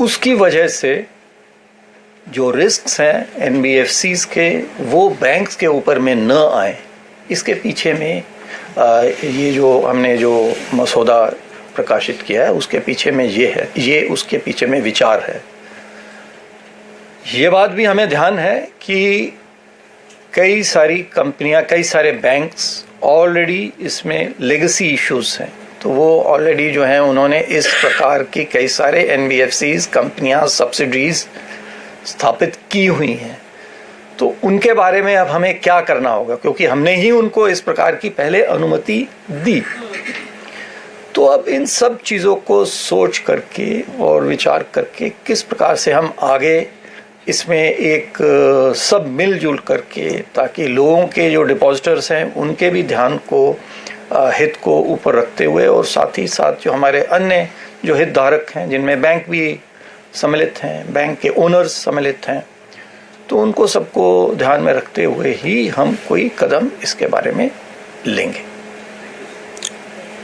उसकी वजह से जो रिस्क्स हैं एनबीएफसीज के वो बैंक्स के ऊपर में न आए, इसके पीछे में ये जो हमने जो मसौदा प्रकाशित किया है उसके पीछे में ये है, ये उसके पीछे में विचार है। ये बात भी हमें ध्यान है कि कई सारी कंपनियां, कई सारे बैंक्स ऑलरेडी इसमें लेगेसी इश्यूज हैं, तो वो ऑलरेडी जो हैं उन्होंने इस प्रकार की कई सारे एनबीएफसीज कंपनियां, सब्सिडरीज स्थापित की हुई हैं। तो उनके बारे में अब हमें क्या करना होगा, क्योंकि हमने ही उनको इस प्रकार की पहले अनुमति दी। तो अब इन सब चीज़ों को सोच करके और विचार करके किस प्रकार से हम आगे इसमें एक सब मिलजुल करके, ताकि लोगों के जो डिपॉजिटर्स हैं उनके भी ध्यान को, हित को ऊपर रखते हुए, और साथ ही साथ जो हमारे अन्य जो हितधारक हैं जिनमें बैंक भी सम्मिलित हैं, बैंक के ओनर्स सम्मिलित हैं, तो उनको सबको ध्यान में रखते हुए ही हम कोई कदम इसके बारे में लेंगे।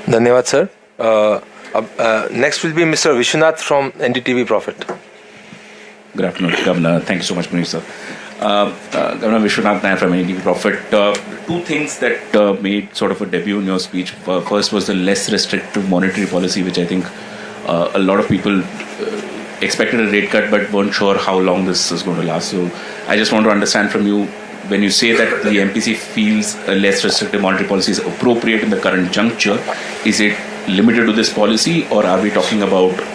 धन्यवाद सर। अब next will be mister Vishwanath from NDTV profit. Good afternoon, Governor. Thank you so much, Puneet sir. Governor Vishwanath Nair from NDTV Profit. Two things that made sort of a debut in your speech. First was the less restrictive monetary policy, which I think a lot of people expected a rate cut but weren't sure how long this is going to last. So I just want to understand from you, when you say that the MPC feels a less restrictive monetary policy is appropriate in the current juncture, is it limited to this policy, or are we talking about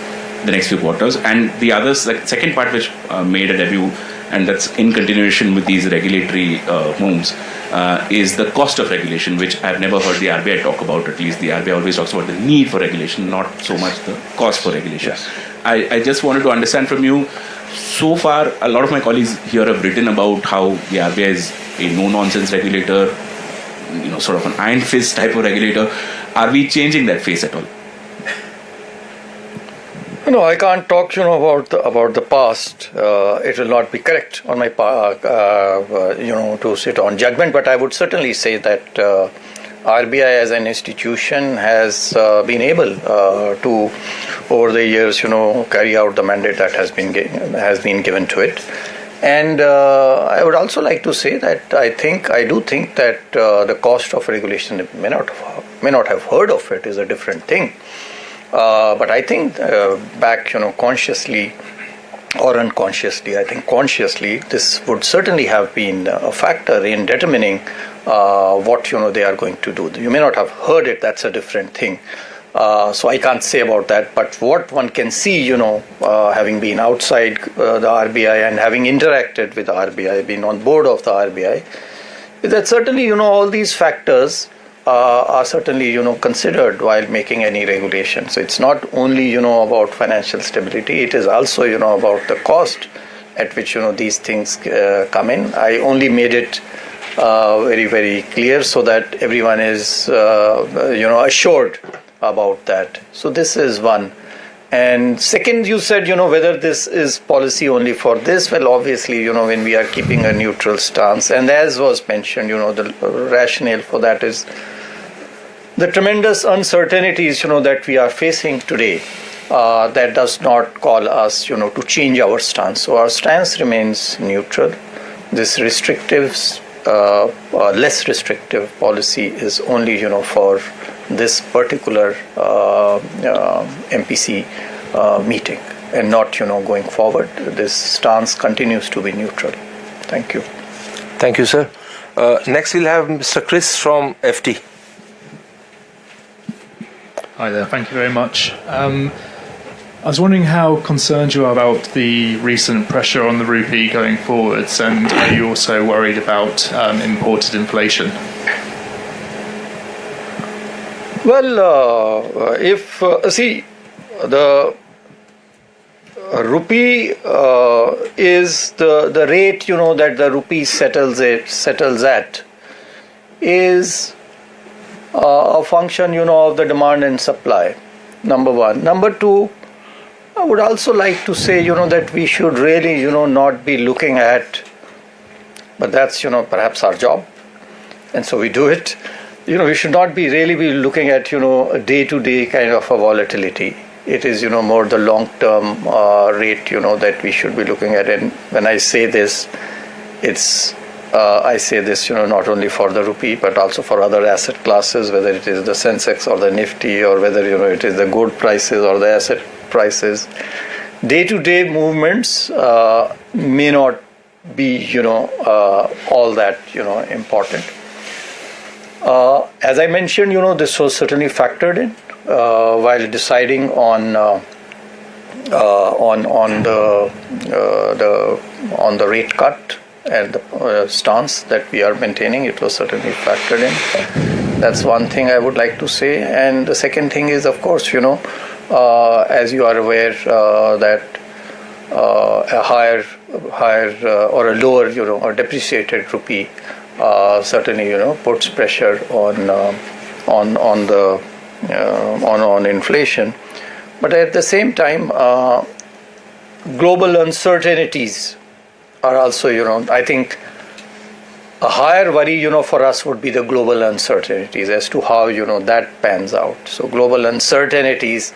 the next few quarters? And the others, the second part which made a debut, and that's in continuation with these regulatory moves, is the cost of regulation, which I've never heard the RBI talk about. At least the RBI always talks about the need for regulation, not so much the cost for regulation. Yes. I just wanted to understand from you, so far a lot of my colleagues here have written about how the RBI is a no-nonsense regulator, you know, sort of an iron fist type of regulator. Are we changing that face at all? No, I can't talk, about the past. It will not be correct on my part, to sit on judgment. But I would certainly say that RBI as an institution has been able to, over the years, carry out the mandate that has been given to it. And I would also like to say that I do think that the cost of regulation may not have heard of it is a different thing. But I think back, consciously or unconsciously, I think consciously, this would certainly have been a factor in determining what, they are going to do. You may not have heard it, that's a different thing. So I can't say about that. But what one can see, having been outside the RBI and having interacted with the RBI, been on board of the RBI, is that certainly, all these factors are certainly, considered while making any regulation. So it's not only, about financial stability, it is also, about the cost at which, these things come in. I only made it very, very clear so that everyone is, assured about that. So this is one. And second, you said, whether this is policy only for this. Well, obviously, when we are keeping a neutral stance, and as was mentioned, the rationale for that is the tremendous uncertainties, that we are facing today, that does not call us, to change our stance. So our stance remains neutral. This less restrictive policy is only, for this particular MPC meeting and not, going forward. This stance continues to be neutral. Thank you. Thank you, sir. Next, we'll have Mr. Chris from FT. Hi there, thank you very much. I was wondering how concerned you are about the recent pressure on the rupee going forwards, and are you also worried about imported inflation? Well, the rupee is the rate, that the rupee settles at is a function, of the demand and supply, number one. Number two, I would also like to say, that we should really, not be looking at, but that's, perhaps our job, and so we do it. We should not really be looking at, a day-to-day kind of a volatility. It is, more the long-term rate, that we should be looking at. And when I say this, I say this, not only for the rupee, but also for other asset classes, whether it is the Sensex or the Nifty, or whether, it is the gold prices or the asset prices. Day-to-day movements may not be, all that, important. As I mentioned, this was certainly factored in while deciding on the rate cut and the stance that we are maintaining. It was certainly factored in. That's one thing I would like to say. And the second thing is, of course, as you are aware, that a higher or a lower, or depreciated rupee certainly, puts pressure on inflation. But at the same time, global uncertainties are also, I think a higher worry, for us would be the global uncertainties as to how, that pans out. So global uncertainties